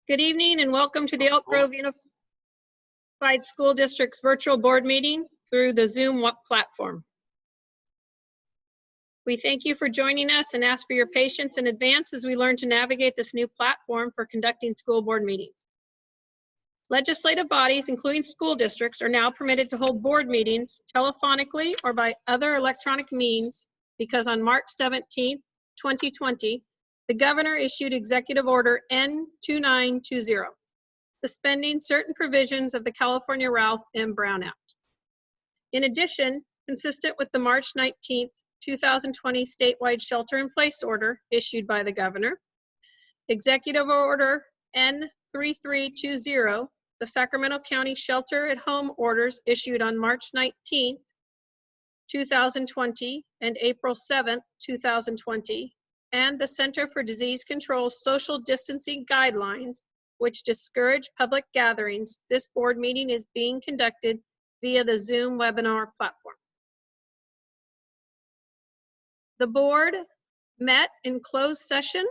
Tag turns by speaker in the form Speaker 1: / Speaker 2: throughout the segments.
Speaker 1: Good evening and welcome to the Elk Grove Unified School District's virtual board meeting through the Zoom platform. We thank you for joining us and ask for your patience in advance as we learn to navigate this new platform for conducting school board meetings. Legislative bodies, including school districts, are now permitted to hold board meetings telephonically or by other electronic means because on March 17th, 2020, the governor issued Executive Order N-2920, suspending certain provisions of the California Ralph M. Brown Act. In addition, consistent with the March 19th, 2020 statewide shelter-in-place order issued by the governor, Executive Order N-3320, the Sacramento County Shelter-at-Home orders issued on March 19th, 2020 and April 7th, 2020, and the Center for Disease Control's social distancing guidelines, which discourage public gatherings. This board meeting is being conducted via the Zoom webinar platform. The board met in closed session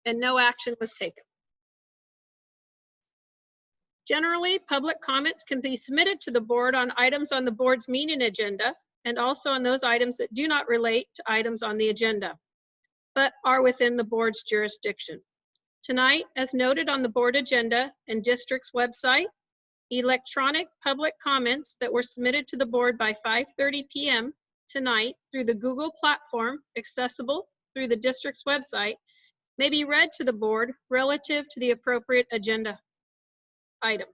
Speaker 1: and no action was taken. Generally, public comments can be submitted to the board on items on the board's meeting agenda and also on those items that do not relate to items on the agenda, but are within the board's jurisdiction. Tonight, as noted on the board agenda and district's website, electronic public comments that were submitted to the board by 5:30 p.m. tonight through the Google platform accessible through the district's website may be read to the board relative to the appropriate agenda item.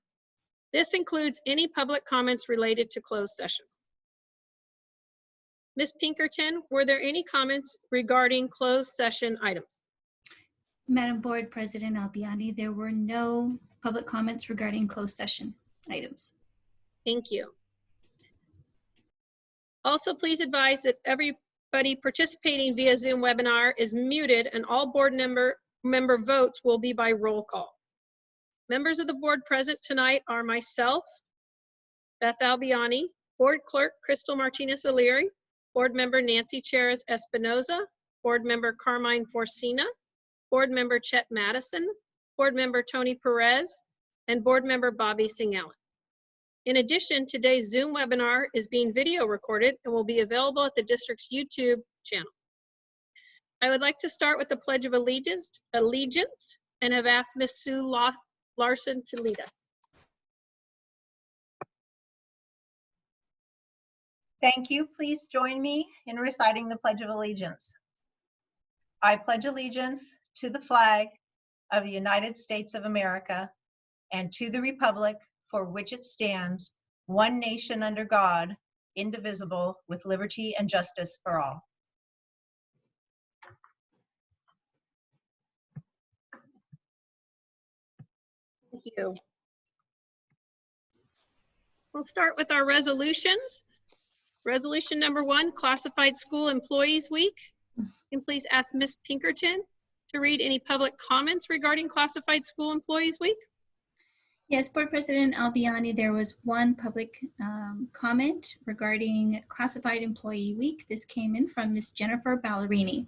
Speaker 1: This includes any public comments related to closed session. Ms. Pinkerton, were there any comments regarding closed session items?
Speaker 2: Madam Board President Albiani, there were no public comments regarding closed session items.
Speaker 1: Thank you. Also, please advise that everybody participating via Zoom webinar is muted and all board member votes will be by roll call. Members of the board present tonight are myself, Beth Albiani, Board Clerk Crystal Martinez-O'Leary, Board Member Nancy Cheres Espinoza, Board Member Carmine Forcina, Board Member Chet Madison, Board Member Tony Perez, and Board Member Bobby Singh-Allen. In addition, today's Zoom webinar is being video recorded and will be available at the district's YouTube channel. I would like to start with the Pledge of Allegiance and have asked Ms. Sue Larson to lead us.
Speaker 3: Thank you. Please join me in reciting the Pledge of Allegiance. I pledge allegiance to the flag of the United States of America and to the republic for which it stands, one nation under God, indivisible, with liberty and justice for all.
Speaker 1: Thank you. We'll start with our resolutions. Resolution number 1, Classified School Employees Week. And please ask Ms. Pinkerton to read any public comments regarding Classified School Employees Week.
Speaker 2: Yes, Board President Albiani, there was one public comment regarding Classified Employee Week. This came in from Ms. Jennifer Ballerini.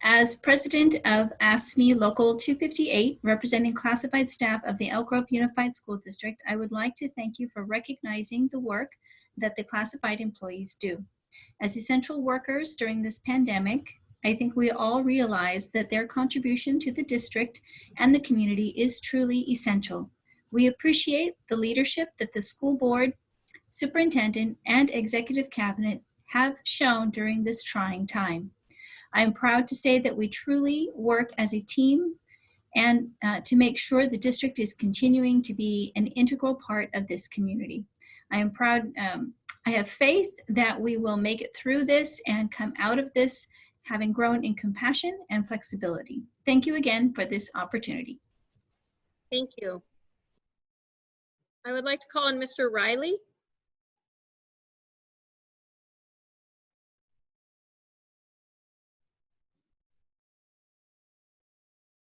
Speaker 2: As president of ASME Local 258, representing classified staff of the Elk Grove Unified School District, I would like to thank you for recognizing the work that the classified employees do. As essential workers during this pandemic, I think we all realize that their contribution to the district and the community is truly essential. We appreciate the leadership that the school board, superintendent, and executive cabinet have shown during this trying time. I am proud to say that we truly work as a team and to make sure the district is continuing to be an integral part of this community. I am proud, I have faith that we will make it through this and come out of this having grown in compassion and flexibility. Thank you again for this opportunity.
Speaker 1: Thank you. I would like to call on Mr. Riley.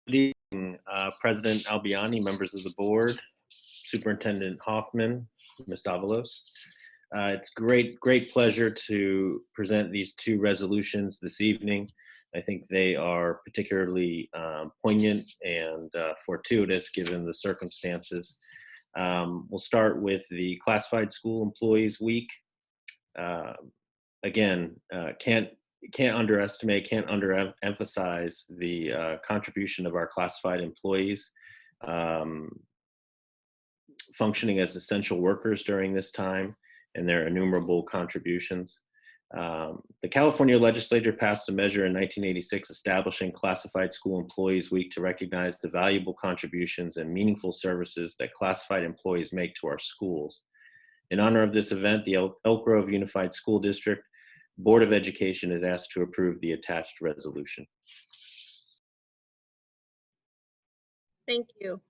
Speaker 4: Good evening, President Albiani, members of the board, Superintendent Hoffman, Ms. Avalos. It's great pleasure to present these two resolutions this evening. I think they are particularly poignant and fortuitous given the circumstances. We'll start with the Classified School Employees Week. Again, can't underestimate, can't underemphasize the contribution of our classified employees functioning as essential workers during this time and their innumerable contributions. The California legislature passed a measure in 1986 establishing Classified School Employees Week to recognize the valuable contributions and meaningful services that classified employees make to our schools. In honor of this event, the Elk Grove Unified School District Board of Education is asked to approve the attached resolution.
Speaker 1: Thank you.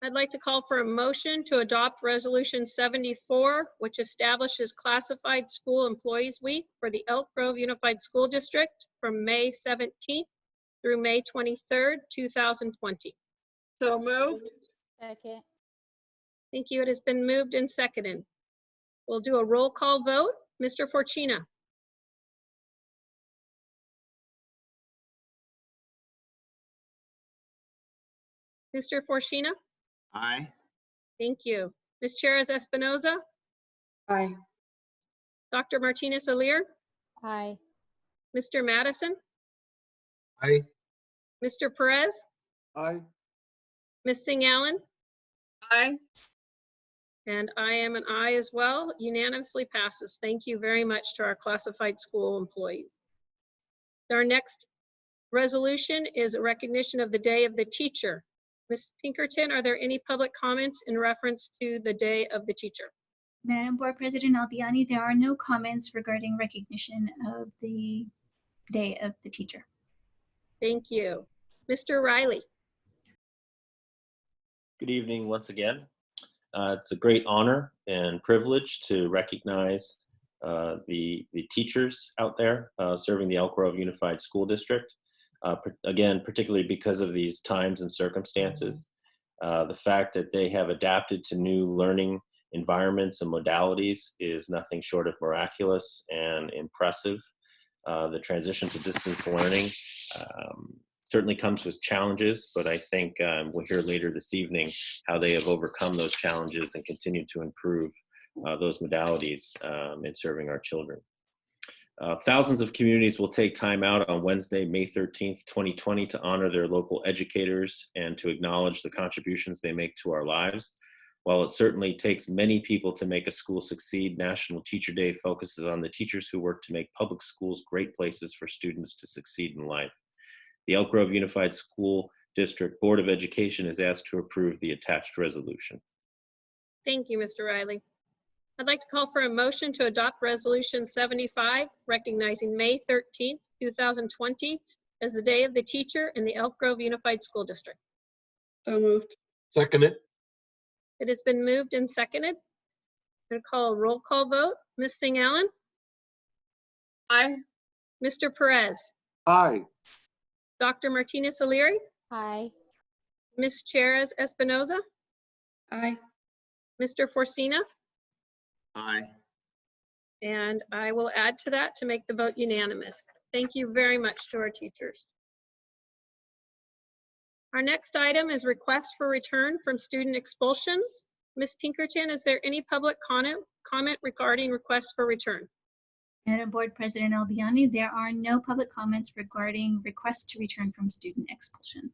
Speaker 1: I'd like to call for a motion to adopt Resolution 74, which establishes Classified School Employees Week for the Elk Grove Unified School District from May 17th through May 23rd, 2020.
Speaker 5: So moved.
Speaker 6: Second.
Speaker 1: Thank you. It has been moved and seconded. We'll do a roll call vote. Mr. Forchina. Mr. Forchina?
Speaker 7: Aye.
Speaker 1: Thank you. Ms. Cheras Espinoza?
Speaker 5: Aye.
Speaker 1: Dr. Martinez Alir?
Speaker 6: Aye.
Speaker 1: Mr. Madison?
Speaker 7: Aye.
Speaker 1: Mr. Perez?
Speaker 7: Aye.
Speaker 1: Ms. Singh Allen?
Speaker 5: Aye.
Speaker 1: And I am an aye as well. Unanimously passes. Thank you very much to our classified school employees. Our next resolution is a recognition of the Day of the Teacher. Ms. Pinkerton, are there any public comments in reference to the Day of the Teacher?
Speaker 2: Madam Board President Albiani, there are no comments regarding recognition of the Day of the Teacher.
Speaker 1: Thank you. Mr. Riley?
Speaker 4: Good evening once again. It's a great honor and privilege to recognize the teachers out there serving the Elk Grove Unified School District. Again, particularly because of these times and circumstances, the fact that they have adapted to new learning environments and modalities is nothing short of miraculous and impressive. The transition to distance learning certainly comes with challenges, but I think we'll hear later this evening how they have overcome those challenges and continue to improve those modalities in serving our children. Thousands of communities will take time out on Wednesday, May 13th, 2020 to honor their local educators and to acknowledge the contributions they make to our lives. While it certainly takes many people to make a school succeed, National Teacher Day focuses on the teachers who work to make public schools great places for students to succeed in life. The Elk Grove Unified School District Board of Education is asked to approve the attached resolution.
Speaker 1: Thank you, Mr. Riley. I'd like to call for a motion to adopt Resolution 75, recognizing May 13th, 2020 as the Day of the Teacher in the Elk Grove Unified School District.
Speaker 5: So moved.
Speaker 7: Second it.
Speaker 1: It has been moved and seconded. I'm going to call a roll call vote. Ms. Singh Allen?
Speaker 5: Aye.
Speaker 1: Mr. Perez?
Speaker 7: Aye.
Speaker 1: Dr. Martinez Alir?
Speaker 6: Aye.
Speaker 1: Ms. Cheras Espinoza?
Speaker 5: Aye.
Speaker 1: Mr. Forcina?
Speaker 7: Aye.
Speaker 1: And I will add to that to make the vote unanimous. Thank you very much to our teachers. Our next item is request for return from student expulsions. Ms. Pinkerton, is there any public comment regarding requests for return?
Speaker 2: Madam Board President Albiani, there are no public comments regarding requests to return from student expulsion.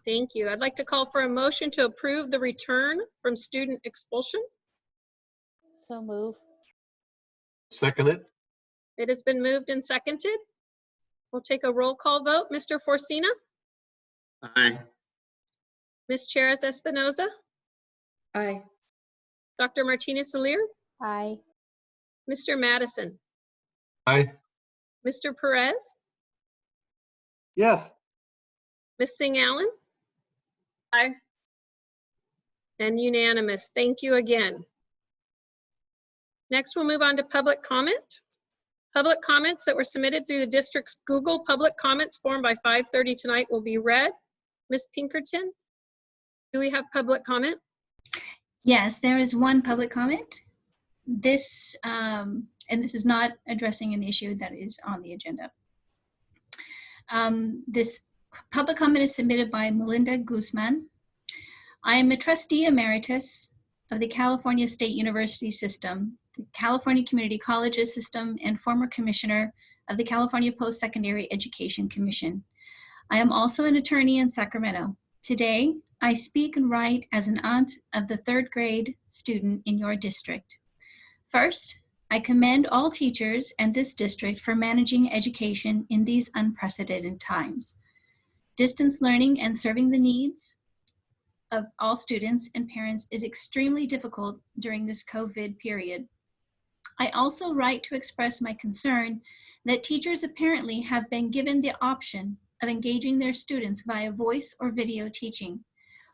Speaker 1: Thank you. I'd like to call for a motion to approve the return from student expulsion.
Speaker 6: So move.
Speaker 7: Second it.
Speaker 1: It has been moved and seconded. We'll take a roll call vote. Mr. Forcina?
Speaker 7: Aye.
Speaker 1: Ms. Cheras Espinoza?
Speaker 5: Aye.
Speaker 1: Dr. Martinez Alir?
Speaker 6: Aye.
Speaker 1: Mr. Madison?
Speaker 7: Aye.
Speaker 1: Mr. Perez?
Speaker 7: Yes.
Speaker 1: Ms. Singh Allen?
Speaker 5: Aye.
Speaker 1: And unanimous. Thank you again. Next, we'll move on to public comment. Public comments that were submitted through the district's Google Public Comments form by 5:30 tonight will be read. Ms. Pinkerton, do we have public comment?
Speaker 2: Yes, there is one public comment. This, and this is not addressing an issue that is on the agenda. This Public comment is submitted by Melinda Guzman. I am a trustee emeritus of the California State University System, the California Community Colleges System, and former commissioner of the California Post-Secondary Education Commission. I am also an attorney in Sacramento. Today, I speak and write as an aunt of the 3rd grade student in your district. First, I commend all teachers and this district for managing education in these unprecedented times. Distance learning and serving the needs of all students and parents is extremely difficult during this COVID period. I also write to express my concern that teachers apparently have been given the option of engaging their students via voice or video teaching.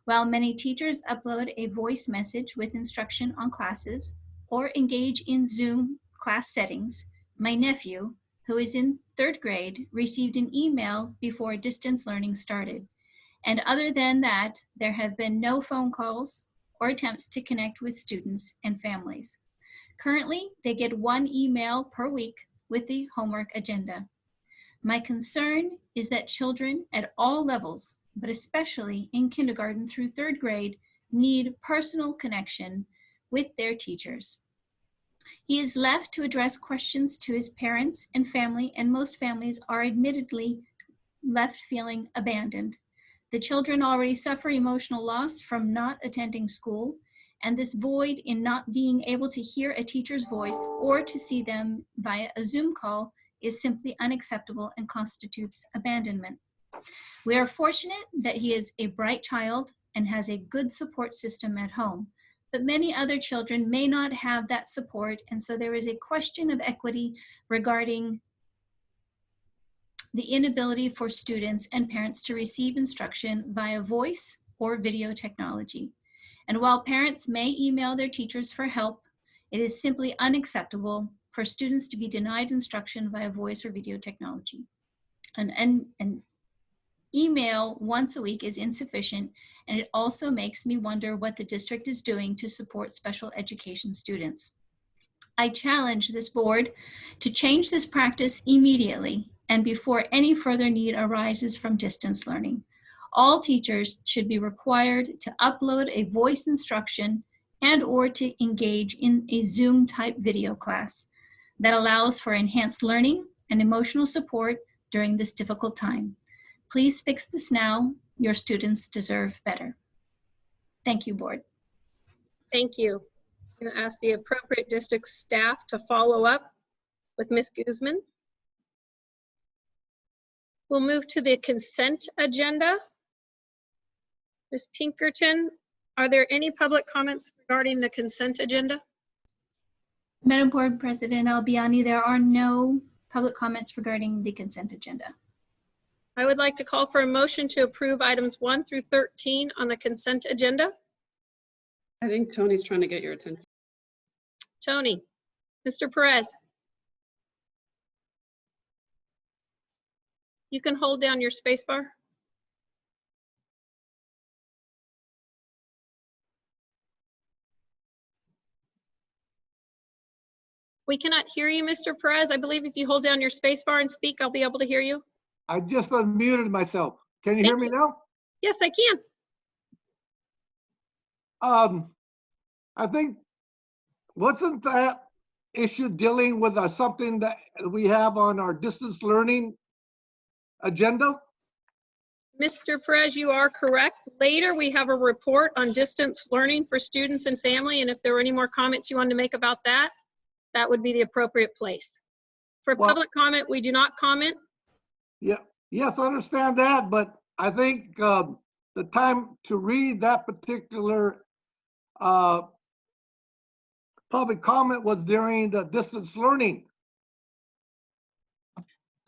Speaker 2: While many teachers upload a voice message with instruction on classes or engage in Zoom class settings, my nephew, who is in 3rd grade, received an email before distance learning started. And other than that, there have been no phone calls or attempts to connect with students and families. Currently, they get 1 email per week with the homework agenda. My concern is that children at all levels, but especially in kindergarten through 3rd grade, need personal connection with their teachers. He is left to address questions to his parents and family, and most families are admittedly left feeling abandoned. The children already suffer emotional loss from not attending school, and this void in not being able to hear a teacher's voice or to see them via a Zoom call is simply unacceptable and constitutes abandonment. We are fortunate that he is a bright child and has a good support system at home, but many other children may not have that support, and so there is a question of equity regarding the inability for students and parents to receive instruction via voice or video technology. And while parents may email their teachers for help, it is simply unacceptable for students to be denied instruction via voice or video technology. An email once a week is insufficient, and it also makes me wonder what the district is doing to support special education students. I challenge this board to change this practice immediately and before any further need arises from distance learning. All teachers should be required to upload a voice instruction and or to engage in a Zoom type video class that allows for enhanced learning and emotional support during this difficult time. Please fix this now. Your students deserve better. Thank you, board.
Speaker 1: Thank you. I'm going to ask the appropriate district staff to follow up with Ms. Guzman. We'll move to the consent agenda. Ms. Pinkerton, are there any public comments regarding the consent agenda?
Speaker 2: Madam Board President Albiani, there are no public comments regarding the consent agenda.
Speaker 1: I would like to call for a motion to approve items 1 through 13 on the consent agenda.
Speaker 5: I think Tony's trying to get your attention.
Speaker 1: Tony, Mr. Perez. You can hold down your space bar. We cannot hear you, Mr. Perez. I believe if you hold down your space bar and speak, I'll be able to hear you.
Speaker 7: I just unmuted myself. Can you hear
Speaker 1: Thank
Speaker 7: me
Speaker 1: you.
Speaker 7: now?
Speaker 1: Yes, I can.
Speaker 7: I think, wasn't that issue dealing with something that we have on our distance learning agenda?
Speaker 1: Mr. Perez, you are correct. Later, we have a report on distance learning for students and family, and if there were any more comments you wanted to make about that, that would be the appropriate place. For
Speaker 7: Well-
Speaker 1: public comment, we do not comment.
Speaker 7: Yeah, yes, I understand that, but I think the time to read that particular public comment was during the distance learning.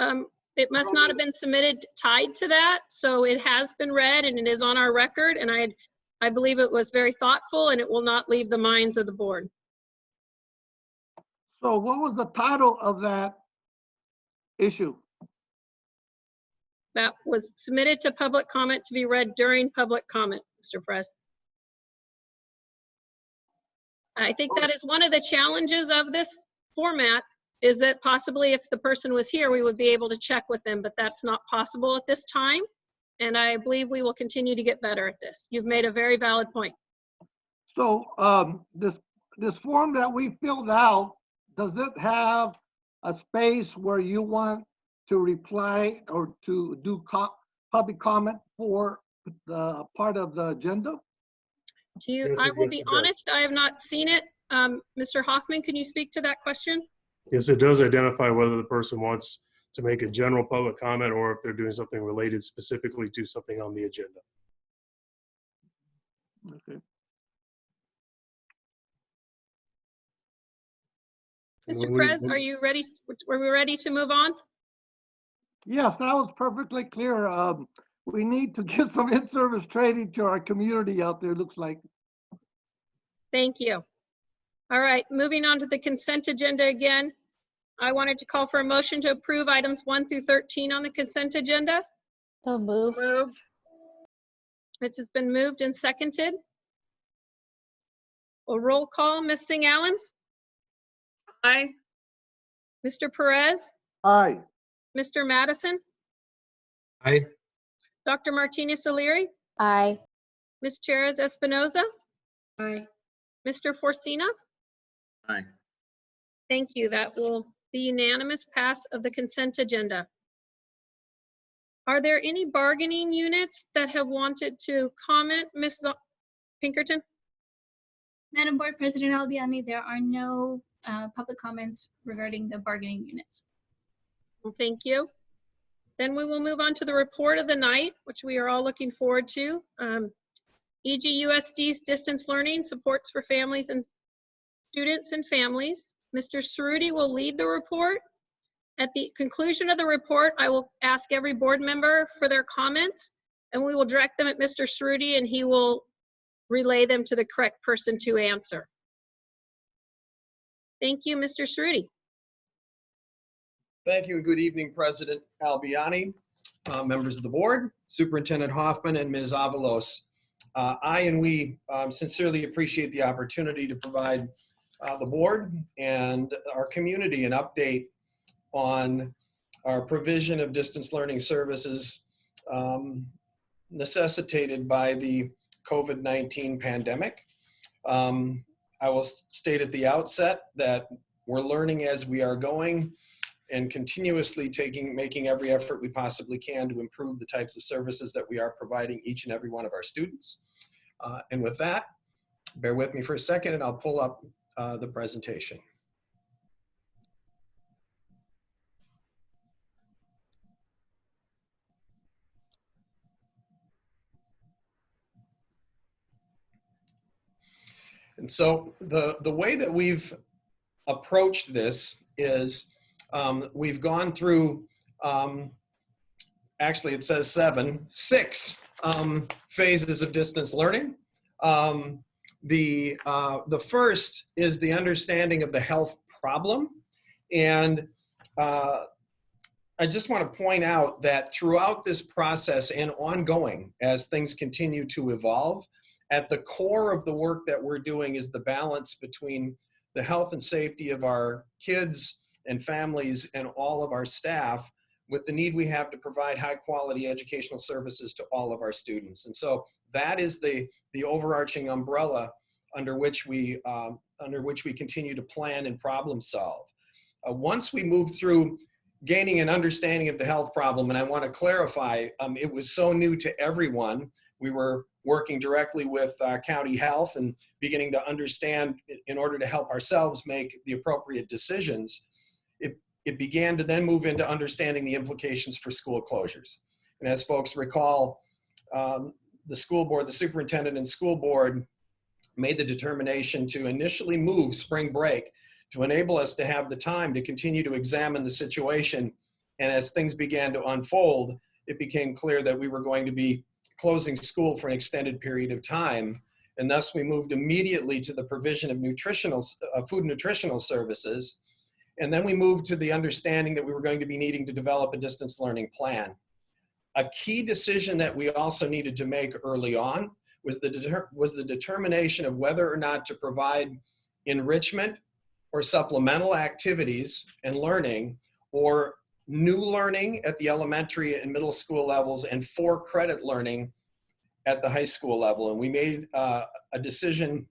Speaker 1: It must not have been submitted tied to that, so it has been read and it is on our record, and I believe it was very thoughtful and it will not leave the minds of the board.
Speaker 7: So what was the title of that issue?
Speaker 1: That was submitted to public comment to be read during public comment, Mr. Perez. I think that is one of the challenges of this format, is that possibly if the person was here, we would be able to check with them, but that's not possible at this time. and I believe we will continue to get better at this. You've made a very valid point.
Speaker 7: So, this form that we filled out, does it have a space where you want to reply or to do public comment for the part of the agenda?
Speaker 1: I will be honest, I have not seen it. Mr. Hoffman, can you speak to that question?
Speaker 8: Yes, it does identify whether the person wants to make a general public comment or if they're doing something related specifically to something on the agenda.
Speaker 7: Okay.
Speaker 1: Mr. Perez, are you ready? Are we ready to move on?
Speaker 7: Yes, that was perfectly clear. We need to give some in-service training to our community out there, looks like.
Speaker 1: Thank you. All right, moving on to the consent agenda again. I wanted to call for a motion to approve items 1 through 13 on the consent agenda.
Speaker 6: So move.
Speaker 1: Moved. It has been moved and seconded. A roll call, Ms. Singh Allen? Aye. Mr. Perez?
Speaker 7: Aye.
Speaker 1: Mr. Madison?
Speaker 9: Aye.
Speaker 1: Dr. Martinez O'Leary?
Speaker 6: Aye.
Speaker 1: Ms. Cherez Espinoza?
Speaker 5: Aye.
Speaker 1: Mr. Forcina?
Speaker 9: Aye.
Speaker 1: Thank you. That will be unanimous pass of the consent agenda. Are there any bargaining units that have wanted to comment, Ms. Pinkerton?
Speaker 2: Madam Board President Albiani, there are no public comments regarding the bargaining units.
Speaker 1: Well, thank you. Then we will move on to the report of the night, which we are all looking forward to. EGUSD's distance learning supports for families and students and families. Mr. Cerruti will lead the report. At the conclusion of the report, I will ask every board member for their comments, and we will direct them at Mr. Cerruti, and he will relay them to the correct person to answer. Thank you, Mr. Cerruti.
Speaker 9: Thank you and good evening, President Albiani, members of the board, Superintendent Hoffman, and Ms. Avalos. I and we sincerely appreciate the opportunity to provide the board and our community an update on our provision of distance learning services necessitated by the COVID-19 pandemic. I will state at the outset that we're learning as we are going and continuously making every effort we possibly can to improve the types of services that we are providing each and every one of our students. And with that, bear with me for a second and I'll pull up the presentation. And so the way that we've approached this is we've gone through, actually it says 6 phases of distance learning. The first is the understanding of the health problem. And I just want to point out that throughout this process and ongoing, as things continue to evolve, at the core of the work that we're doing is the balance between the health and safety of our kids and families and all of our staff with the need we have to provide high quality educational services to all of our students. And so that is the overarching umbrella under which we continue to plan and problem solve. Once we move through gaining an understanding of the health problem, and I want to clarify, it was so new to everyone. We were working directly with county health and beginning to understand in order to help ourselves make the appropriate decisions. It began to then move into understanding the implications for school closures. And as folks recall, the school board, the superintendent and school board made the determination to initially move spring break to enable us to have the time to continue to examine the situation. And as things began to unfold, it became clear that we were going to be closing school for an extended period of time. And thus we moved immediately to the provision of food nutritional services. And then we moved to the understanding that we were going to be needing to develop a distance learning plan. A key decision that we also needed to make early on was the determination of whether or not to provide enrichment or supplemental activities and learning, or new learning at the elementary and middle school levels, and for credit learning at the high school level. And we made a decision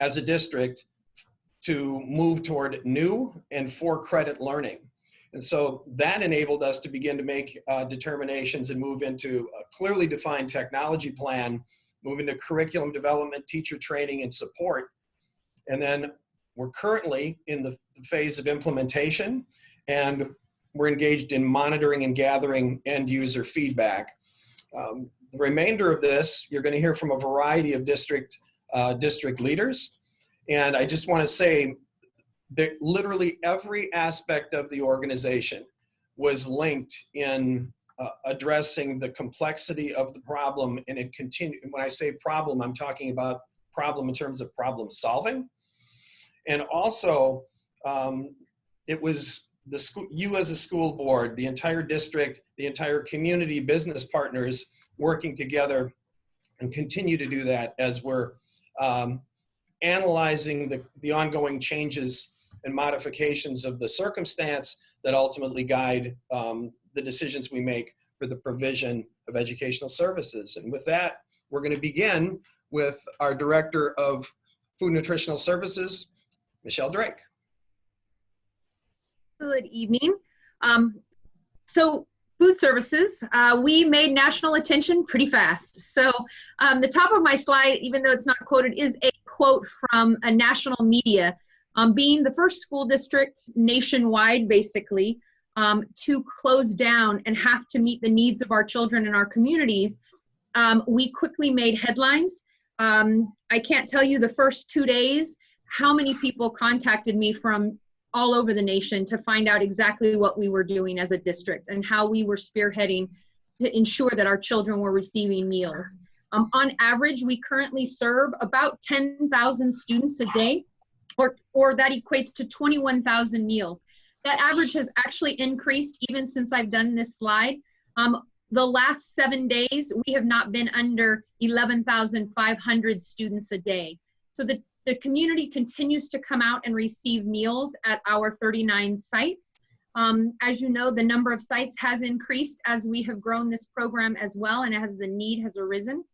Speaker 9: as a district to move toward new and for credit learning. And so that enabled us to begin to make determinations and move into a clearly defined technology plan, move into curriculum development, teacher training, and support. And then we're currently in the phase of implementation, and we're engaged in monitoring and gathering end user feedback. The remainder of this, you're going to hear from a variety of district leaders. And I just want to say that literally every aspect of the organization was linked in addressing the complexity of the problem. And it continued. When I say problem, I'm talking about problem in terms of problem solving. And also, it was the school, you as a school board, the entire district, the entire community, business partners working together, and continue to do that as we're analyzing the ongoing changes and modifications of the circumstance that ultimately guide the decisions we make for the provision of educational services. And with that, we're going to begin with our Director of Food Nutritional Services, Michelle Drake.
Speaker 10: Good evening. So food services, we made national attention pretty fast. So the top of my slide, even though it's not quoted, is a quote from a national media, being the first school district nationwide, basically, to close down and have to meet the needs of our children and our communities. We quickly made headlines. I can't tell you the first 2 days how many people contacted me from all over the nation to find out exactly what we were doing as a district and how we were spearheading to ensure that our children were receiving meals. On average, we currently serve about 10,000 students a day, or that equates to 21,000 meals. That average has actually increased even since I've done this slide. The last 7 days, we have not been under 11,500 students a day. So the community continues to come out and receive meals at our 39 sites. As you know, the number of sites has increased as we have grown this program as well, and as the need has arisen.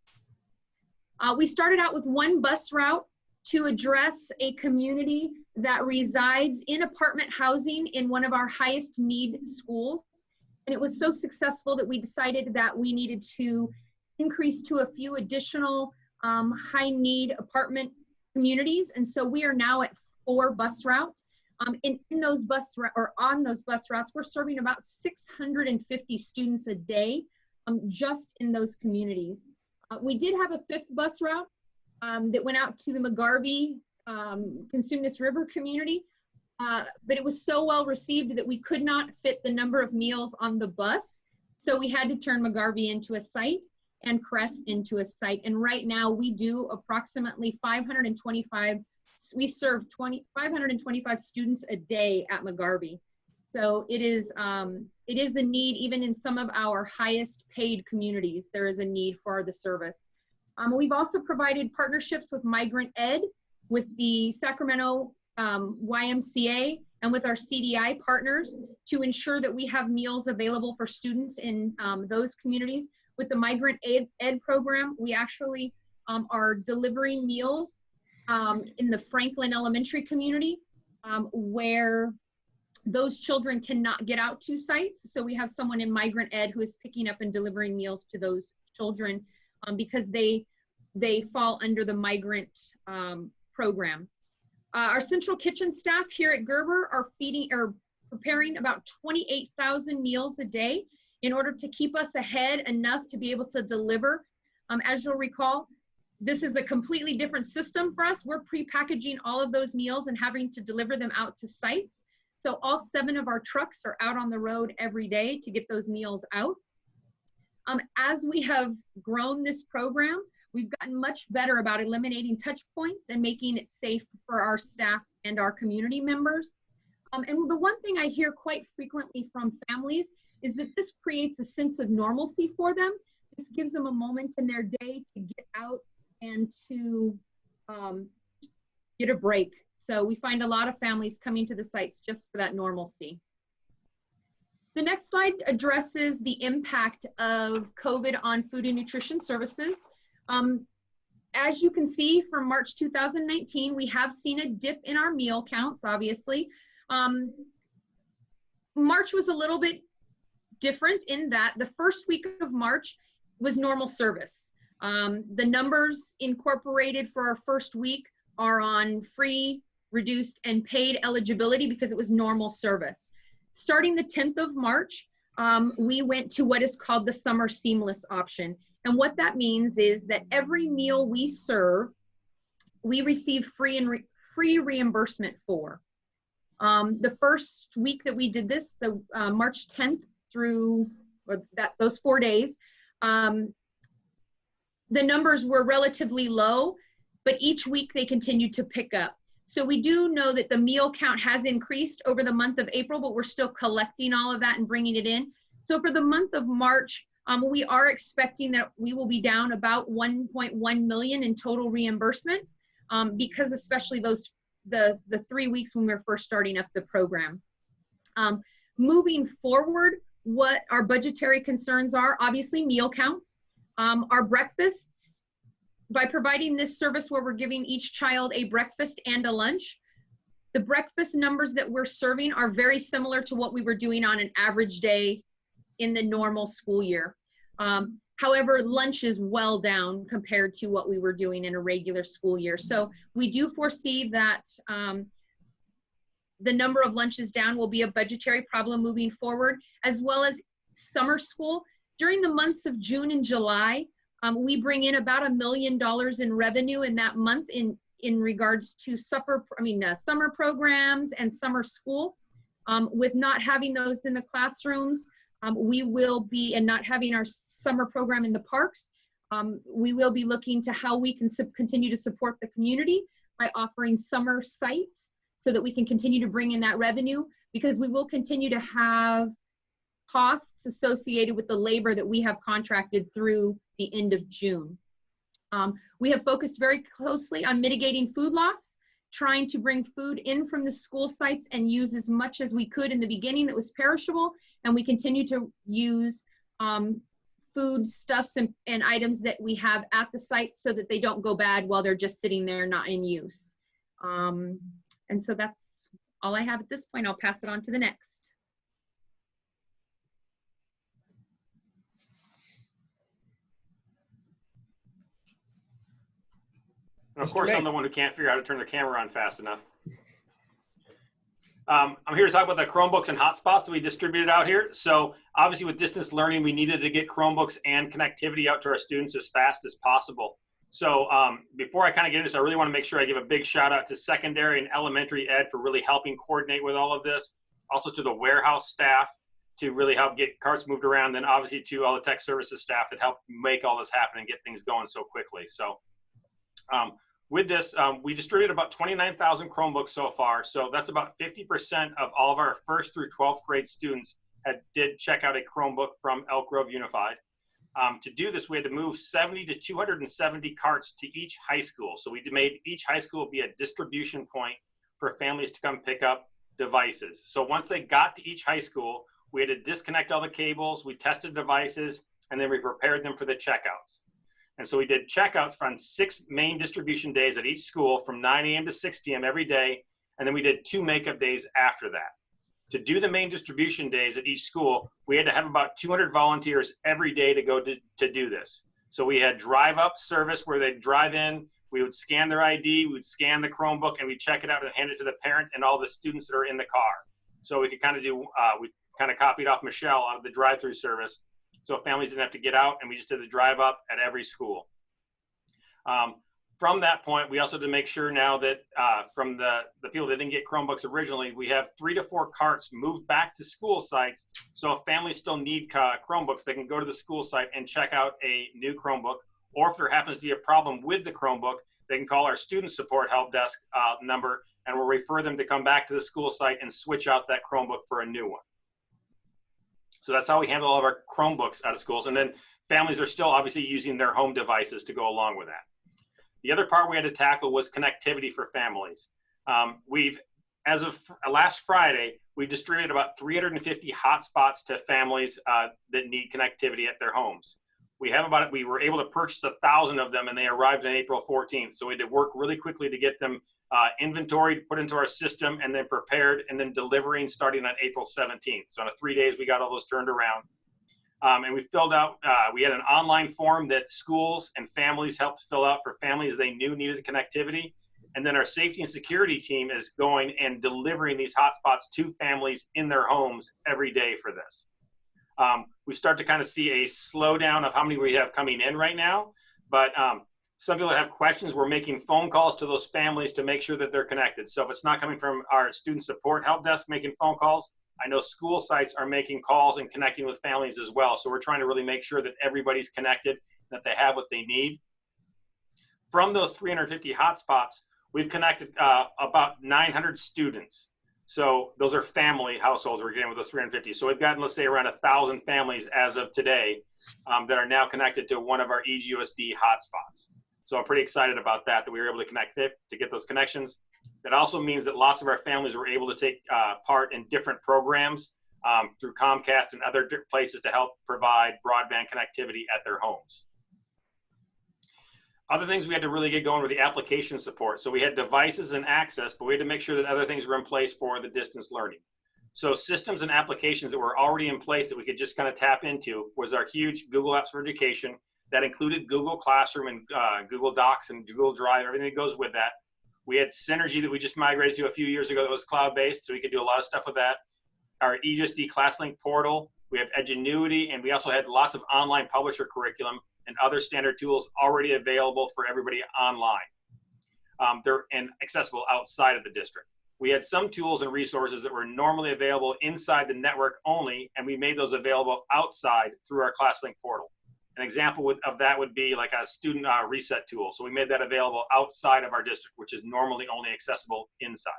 Speaker 10: We started out with one bus route to address a community that resides in apartment housing in one of our highest need schools. And it was so successful that we decided that we needed to increase to a few additional high need apartment communities. And so we are now at 4 bus routes. On those bus routes, we're serving about 650 students a day just in those communities. We did have a 5th bus route that went out to the McGarvey Consumnes River community, but it was so well received that we could not fit the number of meals on the bus. So we had to turn McGarvey into a site and Crest into a site. And right now we do approximately 525, we serve 525 students a day at McGarvey. So it is a need, even in some of our highest paid communities, there is a need for the service. We've also provided partnerships with Migrant Ed, with the Sacramento YMCA, and with our CDI partners to ensure that we have meals available for students in those communities. With the Migrant Ed program, we actually are delivering meals in the Franklin Elementary community where those children cannot get out to sites. So we have someone in Migrant Ed who is picking up and delivering meals to those children because they fall under the migrant program. Our central kitchen staff here at Gerber are preparing about 28,000 meals a day in order to keep us ahead enough to be able to deliver. As you'll recall, this is a completely different system for us. We're pre-packaging all of those meals and having to deliver them out to sites. So all 7 of our trucks are out on the road every day to get those meals out. As we have grown this program, we've gotten much better about eliminating touch points and making it safe for our staff and our community members. And the one thing I hear quite frequently from families is that this creates a sense of normalcy for them. This gives them a moment in their day to get out and to get a break. So we find a lot of families coming to the sites just for that normalcy. The next slide addresses the impact of COVID on food and nutrition services. As you can see, from March 2019, we have seen a dip in our meal counts, obviously. March was a little bit different in that the first week of March was normal service. The numbers incorporated for our first week are on free, reduced, and paid eligibility because it was normal service. Starting the 10th of March, we went to what is called the summer seamless option. And what that means is that every meal we serve, we receive free reimbursement for. The first week that we did this, the March 10th through those 4 days, the numbers were relatively low, but each week they continued to pick up. So we do know that the meal count has increased over the month of April, but we're still collecting all of that and bringing it in. So for the month of March, we are expecting that we will be down about 1.1 million in total reimbursement, because especially the 3 weeks when we were first starting up the program. Moving forward, what our budgetary concerns are, obviously meal counts, our breakfasts. By providing this service where we're giving each child a breakfast and a lunch, the breakfast numbers that we're serving are very similar to what we were doing on an average day in the normal school year. However, lunch is well down compared to what we were doing in a regular school year. So we do foresee that the number of lunches down will be a budgetary problem moving forward, as well as summer school. During the months of June and July, we bring in about $1 million in revenue in that month in regards to summer programs and summer school. With not having those in the classrooms, we will be, and not having our summer program in the parks, we will be looking to how we can continue to support the community by offering summer sites so that we can continue to bring in that revenue, because we will continue to have costs associated with the labor that we have contracted through the end of June. We have focused very closely on mitigating food loss, trying to bring food in from the school sites and use as much as we could in the beginning that was perishable, and we continue to use foodstuffs and items that we have at the sites so that they don't go bad while they're just sitting there not in use. And so that's all I have at this point. I'll pass it on to the next.
Speaker 11: And of
Speaker 9: Mr.
Speaker 11: course,
Speaker 9: May.
Speaker 11: I'm the one who can't figure out how to turn the camera on fast enough. I'm here to talk about the Chromebooks and hotspots that we distributed out here. So obviously with distance learning, we needed to get Chromebooks and connectivity out to our students as fast as possible. So before I kind of get into this, I really want to make sure I give a big shout out to secondary and elementary ed for really helping coordinate with all of this. Also to the warehouse staff to really help get carts moved around. Then obviously to all the tech services staff that helped make all this happen and get things going so quickly. So with this, we distributed about 29,000 Chromebooks so far. So that's about 50% of all of our 1st through 12th grade students did check out a Chromebook from Elk Grove Unified. To do this, we had to move 70 to 270 carts to each high school. So we made each high school be a distribution point for families to come pick up devices. So once they got to each high school, we had to disconnect all the cables, we tested devices, and then we prepared them for the checkouts. And so we did checkouts on 6 main distribution days at each school from 9 a.m. to 6 p.m. every day. And then we did 2 makeup days after that. To do the main distribution days at each school, we had to have about 200 volunteers every day to go to do this. So we had drive-up service where they'd drive in, we would scan their ID, we would scan the Chromebook, and we'd check it out and hand it to the parent and all the students that are in the car. So we could kind of do, we kind of copied off Michelle out of the drive-through service. So families didn't have to get out, and we just did the drive up at every school. From that point, we also had to make sure now that from the people that didn't get Chromebooks originally, we have 3 to 4 carts moved back to school sites. So if families still need Chromebooks, they can go to the school site and check out a new Chromebook. Or if there happens to be a problem with the Chromebook, they can call our student support help desk number, and we'll refer them to come back to the school site and switch out that Chromebook for a new one. So that's how we handle all of our Chromebooks out of schools. And then families are still obviously using their home devices to go along with that. The other part we had to tackle was connectivity for families. As of last Friday, We distributed about 350 hotspots to families that need connectivity at their homes. We were able to purchase 1,000 of them, and they arrived on April 14th. So we had to work really quickly to get them inventoried, put into our system, and then prepared, and then delivering starting on April 17th. So in 3 days, we got all those turned around. And we filled out, we had an online form that schools and families helped fill out for families they knew needed connectivity. And then our safety and security team is going and delivering these hotspots to families in their homes every day for this. We start to kind of see a slowdown of how many we have coming in right now, but some people have questions. We're making phone calls to those families to make sure that they're connected. So if it's not coming from our student support help desk making phone calls, I know school sites are making calls and connecting with families as well. So we're trying to really make sure that everybody's connected, that they have what they need. From those 350 hotspots, we've connected about 900 students. So those are family households we're getting with those 350. So we've gotten, let's say, around 1,000 families as of today that are now connected to one of our EGUSD hotspots. So I'm pretty excited about that we were able to connect it, to get those connections. That also means that lots of our families were able to take part in different programs through Comcast and other places to help provide broadband connectivity at their homes. Other things we had to really get going were the application support. So we had devices and access, but we had to make sure that other things were in place for the distance learning. So systems and applications that were already in place that we could just kind of tap into was our huge Google Apps for Education. That included Google Classroom and Google Docs and Google Drive, everything that goes with that. We had Synergy that we just migrated to a few years ago that was cloud-based, so we could do a lot of stuff with that. Our EGSD ClassLink portal, we have Edgenuity, and we also had lots of online publisher curriculum and other standard tools already available for everybody online. They're accessible outside of the district. We had some tools and resources that were normally available inside the network only, and we made those available outside through our ClassLink portal. An example of that would be like a student reset tool. So we made that available outside of our district, which is normally only accessible inside.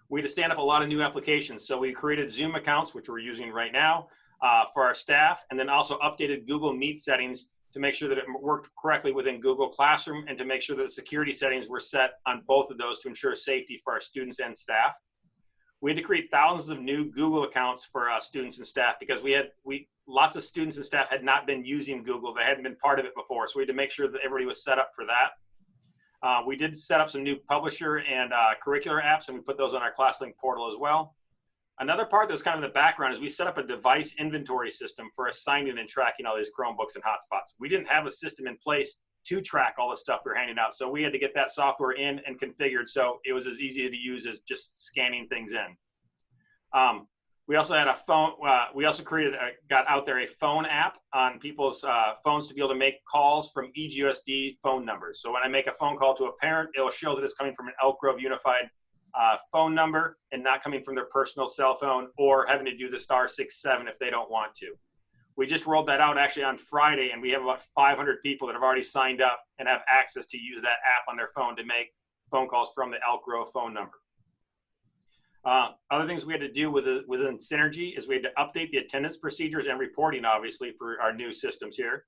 Speaker 11: We had to stand up a lot of new applications. So we created Zoom accounts, which we're using right now for our staff, and then also updated Google Meet settings to make sure that it worked correctly within Google Classroom and to make sure that the security settings were set on both of those to ensure safety for our students and staff. We had to create thousands of new Google accounts for students and staff because lots of students and staff had not been using Google. They hadn't been part of it before. So we had to make sure that everybody was set up for that. We did set up some new publisher and curricular apps, and we put those on our ClassLink portal as well. Another part that was kind of in the background is we set up a device inventory system for assigning and tracking all these Chromebooks and hotspots. We didn't have a system in place to track all the stuff we're handing out. So we had to get that software in and configured so it was as easy to use as just scanning things in. We also had a phone, we also got out there a phone app on people's phones to be able to make calls from EGUSD phone numbers. So when I make a phone call to a parent, it'll show that it's coming from an Elk Grove Unified phone number and not coming from their personal cell phone or having to do the *67 if they don't want to. We just rolled that out actually on Friday, and we have about 500 people that have already signed up and have access to use that app on their phone to make phone calls from the Elk Grove phone number. Other things we had to do within Synergy is we had to update the attendance procedures and reporting, obviously, for our new systems here.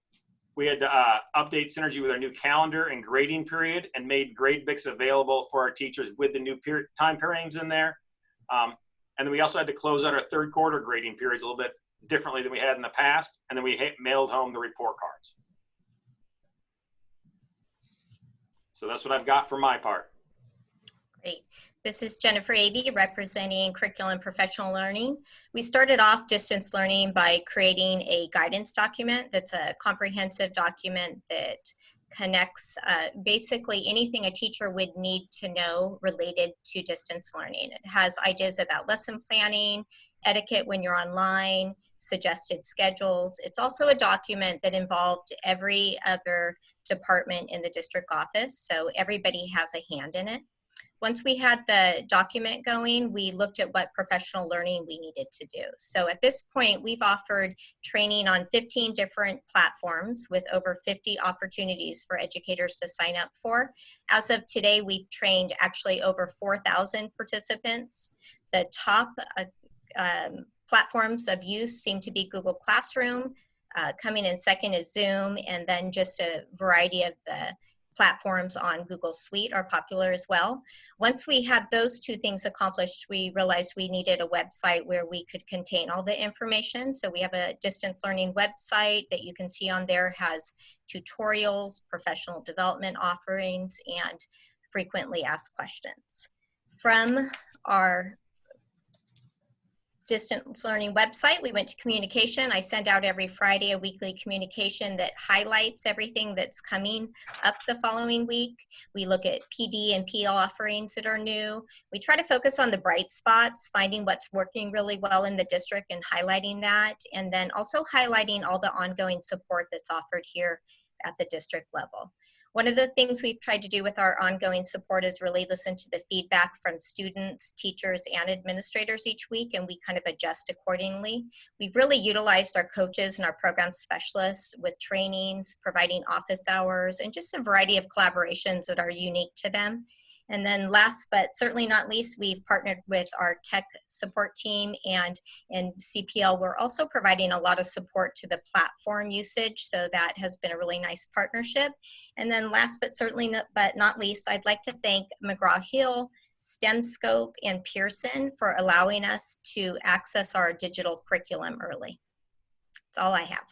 Speaker 11: We had to update Synergy with our new calendar and grading period and made GradeBix available for our teachers with the new time periods in there. And then we also had to close out our third quarter grading periods a little bit differently than we had in the past. And then we mailed home the report cards. So that's what I've got for my part.
Speaker 12: Great. This is Jennifer Avey representing Curriculum and Professional Learning. We started off distance learning by creating a guidance document that's a comprehensive document that connects basically anything a teacher would need to know related to distance learning. It has ideas about lesson planning, etiquette when you're online, suggested schedules. It's also a document that involved every other department in the district office, so everybody has a hand in it. Once we had the document going, we looked at what professional learning we needed to do. So at this point, we've offered training on 15 different platforms with over 50 opportunities for educators to sign up for. As of today, we've trained actually over 4,000 participants. The top platforms of use seem to be Google Classroom. Coming in second is Zoom, and then just a variety of the platforms on Google Suite are popular as well. Once we had those two things accomplished, we realized we needed a website where we could contain all the information. So we have a distance learning website that you can see on there, has tutorials, professional development offerings, and frequently asked questions. From our distance learning website, we went to communication. I send out every Friday a weekly communication that highlights everything that's coming up the following week. We look at PD and PL offerings that are new. We try to focus on the bright spots, finding what's working really well in the district and highlighting that, and then also highlighting all the ongoing support that's offered here at the district level. One of the things we've tried to do with our ongoing support is really listen to the feedback from students, teachers, and administrators each week, and we kind of adjust accordingly. We've really utilized our coaches and our program specialists with trainings, providing office hours, and just a variety of collaborations that are unique to them. And then last but certainly not least, we've partnered with our tech support team, and in CPL, we're also providing a lot of support to the platform usage. So that has been a really nice partnership. And then last but certainly not least, I'd like to thank McGraw-Hill, STEMscope, and Pearson for allowing us to access our digital curriculum early. That's all I have.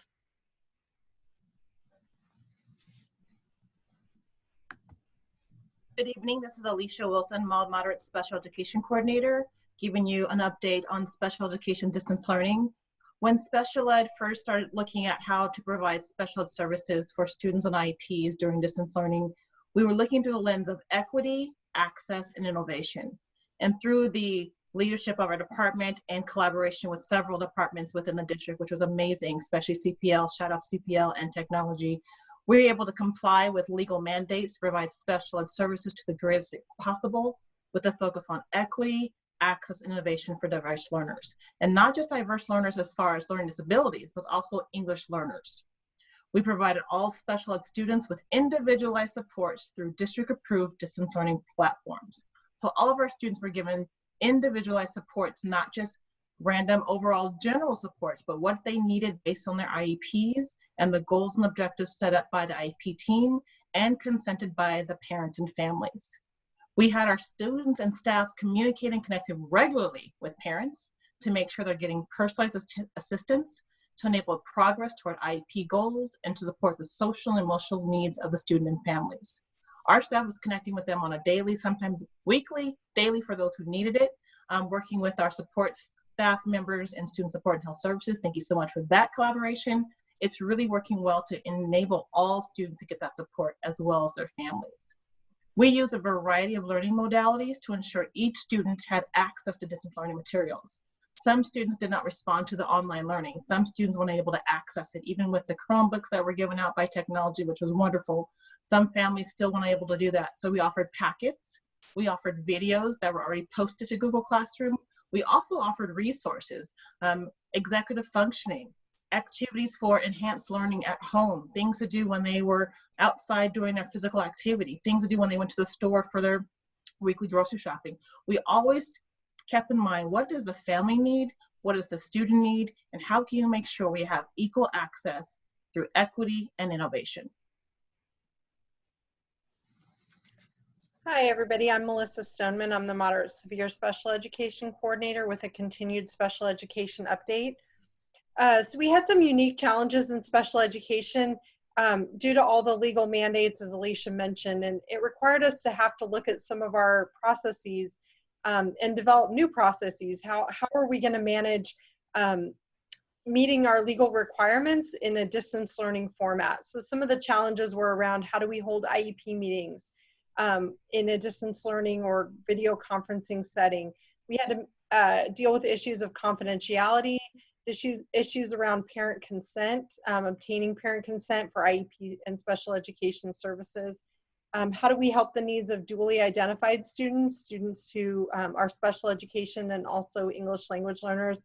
Speaker 13: Good evening, this is Alicia Wilson, mild moderate special education coordinator, giving you an update on special education distance learning. When special ed first started looking at how to provide special ed services for students on IEPs during distance learning, we were looking through the lens of equity, access, and innovation. And through the leadership of our department and collaboration with several departments within the district, which was amazing, especially CPL, shout out CPL and technology, we're able to comply with legal mandates to provide special ed services to the greatest possible with a focus on equity, access, and innovation for diverse learners. And not just diverse learners as far as learning disabilities, but also English learners. We provided all special ed students with individualized supports through district-approved distance learning platforms. So all of our students were given individualized supports, not just random overall general supports, but what they needed based on their IEPs and the goals and objectives set up by the IEP team and consented by the parents and families. We had our students and staff communicate and connecting regularly with parents to make sure they're getting personalized assistance to enable progress toward IEP goals and to support the social and emotional needs of the student and families. Our staff was connecting with them on a daily, sometimes weekly, daily for those who needed it, working with our support staff members and student support and health services. Thank you so much for that collaboration. It's really working well to enable all students to get that support as well as their families. We use a variety of learning modalities to ensure each student had access to distance learning materials. Some students did not respond to the online learning. Some students weren't able to access it, even with the Chromebooks that were given out by technology, which was wonderful. Some families still weren't able to do that. So we offered packets. We offered videos that were already posted to Google Classroom. We also offered resources, executive functioning, activities for enhanced learning at home, things to do when they were outside doing their physical activity, things to do when they went to the store for their weekly grocery shopping. We always kept in mind, what does the family need? What does the student need? And how can you make sure we have equal access through equity and innovation?
Speaker 14: Hi, everybody. I'm Melissa Stoneman. I'm the Moderate Severe Special Education Coordinator with a continued special education update. So we had some unique challenges in special education due to all the legal mandates, as Alicia mentioned, and it required us to have to look at some of our processes and develop new processes. How are we going to manage meeting our legal requirements in a distance learning format? So some of the challenges were around how do we hold IEP meetings in a distance learning or video conferencing setting. We had to deal with issues of confidentiality, issues around parent consent, obtaining parent consent for IEP and special education services. How do we help the needs of dually identified students who are special education and also English language learners?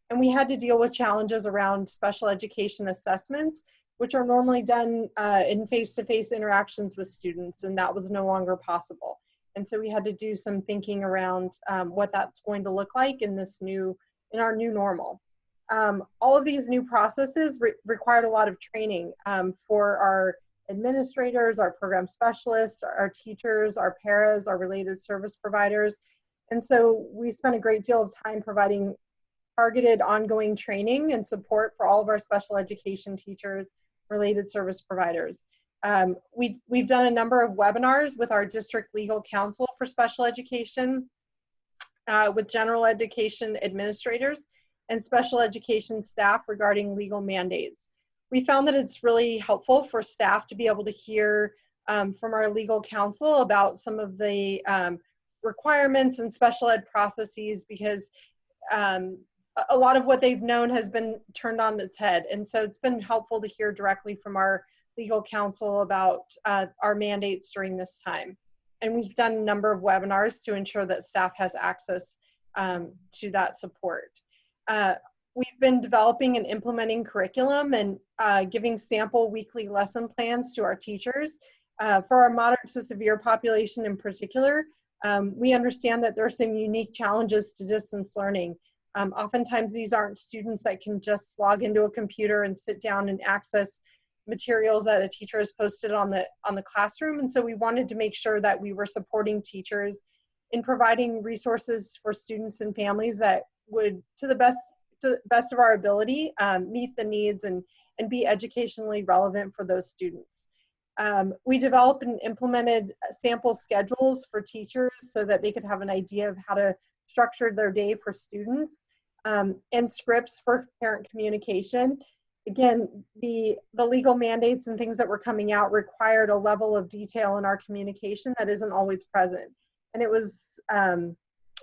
Speaker 14: And we had to deal with challenges around special education assessments, which are normally done in face-to-face interactions with students, and that was no longer possible. And so we had to do some thinking around what that's going to look like in our new normal. All of these new processes required a lot of training for our administrators, our program specialists, our teachers, our paras, our related service providers. And so we spent a great deal of time providing targeted ongoing training and support for all of our special education teachers, related service providers. We've done a number of webinars with our district legal counsel for special education, with general education administrators and special education staff regarding legal mandates. We found that it's really helpful for staff to be able to hear from our legal counsel about some of the requirements and special ed processes, because a lot of what they've known has been turned on its head. And so it's been helpful to hear directly from our legal counsel about our mandates during this time. And we've done a number of webinars to ensure that staff has access to that support. We've been developing and implementing curriculum and giving sample weekly lesson plans to our teachers. For our moderate to severe population in particular, we understand that there are some unique challenges to distance learning. Oftentimes these aren't students that can just log into a computer and sit down and access materials that a teacher has posted on the classroom. And so we wanted to make sure that we were supporting teachers in providing resources for students and families that would, to the best of our ability, meet the needs and be educationally relevant for those students. We developed and implemented sample schedules for teachers so that they could have an idea of how to structure their day for students, and scripts for parent communication. Again, the legal mandates and things that were coming out required a level of detail in our communication that isn't always present. And it was,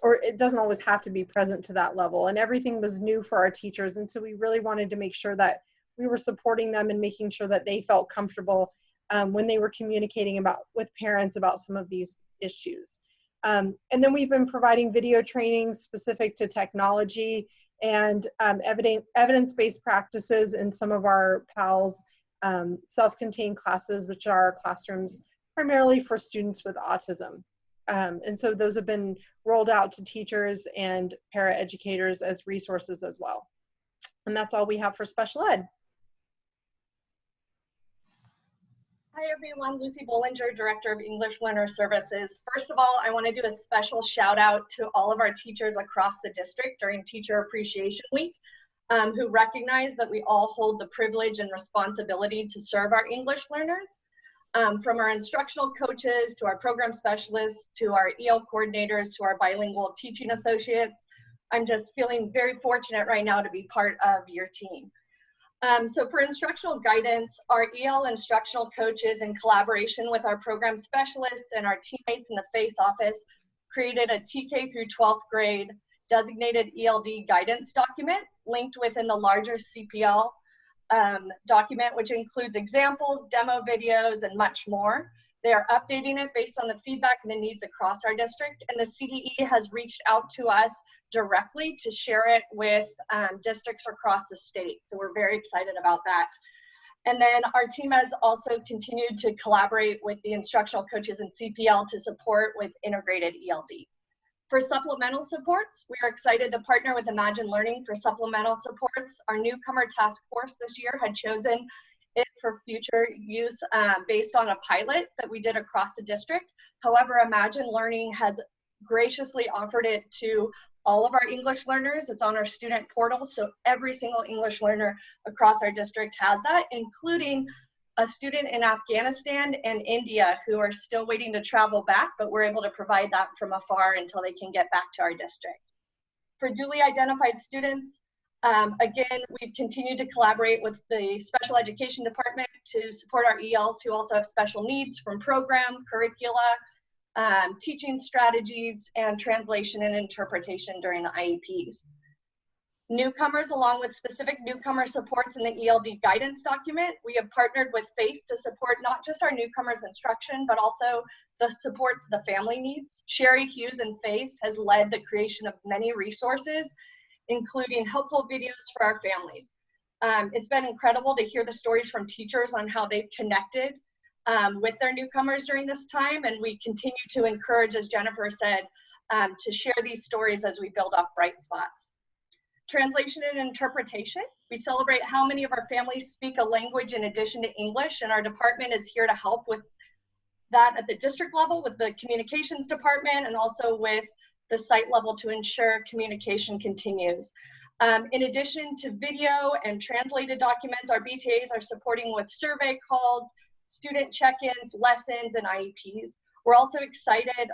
Speaker 14: or it doesn't always have to be present to that level. And everything was new for our teachers. And so we really wanted to make sure that we were supporting them and making sure that they felt comfortable when they were communicating with parents about some of these issues. And then we've been providing video training specific to technology and evidence-based practices in some of our PALS self-contained classes, which are classrooms primarily for students with autism. And so those have been rolled out to teachers and para-educators as resources as well. And that's all we have for special ed.
Speaker 15: Hi everyone, Lucy Bollinger, Director of English Learner Services. First of all, I want to do a special shout out to all of our teachers across the district during Teacher Appreciation Week, who recognize that we all hold the privilege and responsibility to serve our English learners. From our instructional coaches, to our program specialists, to our EL coordinators, to our bilingual teaching associates. I'm just feeling very fortunate right now to be part of your team. So for instructional guidance, our EL instructional coaches, in collaboration with our program specialists and our teammates in the FACE office, created a TK through 12th grade designated ELD guidance document linked within the larger CPL document, which includes examples, demo videos, and much more. They are updating it based on the feedback and the needs across our district, and the CDE has reached out to us directly to share it with districts across the state. So we're very excited about that. And then our team has also continued to collaborate with the instructional coaches in CPL to support with integrated ELD. For supplemental supports, we are excited to partner with Imagine Learning for supplemental supports. Our newcomer task force this year had chosen it for future use based on a pilot that we did across the district. However, Imagine Learning has graciously offered it to all of our English learners. It's on our student portal, so every single English learner across our district has that, including a student in Afghanistan and India who are still waiting to travel back, but we're able to provide that from afar until they can get back to our district. For duly identified students, again, we've continued to collaborate with the special education department to support our ELs who also have special needs from program, curricula, teaching strategies, and translation and interpretation during the IEPs. Newcomers, along with specific newcomer supports in the ELD guidance document, we have partnered with FACE to support not just our newcomers instruction, but also the supports the family needs. Sherry Hughes and FACE has led the creation of many resources, including helpful videos for our families. It's been incredible to hear the stories from teachers on how they've connected with their newcomers during this time, and we continue to encourage, as Jennifer said, to share these stories as we build off bright spots. translation and interpretation. We celebrate how many of our families speak a language in addition to English, and our department is here to help with that at the district level with the communications department and also with the site level to ensure communication continues. In addition to video and translated documents, our BTAs are supporting with survey calls, student check-ins, lessons, and IEPs. We're also excited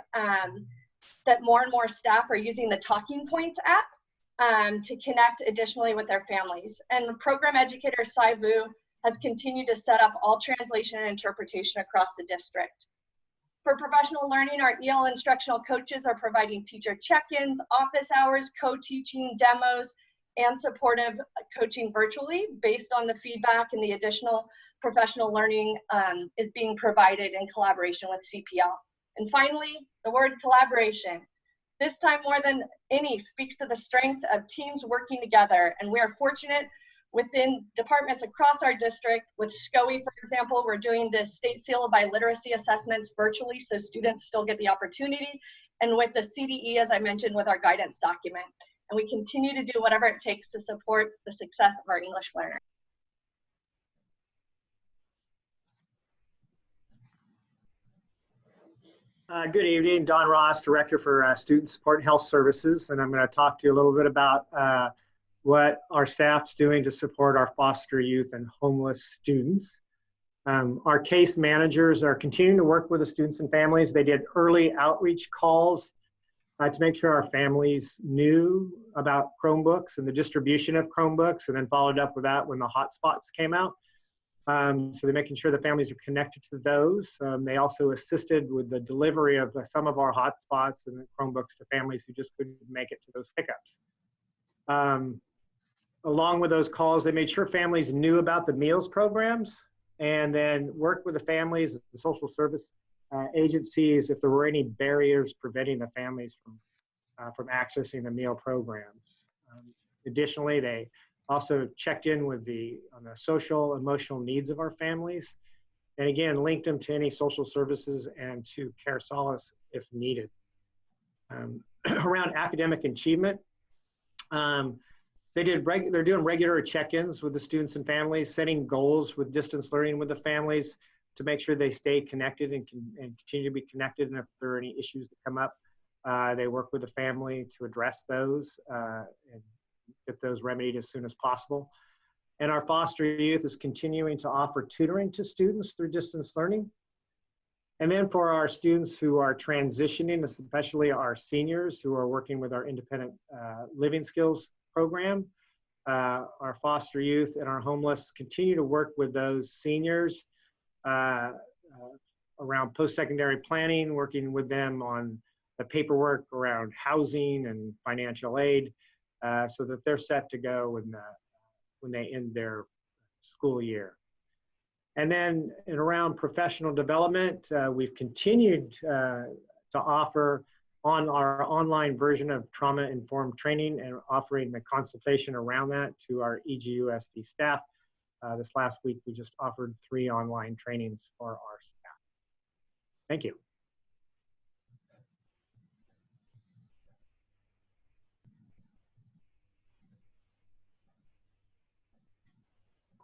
Speaker 15: that more and more staff are using the Talking Points app to connect additionally with their families. And the program educator, Sai Vu, has continued to set up all translation and interpretation across the district. For professional learning, our EL instructional coaches are providing teacher check-ins, office hours, co-teaching, demos, and supportive coaching virtually based on the feedback, and the additional professional learning is being provided in collaboration with CPL. And finally, the word collaboration. This time more than any speaks to the strength of teams working together, and we are fortunate within departments across our district. With SCOE, for example, we're doing the state seal of biliteracy assessments virtually, so students still get the opportunity. And with the CDE, as I mentioned, with our guidance document. And we continue to do whatever it takes to support the success of our English learners.
Speaker 16: Good evening, Don Ross, Director for Student Support and Health Services, and I'm going to talk to you a little bit about what our staff's doing to support our foster youth and homeless students. Our case managers are continuing to work with the students and families. They did early outreach calls to make sure our families knew about Chromebooks and the distribution of Chromebooks, and then followed up with that when the hotspots came out. So they're making sure the families are connected to those. They also assisted with the delivery of some of our hotspots and the Chromebooks to families who just couldn't make it to those pickups. Along with those calls, they made sure families knew about the meals programs, and then worked with the families, the social service agencies, if there were any barriers preventing the families from accessing the meal programs. Additionally, they also checked in with on the social, emotional needs of our families, and again, linked them to any social services and to Care Solace if needed. Around academic achievement, they're doing regular check-ins with the students and families, setting goals with distance learning with the families to make sure they stay connected and continue to be connected. And if there are any issues that come up, they work with the family to address those and get those remedied as soon as possible. And our foster youth is continuing to offer tutoring to students through distance learning. And then for our students who are transitioning, especially our seniors who are working with our independent living skills program, our foster youth and our homeless continue to work with those seniors around post-secondary planning, working with them on the paperwork around housing and financial aid, so that they're set to go when they end their school year. And then around professional development, we've continued to offer on our online version of trauma-informed training and offering the consultation around that to our EGUSD staff. This last week, we just offered 3 online trainings for our staff. Thank you.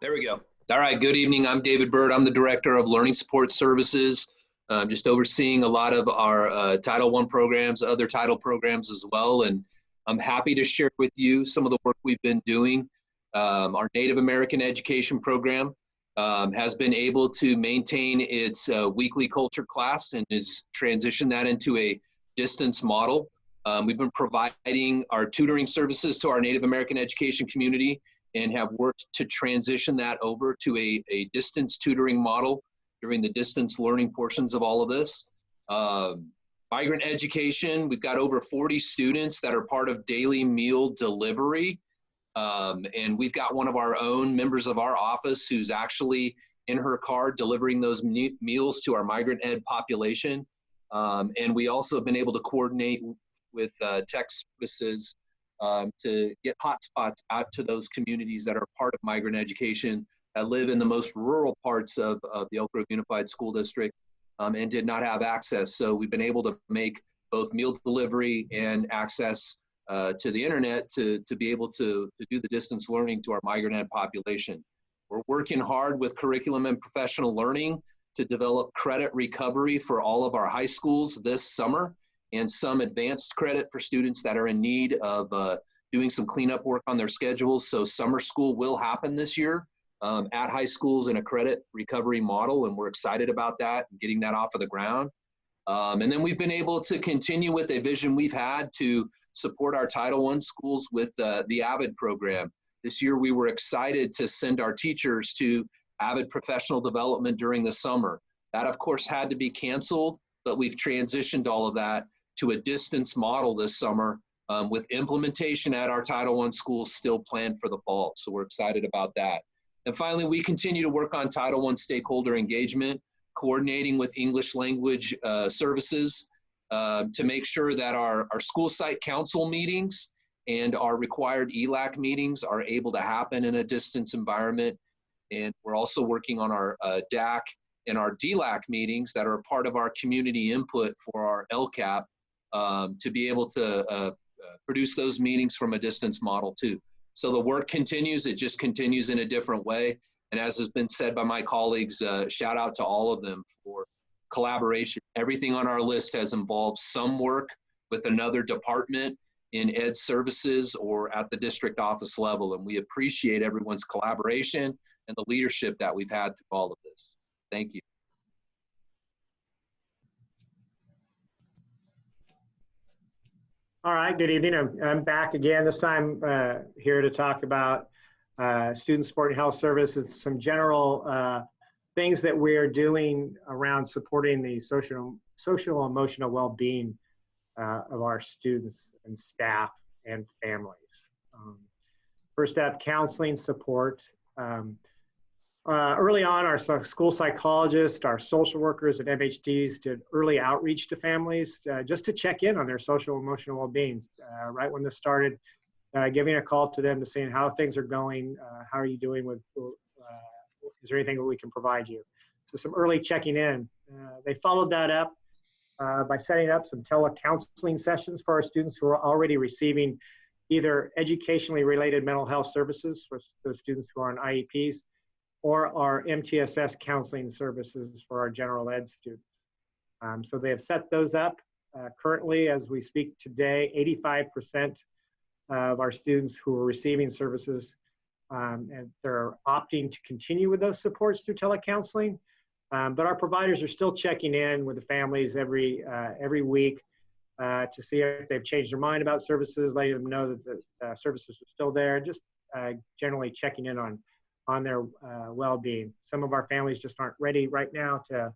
Speaker 17: There we go. All right, good evening. I'm David Bird. I'm the Director of Learning Support Services. I'm just overseeing a lot of our Title I programs, other title programs as well. And I'm happy to share with you some of the work we've been doing. Our Native American education program has been able to maintain its weekly culture class and has transitioned that into a distance model. We've been providing our tutoring services to our Native American education community and have worked to transition that over to a distance tutoring model during the distance learning portions of all of this. Migrant education, we've got over 40 students that are part of daily meal delivery. And we've got one of our own members of our office who's actually in her car delivering those meals to our migrant ed population. And we also have been able to coordinate with tech services to get hotspots out to those communities that are part of migrant education that live in the most rural parts of the Elk Grove Unified School District and did not have access. So we've been able to make both meal delivery and access to the internet to be able to do the distance learning to our migrant ed population. We're working hard with curriculum and professional learning to develop credit recovery for all of our high schools this summer, and some advanced credit for students that are in need of doing some cleanup work on their schedules. So summer school will happen this year at high schools in a credit recovery model, and we're excited about that and getting that off of the ground. And then we've been able to continue with a vision we've had to support our Title I schools with the AVID program. This year we were excited to send our teachers to AVID professional development during the summer. That of course had to be canceled, but we've transitioned all of that to a distance model this summer with implementation at our Title I schools still planned for the fall. So we're excited about that. And finally, we continue to work on Title I stakeholder engagement, coordinating with English language services to make sure that our school site council meetings and our required ELAC meetings are able to happen in a distance environment. And we're also working on our DAC and our DLAC meetings that are a part of our community input for our LCAP to be able to produce those meetings from a distance model too. So the work continues, it just continues in a different way. And as has been said by my colleagues, shout out to all of them for collaboration. Everything on our list has involved some work with another department in ed services or at the district office level. And we appreciate everyone's collaboration and the leadership that we've had through all of this. Thank you.
Speaker 16: All right, good evening. I'm back again, this time here to talk about student support and health services, some general things that we're doing around supporting the social emotional well-being of our students and staff and families. First up, counseling support. Early on, our school psychologists, our social workers and MHTs did early outreach to families just to check in on their social emotional well-being. Right when this started, giving a call to them to saying how things are going, how are you doing with, is there anything that we can provide you? So some early checking in. They followed that up by setting up some telecounseling sessions for our students who are already receiving either educationally related mental health services for those students who are on IEPs, or our MTSS counseling services for our general ed students. So they have set those up. Currently, as we speak today, 85% of our students who are receiving services, and they're opting to continue with those supports through telecounseling. But our providers are still checking in with the families every week to see if they've changed their mind about services, letting them know that the services are still there, just generally checking in on their well-being. Some of our families just aren't ready right now to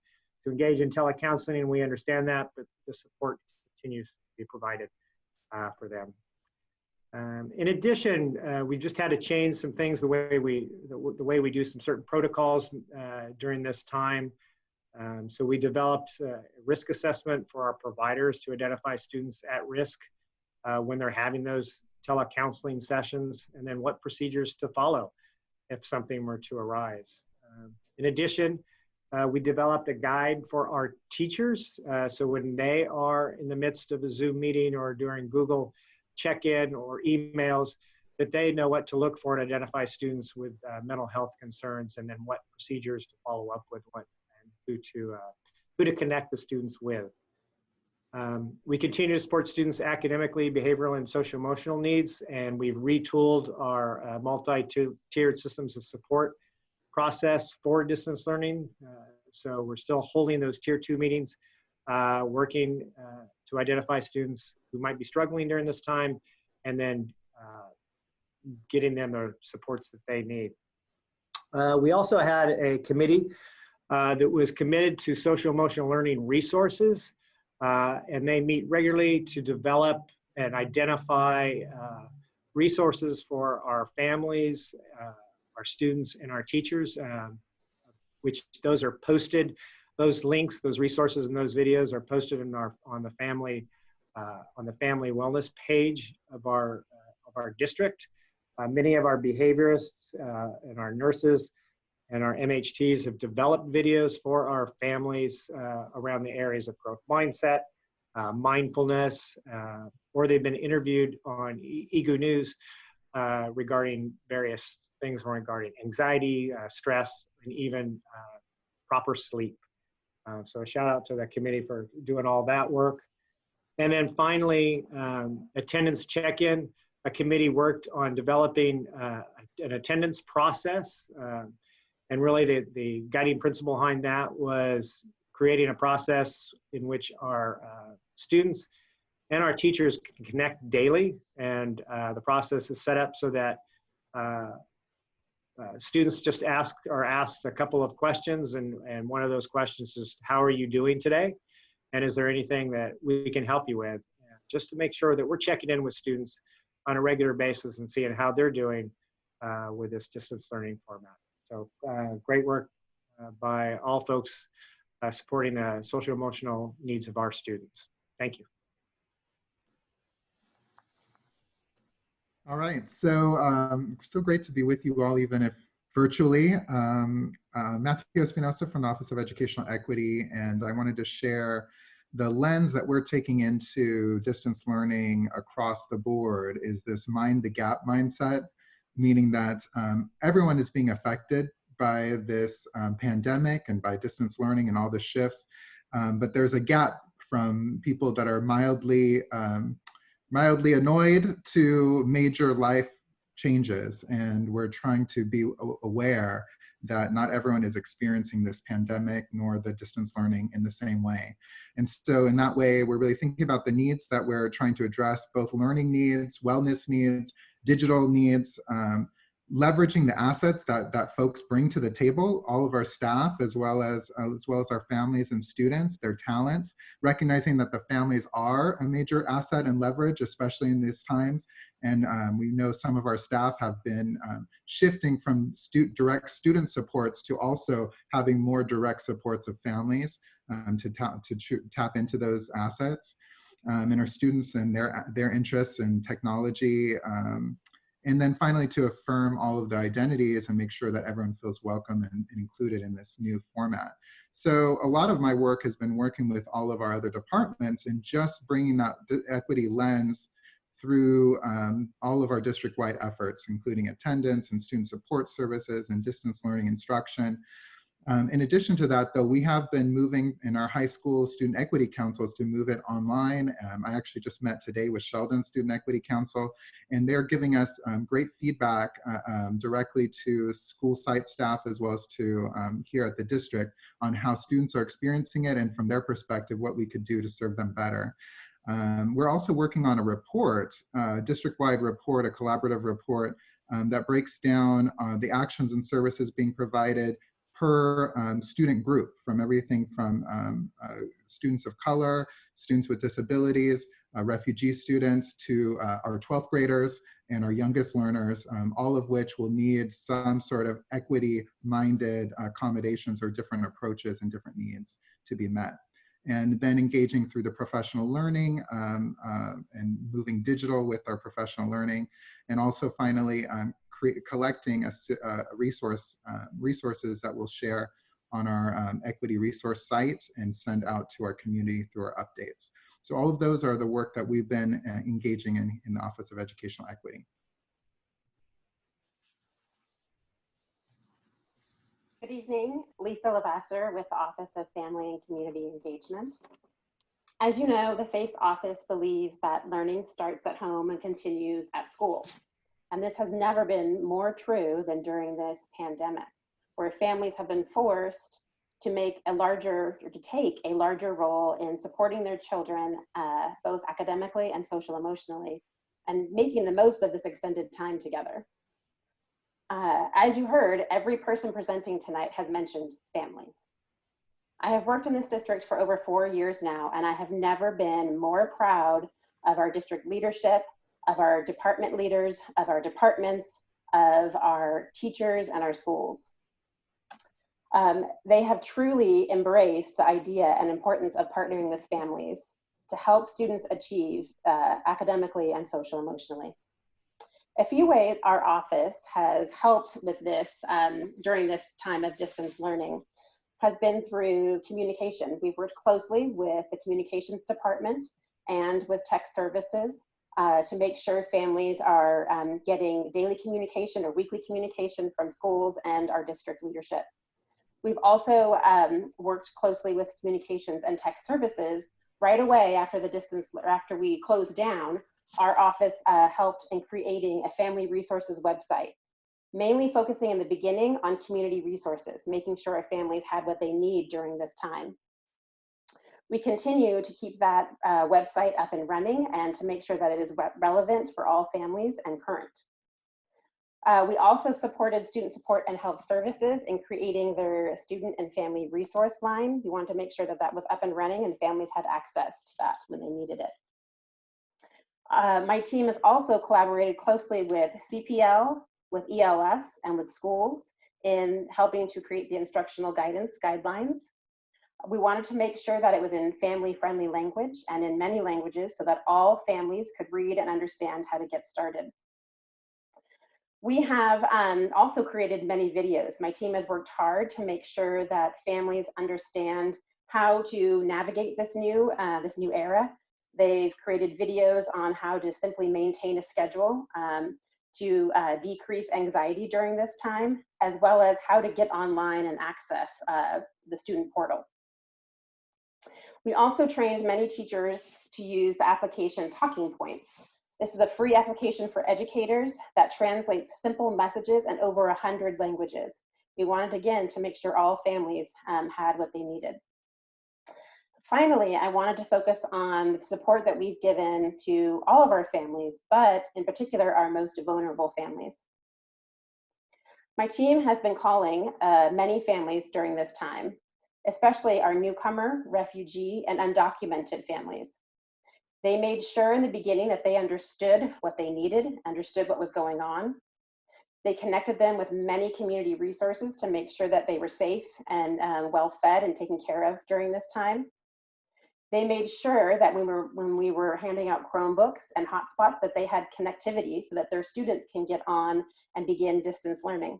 Speaker 16: engage in telecounseling, and we understand that, but the support continues to be provided for them. In addition, we just had to change some things the way we do some certain protocols during this time. So we developed a risk assessment for our providers to identify students at risk when they're having those telecounseling sessions, and then what procedures to follow if something were to arise. In addition, we developed a guide for our teachers. So when they are in the midst of a Zoom meeting or during Google check-in or emails, that they know what to look for to identify students with mental health concerns, and then what procedures to follow up with, and who to connect the students with. We continue to support students academically, behavioral, and social emotional needs, and we've retooled our multi-tiered systems of support process for distance learning. So we're still holding those tier 2 meetings, working to identify students who might be struggling during this time, and then getting them the supports that they need. We also had a committee that was committed to social emotional learning resources, and they meet regularly to develop and identify resources for our families, our students, and our teachers, which those are posted. Those links, those resources, and those videos are posted in on the family wellness page of our district. Many of our behaviorists and our nurses and our MHTs have developed videos for our families around the areas of growth mindset, mindfulness, or they've been interviewed on EGU News regarding various things regarding anxiety, stress, and even proper sleep. So a shout out to the committee for doing all that work. And then finally, attendance check-in. A committee worked on developing an attendance process. And really the guiding principle behind that was creating a process in which our students and our teachers can connect daily. And the process is set up so that students just are asked a couple of questions, and one of those questions is, how are you doing today? And is there anything that we can help you with? Just to make sure that we're checking in with students on a regular basis and seeing how they're doing with this distance learning format. So great work by all folks supporting the social emotional needs of our students. Thank you.
Speaker 18: All right, so great to be with you all, even if virtually. Matthew Espinosa from the Office of Educational Equity, and I wanted to share the lens that we're taking into distance learning across the board is this mind the gap mindset, meaning that everyone is being affected by this pandemic and by distance learning and all the shifts, but there's a gap from people that are mildly annoyed to major life changes. And we're trying to be aware that not everyone is experiencing this pandemic nor the distance learning in the same way. And so in that way, we're really thinking about the needs that we're trying to address, both learning needs, wellness needs, digital needs, leveraging the assets that folks bring to the table, all of our staff, as well as our families and students, their talents, recognizing that the families are a major asset and leverage, especially in these times. And we know some of our staff have been shifting from direct student supports to also having more direct supports of families to tap into those assets. And our students and their interests in technology, and then finally, to affirm all of the identities and make sure that everyone feels welcome and included in this new format. So a lot of my work has been working with all of our other departments and just bringing that equity lens through all of our district-wide efforts, including attendance and student support services and distance learning instruction. In addition to that, though, we have been moving in our high school student equity councils to move it online. I actually just met today with Sheldon Student Equity Council, and they're giving us great feedback directly to school site staff as well as to here at the district on how students are experiencing it and from their perspective, what we could do to serve them better. We're also working on a report, district-wide report, a collaborative report that breaks down the actions and services being provided per student group, from everything from students of color, students with disabilities, refugee students, to our 12th graders and our youngest learners, all of which will need some sort of equity-minded accommodations or different approaches and different needs to be met. And then engaging through the professional learning and moving digital with our professional learning. And also finally, collecting resources that we'll share on our equity resource site and send out to our community through our updates. So all of those are the work that we've been engaging in the Office of Educational Equity.
Speaker 19: Good evening, Lisa Lavasser with the Office of Family and Community Engagement. As you know, the FACE office believes that learning starts at home and continues at school. And this has never been more true than during this pandemic, where families have been forced to take a larger role in supporting their children, both academically and social emotionally, and making the most of this extended time together. As you heard, every person presenting tonight has mentioned families. I have worked in this district for over 4 years now, and I have never been more proud of our district leadership, of our department leaders, of our departments, of our teachers and our schools. They have truly embraced the idea and importance of partnering with families to help students achieve academically and social emotionally. A few ways our office has helped with this during this time of distance learning has been through communication. We've worked closely with the communications department and with tech services to make sure families are getting daily communication or weekly communication from schools and our district leadership. We've also worked closely with communications and tech services. Right away after we closed down, our office helped in creating a family resources website, mainly focusing in the beginning on community resources, making sure our families had what they need during this time. We continue to keep that website up and running and to make sure that it is relevant for all families and current. We also supported student support and health services in creating their student and family resource line. We wanted to make sure that that was up and running and families had access to that when they needed it. My team has also collaborated closely with CPL, with ELS, and with schools in helping to create the instructional guidelines. We wanted to make sure that it was in family-friendly language and in many languages so that all families could read and understand how to get started. We have also created many videos. My team has worked hard to make sure that families understand how to navigate this new era. They've created videos on how to simply maintain a schedule to decrease anxiety during this time, as well as how to get online and access the student portal. We also trained many teachers to use the application Talking Points. This is a free application for educators that translates simple messages in over 100 languages. We wanted, again, to make sure all families had what they needed. Finally, I wanted to focus on the support that we've given to all of our families, but in particular, our most vulnerable families. My team has been calling many families during this time, especially our newcomer, refugee, and undocumented families. They made sure in the beginning that they understood what they needed, understood what was going on. They connected them with many community resources to make sure that they were safe and well fed and taken care of during this time. They made sure that when we were handing out Chromebooks and hotspots that they had connectivity so that their students can get on and begin distance learning.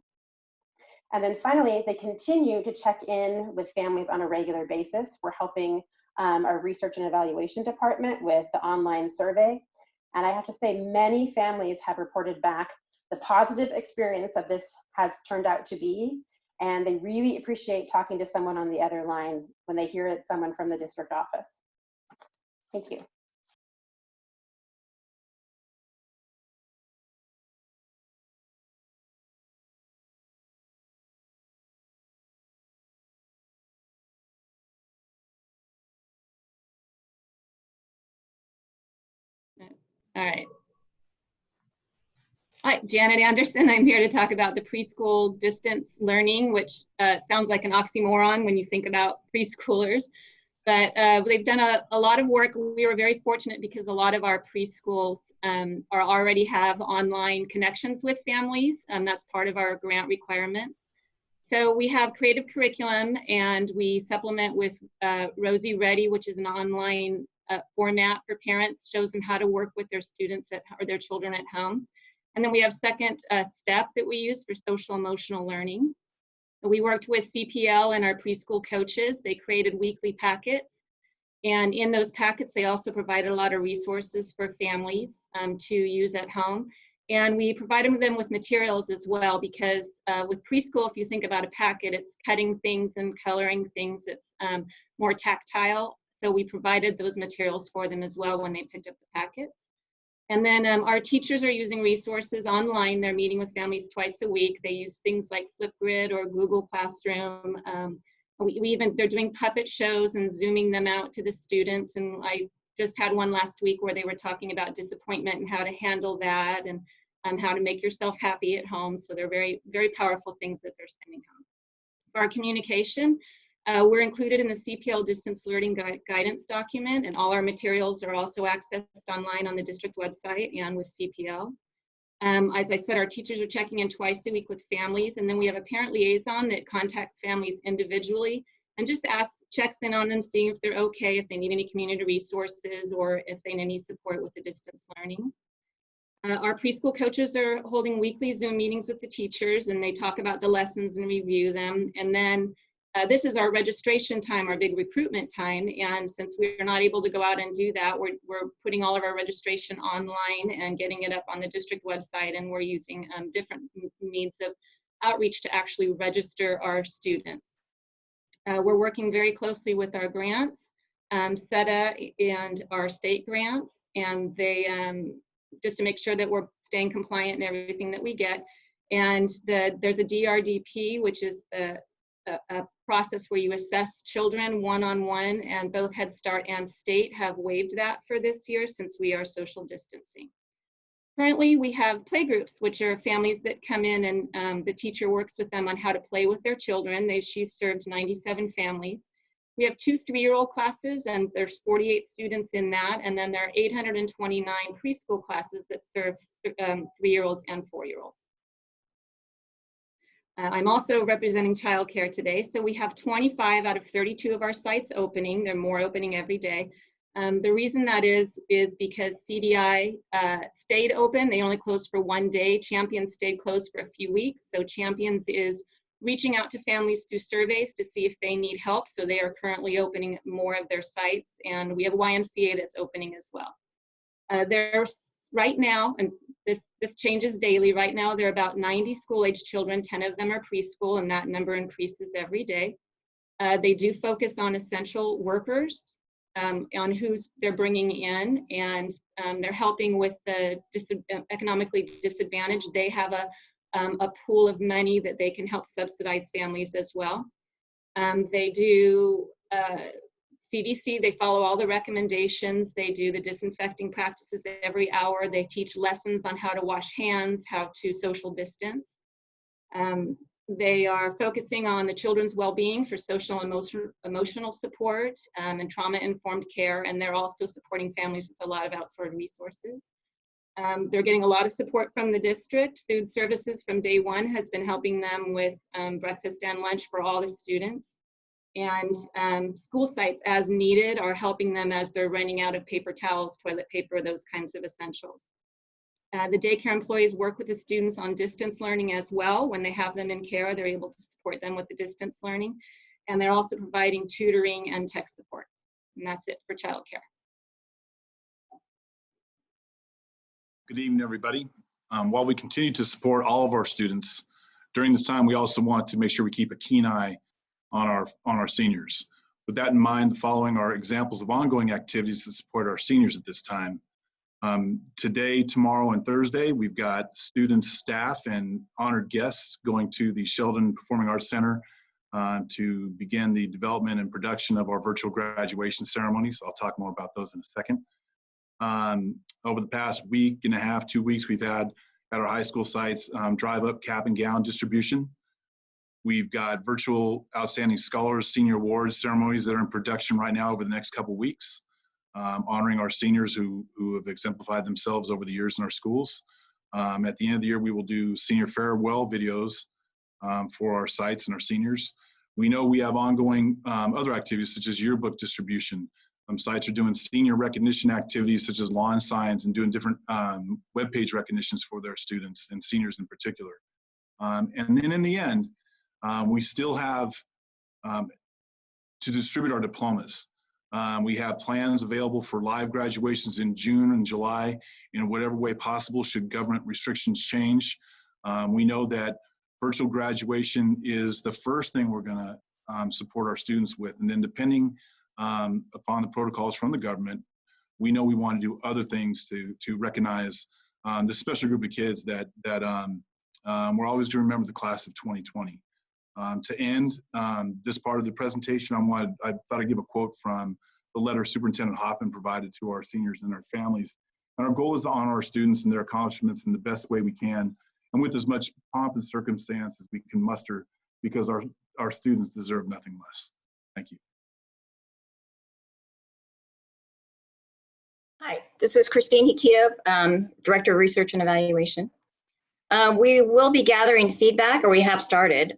Speaker 19: And then finally, they continue to check in with families on a regular basis. We're helping our research and evaluation department with the online survey. And I have to say, many families have reported back the positive experience that this has turned out to be. And they really appreciate talking to someone on the other line when they hear it's someone from the district office. Thank you.
Speaker 20: All right. Hi, Janet Anderson. I'm here to talk about the preschool distance learning, which sounds like an oxymoron when you think about preschoolers. But they've done a lot of work. We were very fortunate because a lot of our preschools already have online connections with families, and that's part of our grant requirements. So we have creative curriculum, and we supplement with Rosie Ready, which is an online format for parents, shows them how to work with their students or their children at home. And then we have second step that we use for social emotional learning. We worked with CPL and our preschool coaches. They created weekly packets. And in those packets, they also provided a lot of resources for families to use at home. And we provided them with materials as well, because with preschool, if you think about a packet, it's cutting things and coloring things. It's more tactile. So we provided those materials for them as well when they picked up the packets. And then our teachers are using resources online. They're meeting with families twice a week. They use things like Flipgrid or Google Classroom. They're doing puppet shows and zooming them out to the students. And I just had one last week where they were talking about disappointment and how to handle that and how to make yourself happy at home. So they're very, very powerful things that they're sending home. For our communication, we're included in the CPL distance learning guidance document, and all our materials are also accessed online on the district website and with CPL. As I said, our teachers are checking in twice a week with families, and then we have a parent liaison that contacts families individually and just checks in on them, seeing if they're okay, if they need any community resources, or if they need any support with the distance learning. Our preschool coaches are holding weekly Zoom meetings with the teachers, and they talk about the lessons and review them. And then This is our registration time, our big recruitment time. And since we're not able to go out and do that, we're putting all of our registration online and getting it up on the district website. And we're using different means of outreach to actually register our students. We're working very closely with our grants, SETA and our state grants, and they just to make sure that we're staying compliant in everything that we get. And there's a DRDP, which is a process where you assess children one-on-one, and both Head Start and state have waived that for this year since we are social distancing. Currently, we have playgroups, which are families that come in and the teacher works with them on how to play with their children. She's served 97 families. We have 2 3-year-old classes, and there's 48 students in that. And then there are 829 preschool classes that serve 3-year-olds and 4-year-olds. I'm also representing childcare today. So we have 25 out of 32 of our sites opening. There are more opening every day. The reason that is because CDI stayed open. They only closed for 1 day. Champions stayed closed for a few weeks. So Champions is reaching out to families through surveys to see if they need help. So they are currently opening more of their sites. And we have YMCA that's opening as well. There's right now, and this changes daily, right now there are about 90 school-age children, 10 of them are preschool, and that number increases every day. They do focus on essential workers, on who's they're bringing in, and they're helping with the economically disadvantaged. They have a pool of money that they can help subsidize families as well. They do CDC, they follow all the recommendations. They do the disinfecting practices every hour. They teach lessons on how to wash hands, how to social distance. They are focusing on the children's well-being for social and emotional support and trauma-informed care, and they're also supporting families with a lot of outsourced resources. They're getting a lot of support from the district. Food services from day one has been helping them with breakfast and lunch for all the students. And school sites, as needed, are helping them as they're running out of paper towels, toilet paper, those kinds of essentials. The daycare employees work with the students on distance learning as well. When they have them in care, they're able to support them with the distance learning. And they're also providing tutoring and tech support. And that's it for childcare.
Speaker 21: Good evening, everybody. While we continue to support all of our students, during this time, we also want to make sure we keep a keen eye on our seniors. With that in mind, the following are examples of ongoing activities to support our seniors at this time. Today, tomorrow, and Thursday, we've got students, staff, and honored guests going to the Sheldon Performing Arts Center to begin the development and production of our virtual graduation ceremonies. I'll talk more about those in a second. Over the past week and a half, 2 weeks, we've had at our high school sites drive-up cap and gown distribution. We've got virtual Outstanding Scholars Senior Awards ceremonies that are in production right now over the next couple weeks, honoring our seniors who have exemplified themselves over the years in our schools. At the end of the year, we will do senior farewell videos for our sites and our seniors. We know we have ongoing other activities such as yearbook distribution. Sites are doing senior recognition activities such as lawn signs and doing different webpage recognitions for their students and seniors in particular. And then in the end, we still have to distribute our diplomas. We have plans available for live graduations in June and July in whatever way possible should government restrictions change. We know that virtual graduation is the first thing we're going to support our students with, and then depending upon the protocols from the government, we know we want to do other things to recognize this special group of kids that we're always to remember, the class of 2020. To end this part of the presentation, I thought I'd give a quote from the letter Superintendent Hoffman provided to our seniors and their families. And our goal is to honor our students and their accomplishments in the best way we can, and with as much pomp and circumstance as we can muster, because our students deserve nothing less. Thank you.
Speaker 22: Hi, this is Christine Hikita, Director of Research and Evaluation. We will be gathering feedback, or we have started,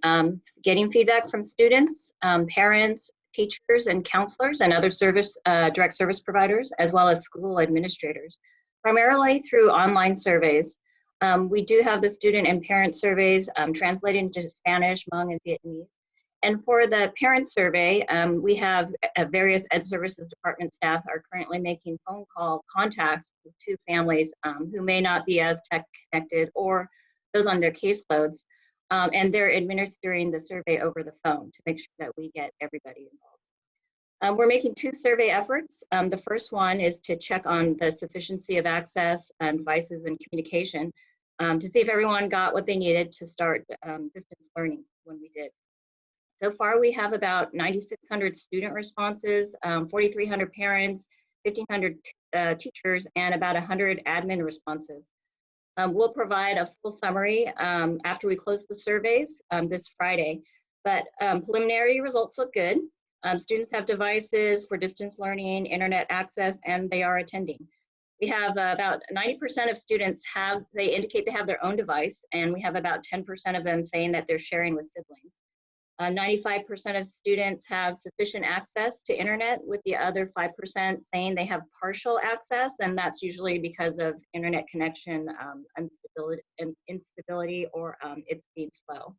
Speaker 22: getting feedback from students, parents, teachers, and counselors, and other direct service providers, as well as school administrators, primarily through online surveys. We do have the student and parent surveys translated into Spanish, Hmong, and Vietnamese. And for the parent survey, we have various Ed Services Department staff are currently making phone call contacts to families who may not be as tech connected or those on their caseloads. And they're administering the survey over the phone to make sure that we get everybody involved. We're making 2 survey efforts. The first one is to check on the sufficiency of access and devices and communication to see if everyone got what they needed to start distance learning when we did. So far, we have about 9,600 student responses, 4,300 parents, 1,500 teachers, and about 100 admin responses. We'll provide a full summary after we close the surveys this Friday, but preliminary results look good. Students have devices for distance learning, internet access, and they are attending. We have about 90% of students they indicate they have their own device, and we have about 10% of them saying that they're sharing with siblings. 95% of students have sufficient access to internet, with the other 5% saying they have partial access, and that's usually because of internet connection instability or its speed slow.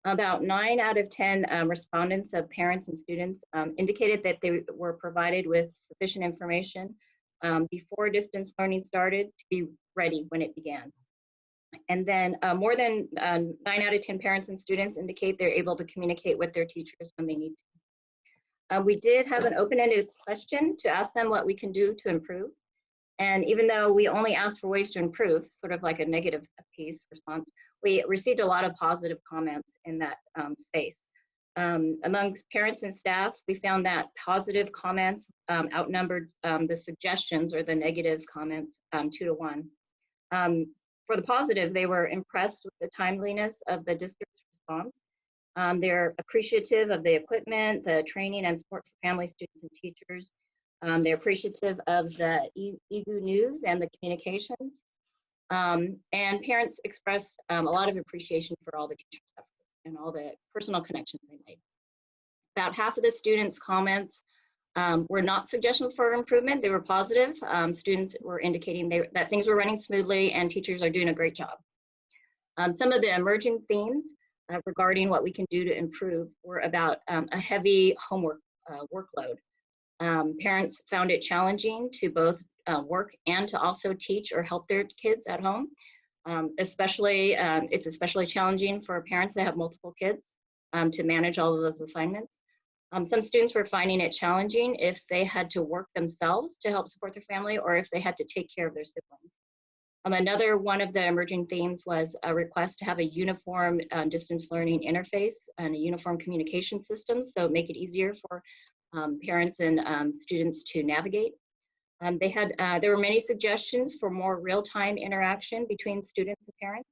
Speaker 22: About 9 out of 10 respondents of parents and students indicated that they were provided with sufficient information before distance learning started to be ready when it began. And then more than 9 out of 10 parents and students indicate they're able to communicate with their teachers when they need to. We did have an open-ended question to ask them what we can do to improve. And even though we only asked for ways to improve, sort of like a negative piece response, we received a lot of positive comments in that space. Among parents and staff, we found that positive comments outnumbered the suggestions or the negative comments 2 to 1. For the positive, they were impressed with the timeliness of the district's response. They're appreciative of the equipment, the training and support for family, students, and teachers. They're appreciative of the EGU news and the communications. And parents expressed a lot of appreciation for all the teachers' efforts and all the personal connections they made. About half of the students' comments were not suggestions for improvement. They were positive. Students were indicating that things were running smoothly and teachers are doing a great job. Some of the emerging themes regarding what we can do to improve were about a heavy homework workload. Parents found it challenging to both work and to also teach or help their kids at home. It's especially challenging for parents that have multiple kids to manage all of those assignments. Some students were finding it challenging if they had to work themselves to help support their family or if they had to take care of their siblings. Another one of the emerging themes was a request to have a uniform distance learning interface and a uniform communication system, so make it easier for parents and students to navigate. There were many suggestions for more real-time interaction between students and parents,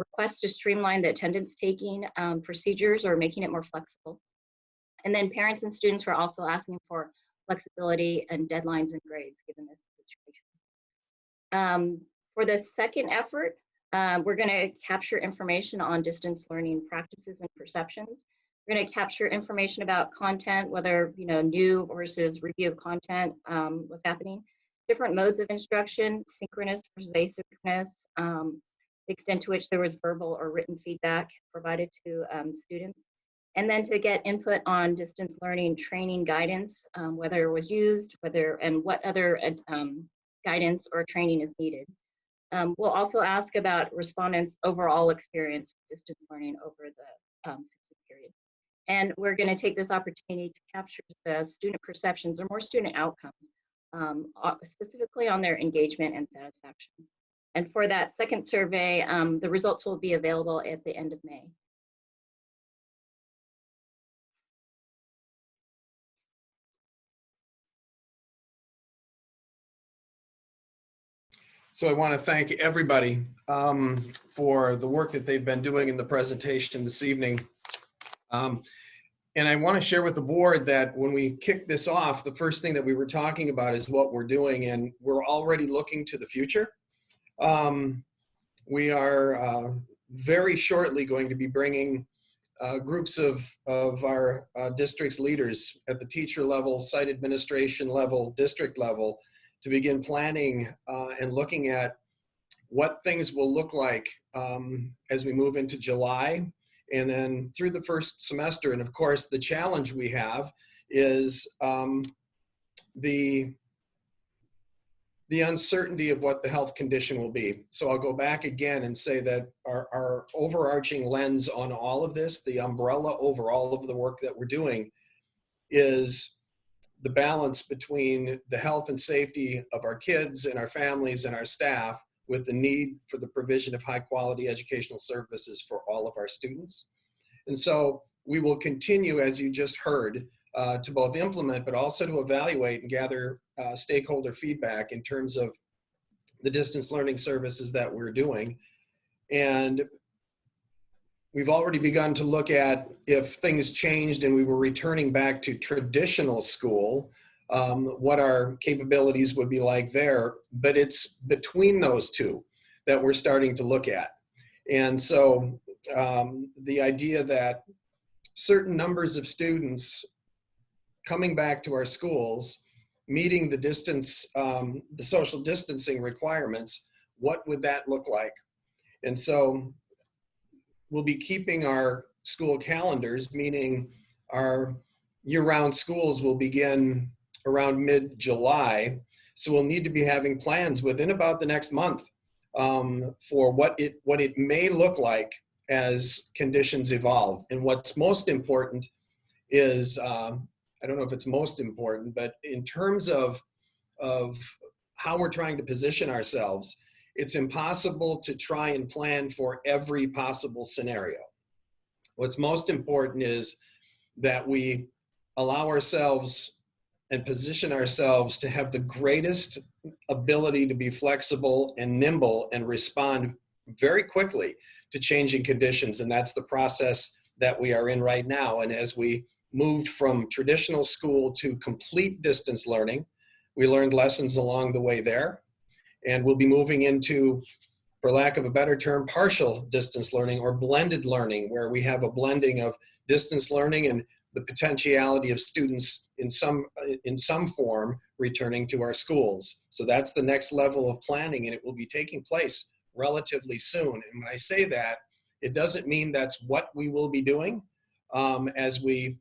Speaker 22: requests to streamline the attendance taking procedures or making it more flexible. And then parents and students were also asking for flexibility and deadlines and grades given this situation. For the second effort, we're going to capture information on distance learning practices and perceptions. We're going to capture information about content, whether new versus review of content, what's happening, different modes of instruction, synchronous versus asynchronous, the extent to which there was verbal or written feedback provided to students. And then to get input on distance learning training guidance, whether it was used, and what other guidance or training is needed. We'll also ask about respondents' overall experience with distance learning over the 6-week period. And we're going to take this opportunity to capture the student perceptions or more student outcomes, specifically on their engagement and satisfaction. And for that second survey, the results will be available at the end of May.
Speaker 9: So I want to thank everybody for the work that they've been doing in the presentation this evening. And I want to share with the board that when we kicked this off, the first thing that we were talking about is what we're doing, and we're already looking to the future. We are very shortly going to be bringing groups of our district's leaders at the teacher level, site administration level, district level, to begin planning and looking at what things will look like as we move into July and then through the first semester. And of course, the challenge we have is the uncertainty of what the health condition will be. So I'll go back again and say that our overarching lens on all of this, the umbrella over all of the work that we're doing, is the balance between the health and safety of our kids and our families and our staff with the need for the provision of high quality educational services for all of our students. And so we will continue, as you just heard, to both implement but also to evaluate and gather stakeholder feedback in terms of the distance learning services that we're doing. And we've already begun to look at if things changed and we were returning back to traditional school, what our capabilities would be like there. But it's between those two that we're starting to look at. And so the idea that certain numbers of students coming back to our schools, meeting the distance, the social distancing requirements, what would that look like? And so we'll be keeping our school calendars, meaning our year-round schools will begin around mid-July. So we'll need to be having plans within about the next month for what it may look like as conditions evolve. And what's most important is, I don't know if it's most important, but in terms of how we're trying to position ourselves, it's impossible to try and plan for every possible scenario. What's most important is that we allow ourselves and position ourselves to have the greatest ability to be flexible and nimble and respond very quickly to changing conditions. And that's the process that we are in right now. And as we moved from traditional school to complete distance learning, we learned lessons along the way there. And we'll be moving into, for lack of a better term, partial distance learning or blended learning, where we have a blending of distance learning and the potentiality of students in some form returning to our schools. So that's the next level of planning, and it will be taking place relatively soon. And when I say that, it doesn't mean that's what we will be doing as we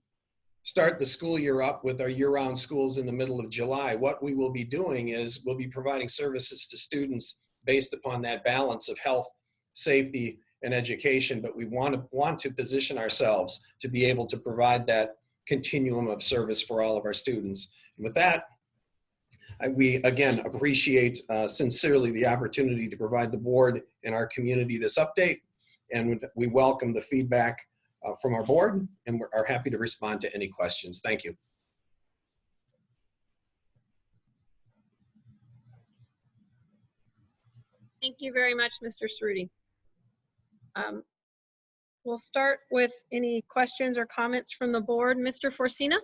Speaker 9: start the school year up with our year-round schools in the middle of July. What we will be doing is we'll be providing services to students based upon that balance of health, safety, and education, but we want to position ourselves to be able to provide that continuum of service for all of our students. And with that, we again appreciate sincerely the opportunity to provide the board and our community this update, and we welcome the feedback from our board, and we are happy to respond to any questions. Thank you.
Speaker 1: Thank you very much, Mr. Cerruti. We'll start with any questions or comments from the board. Mr. Forcina?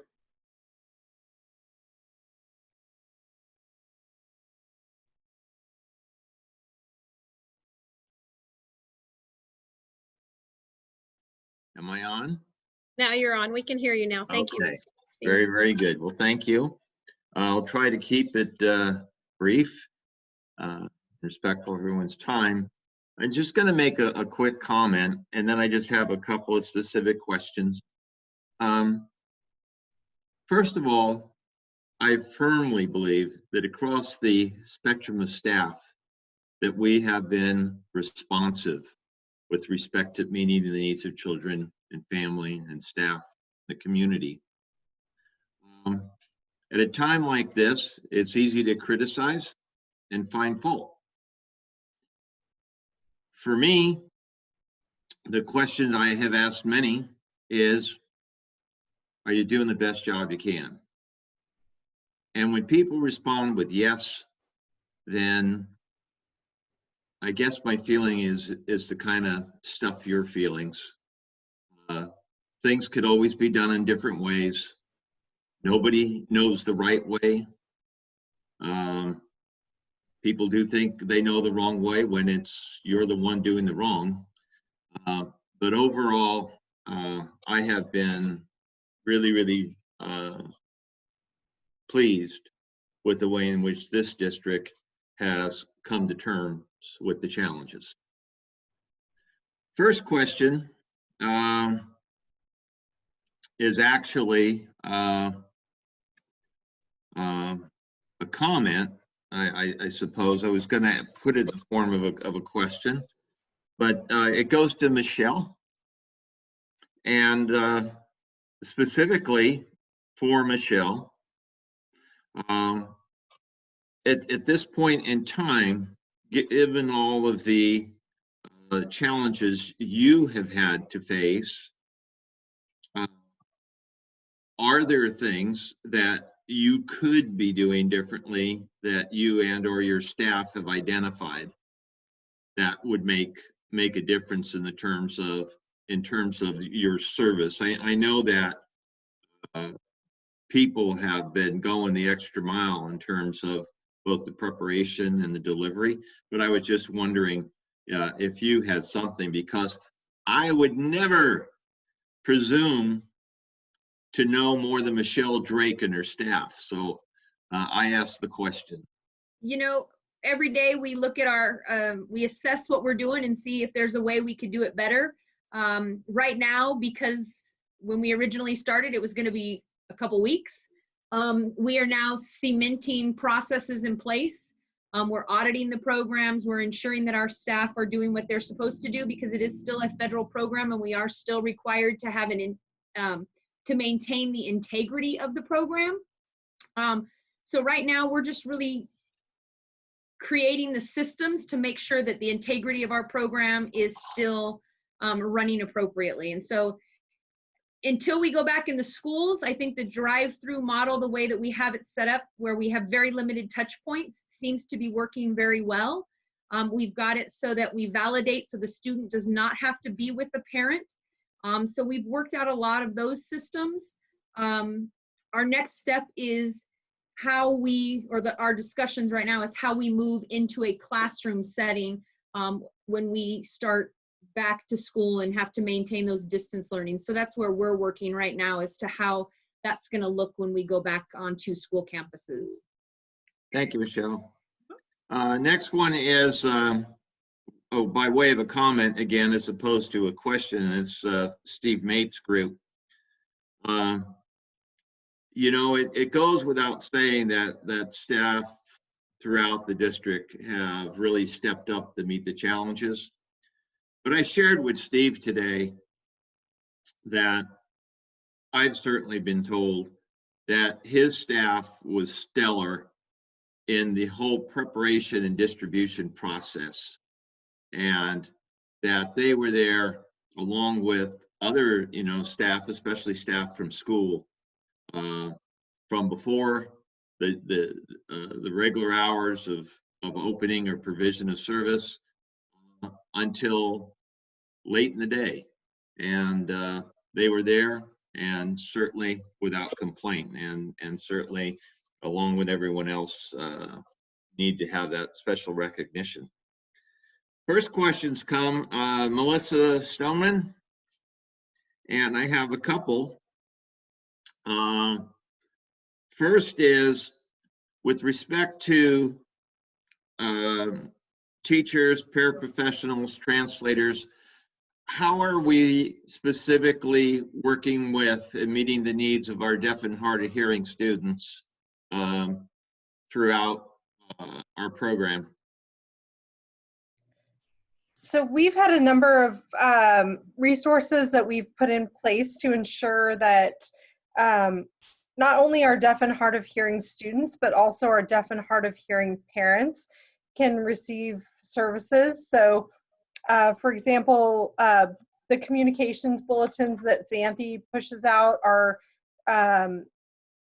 Speaker 3: Am I on?
Speaker 1: Now you're on. We can hear you now. Thank you.
Speaker 3: Okay. Very, very good. Well, thank you. I'll try to keep it brief, respectful of everyone's time. I'm just going to make a quick comment, and then I just have a couple of specific questions. First of all, I firmly believe that across the spectrum of staff that we have been responsive with respect to meeting the needs of children and family and staff, the community. At a time like this, it's easy to criticize and find fault. For me, the question I have asked many is, are you doing the best job you can? And when people respond with yes, then I guess my feeling is to kind of stuff your feelings. Things could always be done in different ways. Nobody knows the right way. People do think they know the wrong way when you're the one doing the wrong. But overall, I have been really, really pleased with the way in which this district has come to terms with the challenges. First question, is actually a comment, I suppose. I was going to put it in the form of a question, but it goes to Michelle, and specifically for Michelle. At this point in time, given all of the challenges you have had to face, are there things that you could be doing differently that you and or your staff have identified that would make a difference in terms of your service? I know that people have been going the extra mile in terms of both the preparation and the delivery, but I was just wondering if you had something, because I would never presume to know more than Michelle Drake and her staff. So I asked the question.
Speaker 10: You know, every day we look at we assess what we're doing and see if there's a way we could do it better. Right now, because when we originally started, it was going to be a couple weeks. We are now cementing processes in place. We're auditing the programs. We're ensuring that our staff are doing what they're supposed to do, because it is still a federal program and we are still required to have to maintain the integrity of the program. So right now we're just really creating the systems to make sure that the integrity of our program is still running appropriately. And so until we go back in the schools, I think the drive-through model, the way that we have it set up, where we have very limited touch points, seems to be working very well. We've got it so that we validate so the student does not have to be with the parent. So we've worked out a lot of those systems. Our next step is how our discussions right now is how we move into a classroom setting when we start back to school and have to maintain those distance learning. So that's where we're working right now, as to how that's going to look when we go back onto school campuses.
Speaker 3: Thank you, Michelle. Next one is, by way of a comment again, as opposed to a question. It's Steve Mate's group. You know, it goes without saying that staff throughout the district have really stepped up to meet the challenges. But I shared with Steve today that I've certainly been told that his staff was stellar in the whole preparation and distribution process, and that they were there along with other, staff, especially staff from school, from before the regular hours of opening or provision of service until late in the day, and they were there, and certainly without complaint, and certainly along with everyone else need to have that special recognition. First questions come, Melissa Stoneman, and I have a couple. First is with respect to teachers, paraprofessionals, translators. How are we specifically working with and meeting the needs of our deaf and hard of hearing students throughout our program?
Speaker 14: So we've had a number of resources that we've put in place to ensure that not only our deaf and hard of hearing students, but also our deaf and hard of hearing parents can receive services. So for example, the communications bulletins that Xanthi pushes out are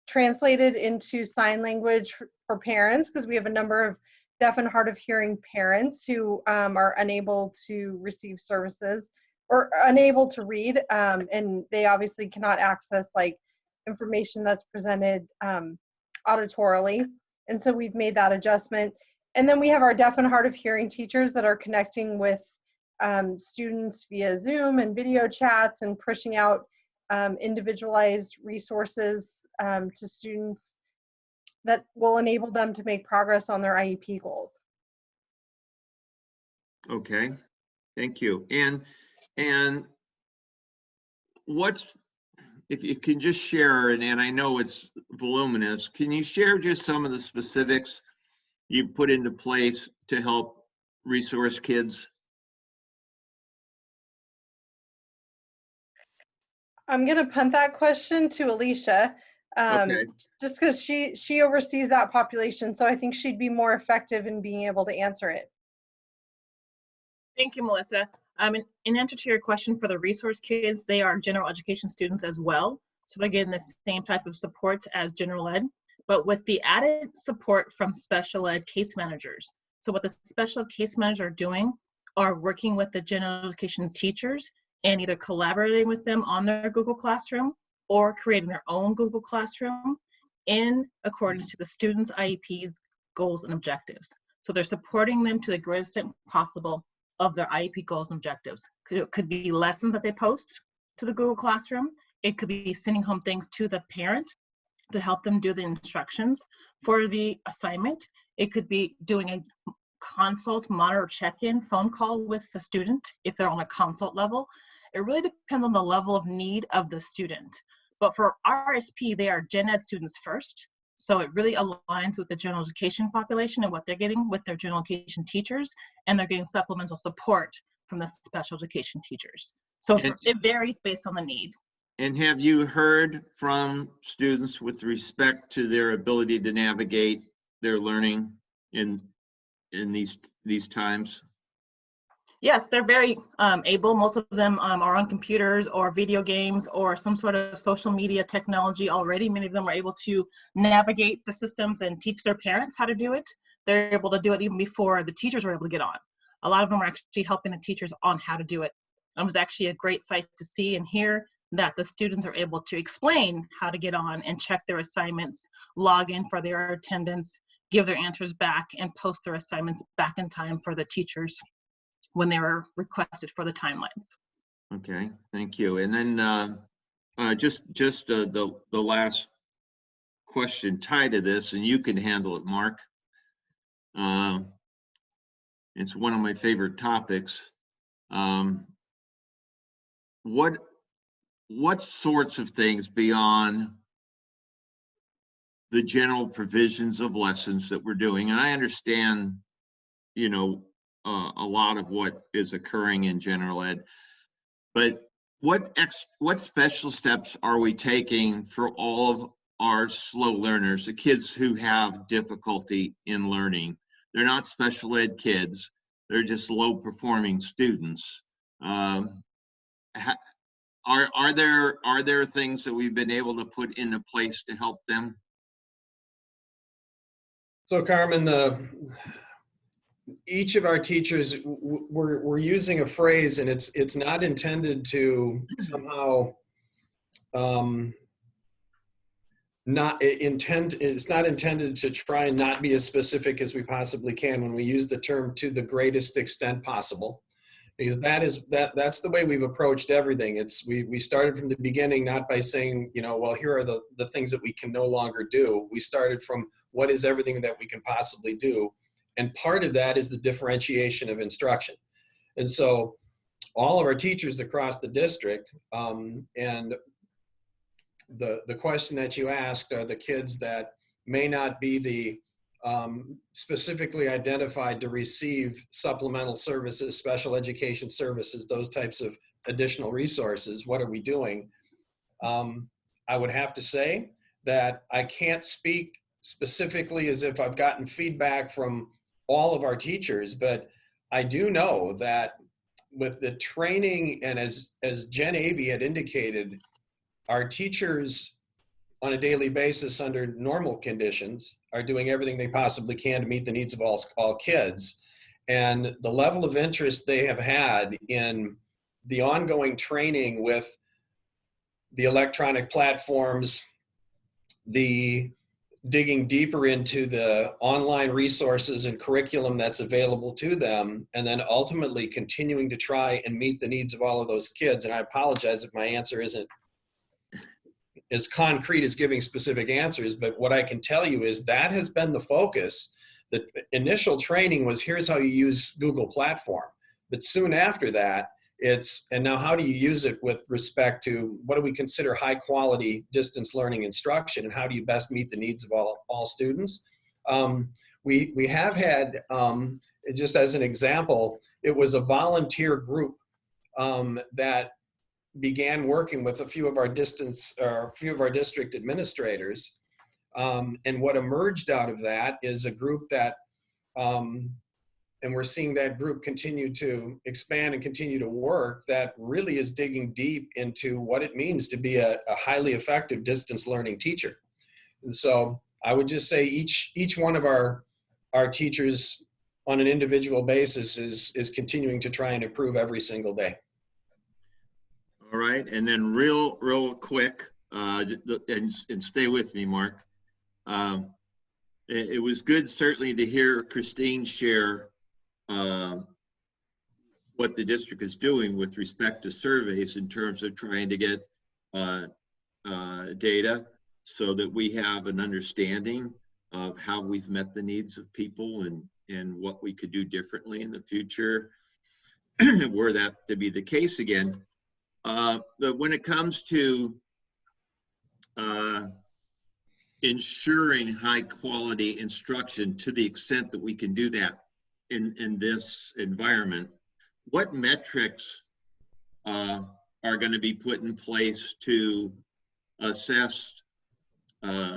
Speaker 14: translated into sign language for parents, because we have a number of deaf and hard of hearing parents who are unable to receive services or unable to read, and they obviously cannot access like information that's presented auditorily. And so we've made that adjustment. And then we have our deaf and hard of hearing teachers that are connecting with students via Zoom and video chats and pushing out individualized resources to students that will enable them to make progress on their IEP goals.
Speaker 3: Okay, thank you. And what's, if you can just share, and I know it's voluminous, can you share just some of the specifics you've put into place to help resource kids?
Speaker 14: I'm gonna punt that question to Alicia,
Speaker 3: Okay.
Speaker 14: just because she oversees that population, so I think she'd be more effective in being able to answer it.
Speaker 13: Thank you, Melissa. In answer to your question, for the resource kids, they are general education students as well. So they're getting the same type of supports as general ed, but with the added support from special ed case managers. So what the special ed case managers are doing are working with the general education teachers and either collaborating with them on their Google Classroom or creating their own Google Classroom in accordance to the students' IEP's goals and objectives. So they're supporting them to the greatest extent possible of their IEP goals and objectives. It could be lessons that they post to the Google Classroom. It could be sending home things to the parent to help them do the instructions for the assignment. It could be doing a consult, monitor, check-in phone call with the student if they're on a consult level. It really depends on the level of need of the student. But for RSP, they are gen ed students first. So it really aligns with the general education population and what they're getting with their general education teachers, and they're getting supplemental support from the special education teachers. So it varies based on the need.
Speaker 3: And have you heard from students with respect to their ability to navigate their learning in these times?
Speaker 13: Yes, they're very able. Most of them are on computers or video games or some sort of social media technology already. Many of them are able to navigate the systems and teach their parents how to do it. They're able to do it even before the teachers were able to get on. A lot of them are actually helping the teachers on how to do it. It was actually a great sight to see and hear that the students are able to explain how to get on and check their assignments, log in for their attendance, give their answers back, and post their assignments back in time for the teachers when they were requested for the timelines.
Speaker 3: Okay, thank you. And then just the last question tied to this, and you can handle it, Mark. It's one of my favorite topics. What sorts of things beyond the general provisions of lessons that we're doing, and I understand, you know, a lot of what is occurring in general ed, but what special steps are we taking for all of our slow learners, the kids who have difficulty in learning? They're not special ed kids, they're just low performing students. Are there things that we've been able to put into place to help them?
Speaker 9: So Carmen, each of our teachers, we're using a phrase, and it's not intended to somehow it's not intended to try and not be as specific as we possibly can when we use the term to the greatest extent possible, because that's the way we've approached everything. We started from the beginning not by saying, you know, well, here are the things that we can no longer do. We started from what is everything that we can possibly do, and part of that is the differentiation of instruction. And so all of our teachers across the district, and the question that you asked are the kids that may not be the specifically identified to receive supplemental services, special education services, those types of additional resources. What are we doing? I would have to say that I can't speak specifically as if I've gotten feedback from all of our teachers, but I do know that with the training, and as Jen Avey had indicated, our teachers on a daily basis under normal conditions are doing everything they possibly can to meet the needs of all kids. And the level of interest they have had in the ongoing training with the electronic platforms, the digging deeper into the online resources and curriculum that's available to them, and then ultimately continuing to try and meet the needs of all of those kids. And I apologize if my answer isn't as concrete as giving specific answers, but what I can tell you is that has been the focus. The initial training was, here's how you use Google platform. But soon after that, And now how do you use it with respect to what do we consider high quality distance learning instruction, and how do you best meet the needs of all students? We have had, just as an example, it was a volunteer group that began working with a few of our district administrators. And what emerged out of that is a group that, and we're seeing that group continue to expand and continue to work, that really is digging deep into what it means to be a highly effective distance learning teacher. And so I would just say each one of our teachers on an individual basis is continuing to try and improve every single day.
Speaker 3: All right, and then real quick, and stay with me, Mark. It was good certainly to hear Christine share what the district is doing with respect to surveys in terms of trying to get data so that we have an understanding of how we've met the needs of people and what we could do differently in the future were that to be the case again. But when it comes to ensuring high quality instruction to the extent that we can do that in this environment, what metrics are going to be put in place to assess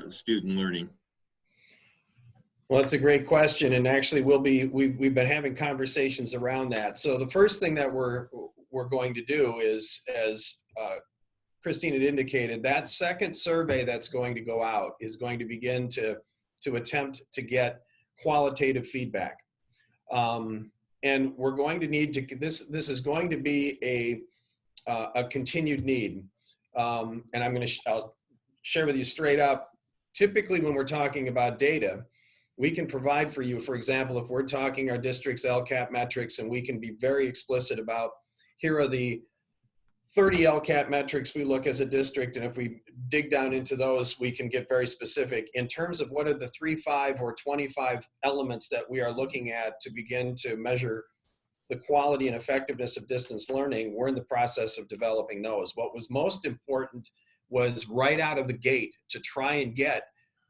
Speaker 3: student learning?
Speaker 9: Well, that's a great question, and actually we've been having conversations around that. So the first thing that we're going to do is, as Christine had indicated, that second survey that's going to go out is going to begin to attempt to get qualitative feedback. And we're going to need to, this is going to be a continued need. And I'll share with you straight up, typically when we're talking about data, we can provide for you, for example, if we're talking our district's LCAP metrics, and we can be very explicit about, here are the 30 LCAP metrics we look as a district, and if we dig down into those, we can get very specific in terms of what are the 3, 5, or 25 elements that we are looking at to begin to measure the quality and effectiveness of distance learning. We're in the process of developing those. What was most important was right out of the gate to try and get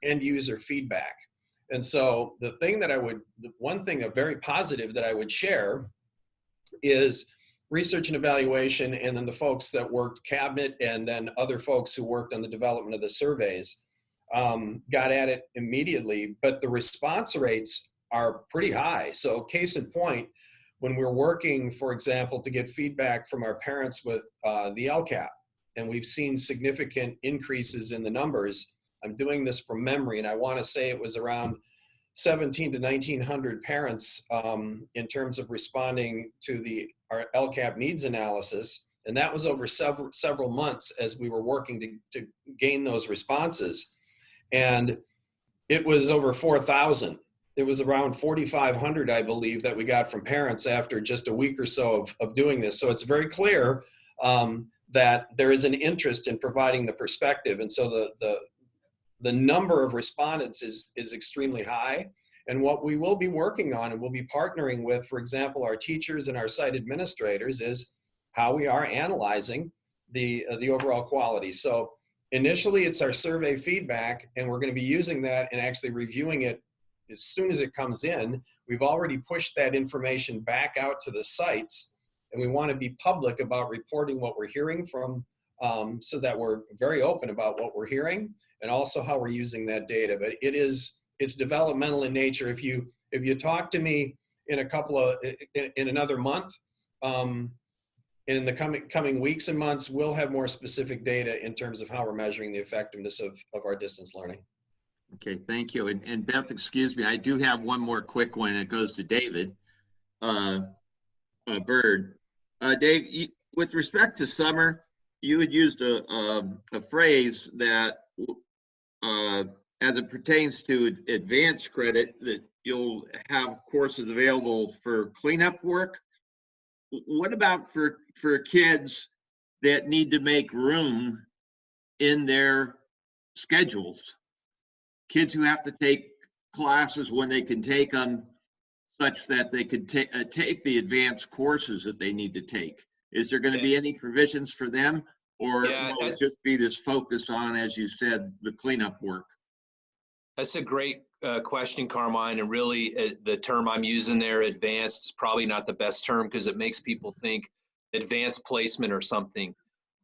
Speaker 9: end user feedback. And so the thing that one thing, a very positive that I would share is research and evaluation, and then the folks that worked cabinet, and then other folks who worked on the development of the surveys got at it immediately, but the response rates are pretty high. So case in point, when we're working, for example, to get feedback from our parents with the LCAP, and we've seen significant increases in the numbers. I'm doing this from memory, and I want to say it was around 1,700 to 1,900 parents in terms of responding to our LCAP needs analysis. And that was over several months as we were working to gain those responses. And it was over 4,000. It was around 4,500, I believe, that we got from parents after just a week or so of doing this. So it's very clear that there is an interest in providing the perspective. And so the number of respondents is extremely high. And what we will be working on, and we'll be partnering with, for example, our teachers and our site administrators, is how we are analyzing the overall quality. So initially it's our survey feedback, and we're going to be using that and actually reviewing it as soon as it comes in. We've already pushed that information back out to the sites, and we want to be public about reporting what we're hearing from, so that we're very open about what we're hearing and also how we're using that data. But it's developmental in nature. If you talk to me in another month, and in the coming weeks and months, we'll have more specific data in terms of how we're measuring the effectiveness of our distance learning.
Speaker 3: Okay, thank you. And Beth, excuse me, I do have one more quick one. It goes to David Bird. Dave, with respect to summer, you had used a phrase that, as it pertains to advanced credit, that you'll have courses available for cleanup work. What about for kids that need to make room in their schedules? Kids who have to take classes when they can take them, such that they could take the advanced courses that they need to take. Is there going to be any provisions for them? Or
Speaker 17: Yeah,
Speaker 3: will it just be this focus on, as you said, the cleanup work?
Speaker 17: That's a great question, Carmine. And really, the term I'm using there, advanced, is probably not the best term because it makes people think advanced placement or something.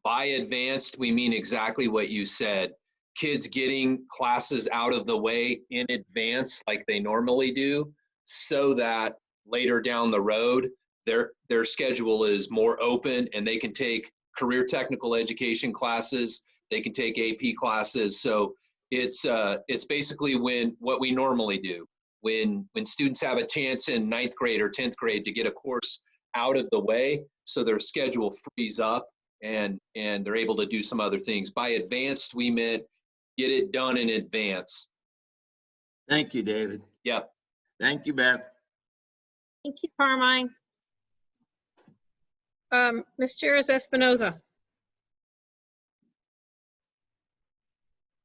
Speaker 17: By advanced, we mean exactly what you said. Kids getting classes out of the way in advance like they normally do, so that later down the road, their schedule is more open and they can take career technical education classes, they can take AP classes. So it's basically what we normally do. When students have a chance in 9th grade or 10th grade to get a course out of the way so their schedule frees up and they're able to do some other things. By advanced, we meant get it done in advance.
Speaker 3: Thank you, David.
Speaker 17: Yep.
Speaker 3: Thank you, Beth.
Speaker 1: Thank you, Carmine. Ms. Charis Espinoza.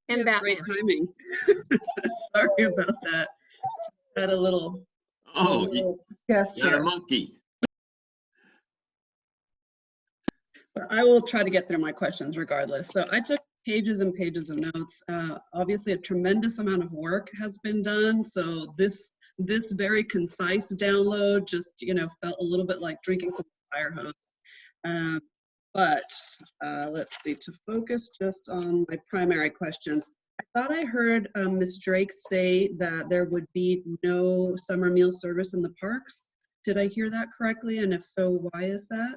Speaker 1: And
Speaker 5: That's great
Speaker 1: Batman.
Speaker 5: timing. Sorry about that. Had a little guest
Speaker 3: Got a
Speaker 5: here.
Speaker 3: monkey.
Speaker 5: But I will try to get through my questions regardless. So I took pages and pages of notes. Obviously, a tremendous amount of work has been done. So this very concise download just, felt a little bit like drinking from a fire hose. But let's see, to focus just on my primary questions. I thought I heard Ms. Drake say that there would be no summer meal service in the parks. Did I hear that correctly? And if so, why is that?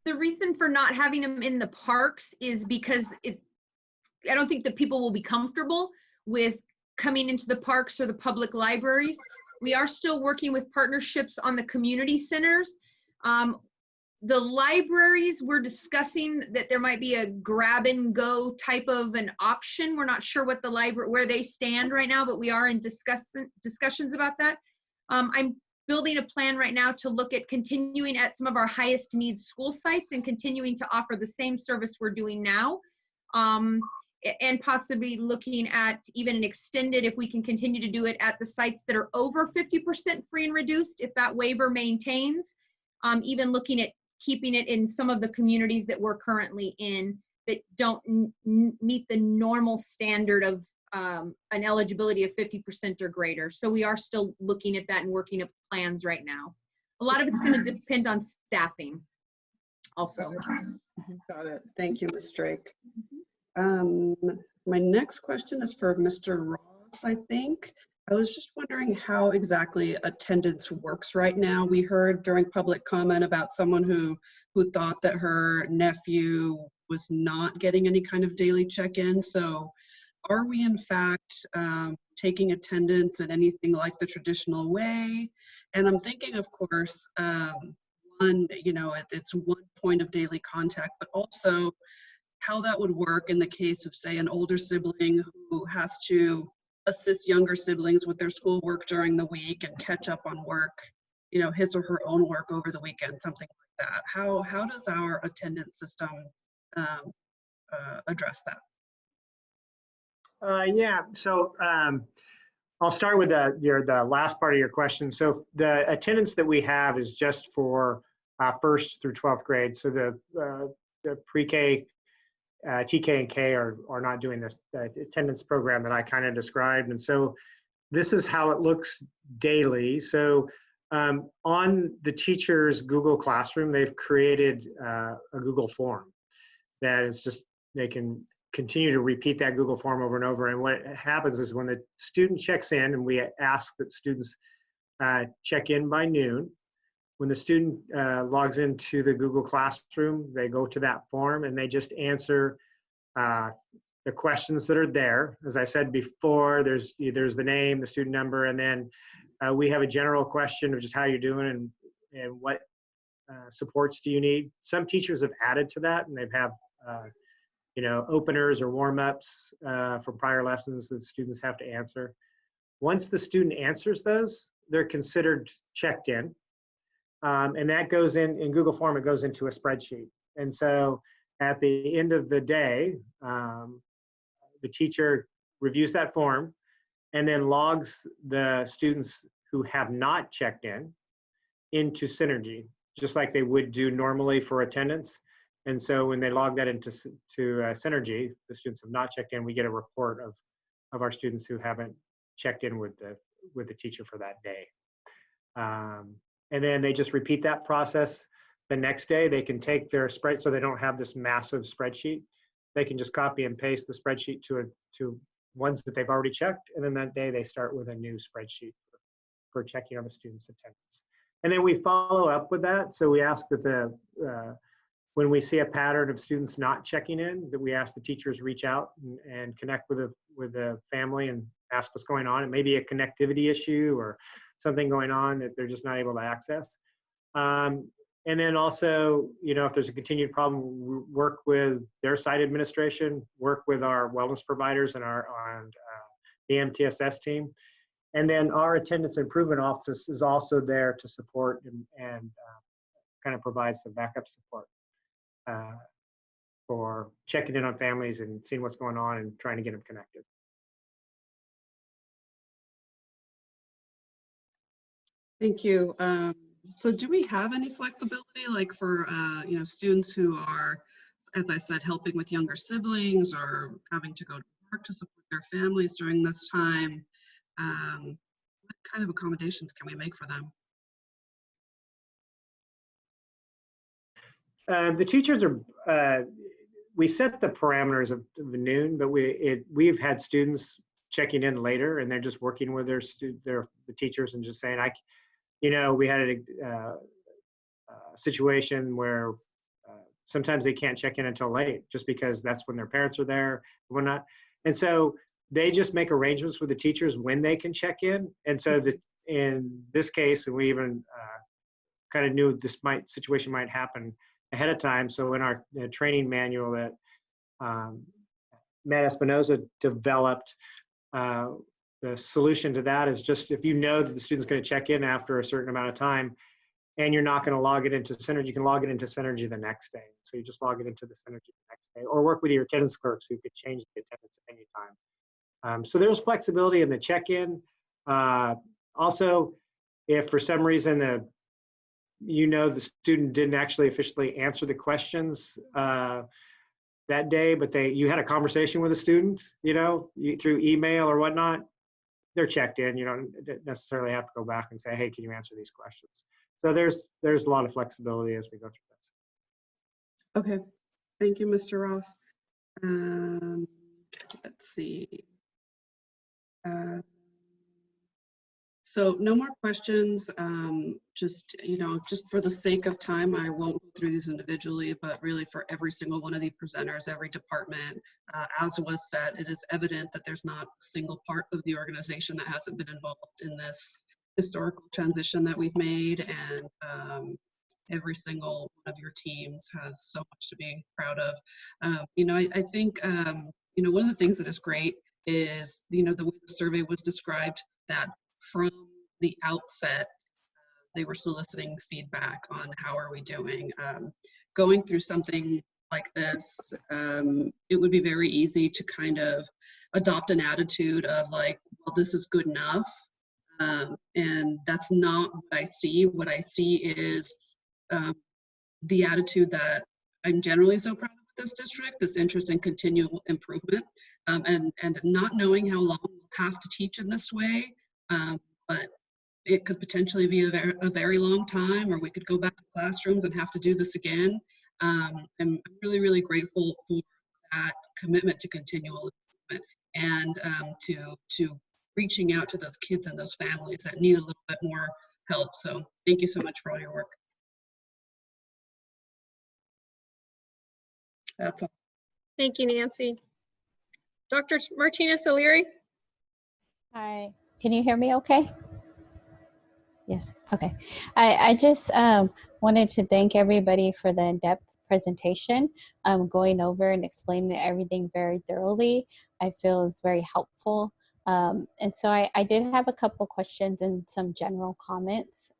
Speaker 10: The reason for not having them in the parks is because I don't think that people will be comfortable with coming into the parks or the public libraries. We are still working with partnerships on the community centers. The libraries, we're discussing that there might be a grab and go type of an option. We're not sure what the library, where they stand right now, but we are in discussions about that. I'm building a plan right now to look at continuing at some of our highest needs school sites and continuing to offer the same service we're doing now. And possibly looking at even an extended, if we can continue to do it at the sites that are over 50% free and reduced, if that waiver maintains, even looking at keeping it in some of the communities that we're currently in that don't meet the normal standard of an eligibility of 50% or greater. So we are still looking at that and working up plans right now. A lot of it's going to depend on staffing also.
Speaker 5: Got it. Thank you, Ms. Drake. My next question is for Mr. Ross, I think. I was just wondering how exactly attendance works right now. We heard during public comment about someone who thought that her nephew was not getting any kind of daily check-in. So are we in fact taking attendance in anything like the traditional way? And I'm thinking, of course, it's one point of daily contact, but also how that would work in the case of, say, an older sibling who has to assist younger siblings with their schoolwork during the week and catch up on work, his or her own work over the weekend, something like that. How does our attendance system address that?
Speaker 16: Yeah, so I'll start with the last part of your question. So the attendance that we have is just for 1st through 12th grade. So the pre-K, TK and K are not doing this attendance program that I kind of described. And so this is how it looks daily. So on the teacher's Google Classroom, they've created a Google form that is just, they can continue to repeat that Google form over and over. And what happens is when the student checks in, and we ask that students check in by noon, when the student logs into the Google Classroom, they go to that form and they just answer the questions that are there. As I said before, there's the name, the student number, and then we have a general question of just how you're doing and what supports do you need. Some teachers have added to that, and they have openers or warm-ups from prior lessons that students have to answer. Once the student answers those, they're considered checked in. And that goes in Google Form, it goes into a spreadsheet. And so at the end of the day, the teacher reviews that form and then logs the students who have not checked in into Synergy, just like they would do normally for attendance. And so when they log that into Synergy, the students have not checked in, we get a report of our students who haven't checked in with the teacher for that day. And then they just repeat that process the next day. They can take their spread, so they don't have this massive spreadsheet. They can just copy and paste the spreadsheet to ones that they've already checked. And then that day they start with a new spreadsheet for checking on the students' attendance. And then we follow up with that. So we ask that when we see a pattern of students not checking in, that we ask the teachers reach out and connect with the family and ask what's going on. It may be a connectivity issue or something going on that they're just not able to access. And then also, if there's a continued problem, work with their site administration, work with our wellness providers and the MTSS team. And then our attendance improvement office is also there to support and kind of provide some backup support for checking in on families and seeing what's going on and trying to get them connected.
Speaker 5: Thank you. So do we have any flexibility, like for students who are, as I said, helping with younger siblings or having to go to work to support their families during this time? What kind of accommodations can we make for them?
Speaker 16: The teachers are, we set the parameters of noon, but we've had students checking in later and they're just working with the teachers and just saying, we had a situation where sometimes they can't check in until late just because that's when their parents are there and whatnot. And so they just make arrangements with the teachers when they can check in. And so in this case, and we even kind of knew this situation might happen ahead of time. So in our training manual that Matt Espinoza developed, the solution to that is just if you know that the student's going to check in after a certain amount of time and you're not going to log it into Synergy, you can log it into Synergy the next day. So you just log it into the Synergy the next day or work with your attendance clerks who could change the attendance at any time. So there's flexibility in the check-in. Also, if for some reason the student didn't actually officially answer the questions that day, but you had a conversation with a student, through email or whatnot, they're checked in. You don't necessarily have to go back and say, hey, can you answer these questions? So there's a lot of flexibility as we go through this.
Speaker 5: Okay, thank you, Mr. Ross. Let's see. So no more questions. Just for the sake of time, I won't go through these individually, but really for every single one of the presenters, every department, as was said, it is evident that there's not a single part of the organization that hasn't been involved in this historical transition that we've made. And every single one of your teams has so much to be proud of. I think, one of the things that is great is, the way the survey was described, that from the outset, they were soliciting feedback on how are we doing. Going through something like this, it would be very easy to kind of adopt an attitude of like, well, this is good enough. And that's not what I see. What I see is the attitude that I'm generally so proud of with this district, this interest in continual improvement, and not knowing how long we'll have to teach in this way. But it could potentially be a very long time, or we could go back to classrooms and have to do this again. I'm really, really grateful for that commitment to continual improvement and to reaching out to those kids and those families that need a little bit more help. So thank you so much for all your work. That's all.
Speaker 1: Thank you, Nancy. Dr. Martinez O'Leary?
Speaker 6: Hi, can you hear me okay? Yes, okay. I just wanted to thank everybody for the in-depth presentation. Going over and explaining everything very thoroughly, I feel is very helpful. And so I did have a couple questions and some general comments.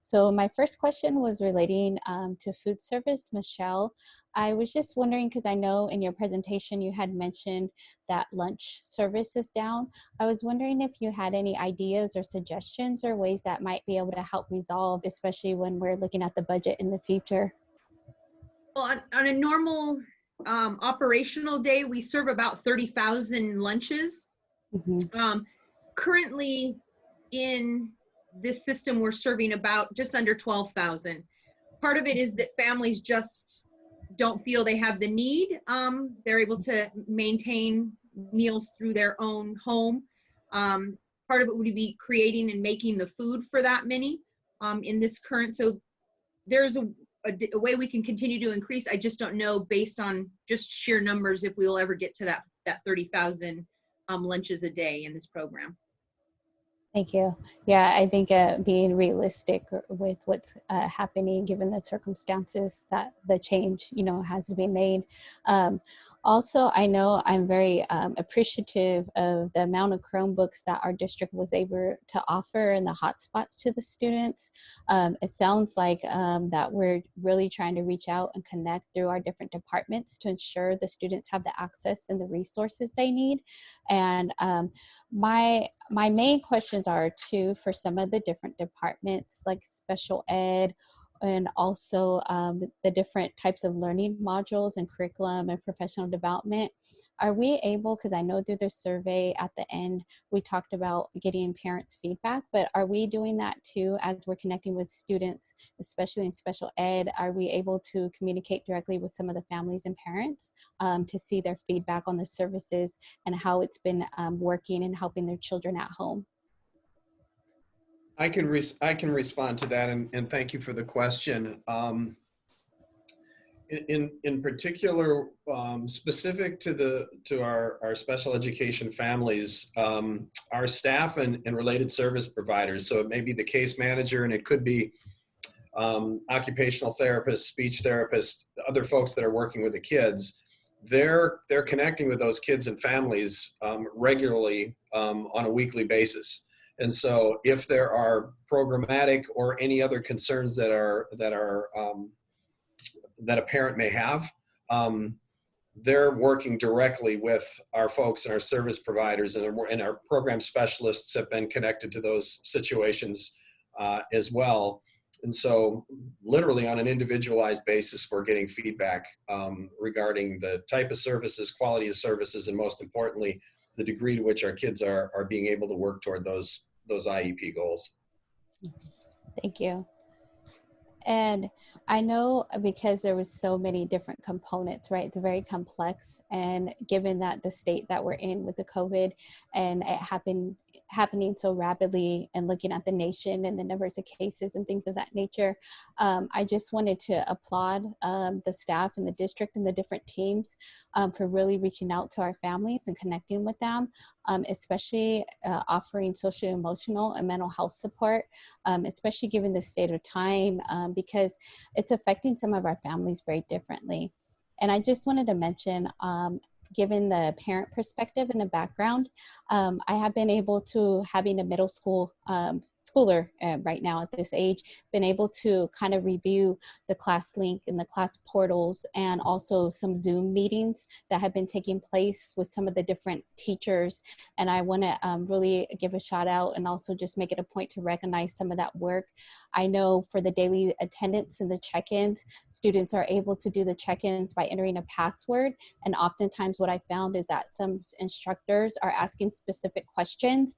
Speaker 6: So my first question was relating to food service. Michelle, I was just wondering, because I know in your presentation you had mentioned that lunch service is down. I was wondering if you had any ideas or suggestions or ways that might be able to help resolve, especially when we're looking at the budget in the future.
Speaker 10: Well, on a normal operational day, we serve about 30,000 lunches. Currently in this system, we're serving about just under 12,000. Part of it is that families just don't feel they have the need. They're able to maintain meals through their own home. Part of it would be creating and making the food for that many in this current. So there's a way we can continue to increase. I just don't know based on just sheer numbers if we will ever get to that 30,000 lunches a day in this program.
Speaker 6: Thank you. Yeah, I think being realistic with what's happening, given the circumstances, that the change, has to be made. Also, I know I'm very appreciative of the amount of Chromebooks that our district was able to offer and the hotspots to the students. It sounds like that we're really trying to reach out and connect through our different departments to ensure the students have the access and the resources they need. And my main questions are too for some of the different departments like special ed and also the different types of learning modules and curriculum and professional development. Are we able, because I know through the survey at the end, we talked about getting parents' feedback, but are we doing that too as we're connecting with students, especially in special ed? Are we able to communicate directly with some of the families and parents to see their feedback on the services and how it's been working and helping their children at home?
Speaker 9: I can respond to that, and thank you for the question. In particular, specific to our special education families, our staff and related service providers. So it may be the case manager, and it could be occupational therapists, speech therapists, other folks that are working with the kids. They're connecting with those kids and families regularly on a weekly basis. And so if there are programmatic or any other concerns that a parent may have, they're working directly with our folks and our service providers, and our program specialists have been connected to those situations as well. And so literally on an individualized basis, we're getting feedback regarding the type of services, quality of services, and most importantly, the degree to which our kids are being able to work toward those IEP goals.
Speaker 6: Thank you. And I know because there was so many different components, right? It's very complex. And given that the state that we're in with the COVID and it happening so rapidly, and looking at the nation and the numbers of cases and things of that nature, I just wanted to applaud the staff and the district and the different teams for really reaching out to our families and connecting with them, especially offering social, emotional, and mental health support, especially given the state of time, because it's affecting some of our families very differently. And I just wanted to mention, given the parent perspective and the background, I have been able to, having a middle school schooler right now at this age, been able to kind of review the class link and the class portals, and also some Zoom meetings that have been taking place with some of the different teachers. And I want to really give a shout out and also just make it a point to recognize some of that work. I know for the daily attendance and the check-ins, students are able to do the check-ins by entering a password. And oftentimes what I found is that some instructors are asking specific questions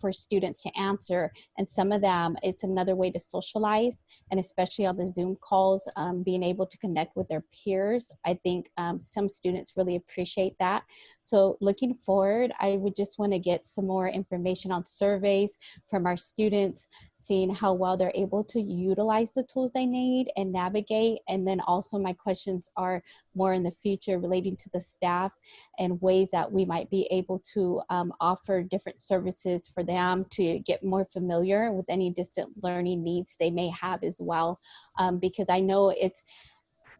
Speaker 6: for students to answer. And some of them, it's another way to socialize, and especially on the Zoom calls, being able to connect with their peers. I think some students really appreciate that. So looking forward, I would just want to get some more information on surveys from our students, seeing how well they're able to utilize the tools they need and navigate. And then also my questions are more in the future relating to the staff and ways that we might be able to offer different services for them to get more familiar with any distant learning needs they may have as well. Because I know it's,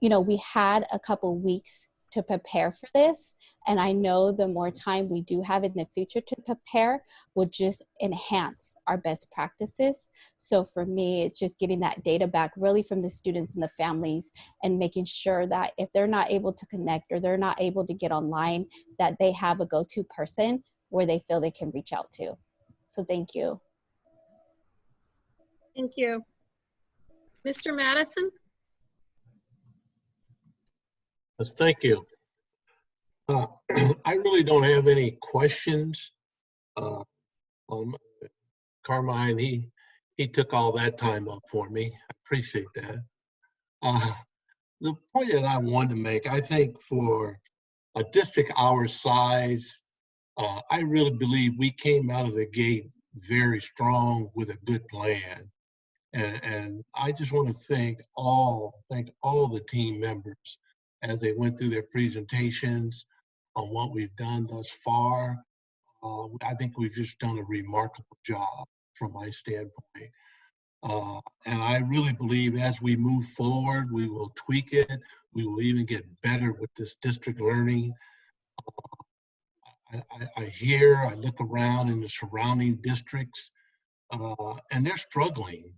Speaker 6: we had a couple weeks to prepare for this, And I know the more time we do have in the future to prepare will just enhance our best practices. So for me, it's just getting that data back really from the students and the families, and making sure that if they're not able to connect or they're not able to get online, that they have a go-to person where they feel they can reach out to. So thank you.
Speaker 1: Thank you. Mr. Madison?
Speaker 4: Yes, thank you. I really don't have any questions on Carmine. He took all that time up for me. I appreciate that. The point that I wanted to make, I think for a district our size, I really believe we came out of the gate very strong with a good plan. And I just want to thank all the team members as they went through their presentations on what we've done thus far. I think we've just done a remarkable job from my standpoint. And I really believe as we move forward, we will tweak it. We will even get better with this district learning. I look around in the surrounding districts, and they're struggling.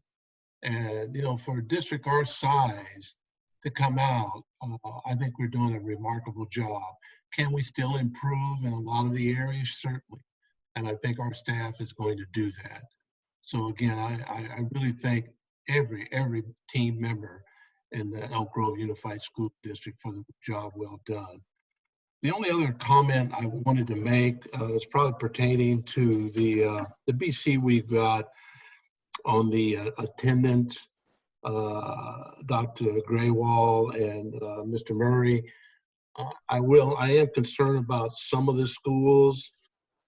Speaker 4: And, you know, for a district our size to come out, I think we're doing a remarkable job. Can we still improve in a lot of the areas? Certainly. And I think our staff is going to do that. So again, I really thank every team member in the Elk Grove Unified School District for the job well done. The only other comment I wanted to make is probably pertaining to the BC we've got on the attendance. Dr. Graywall and Mr. Murray, I am concerned about some of the schools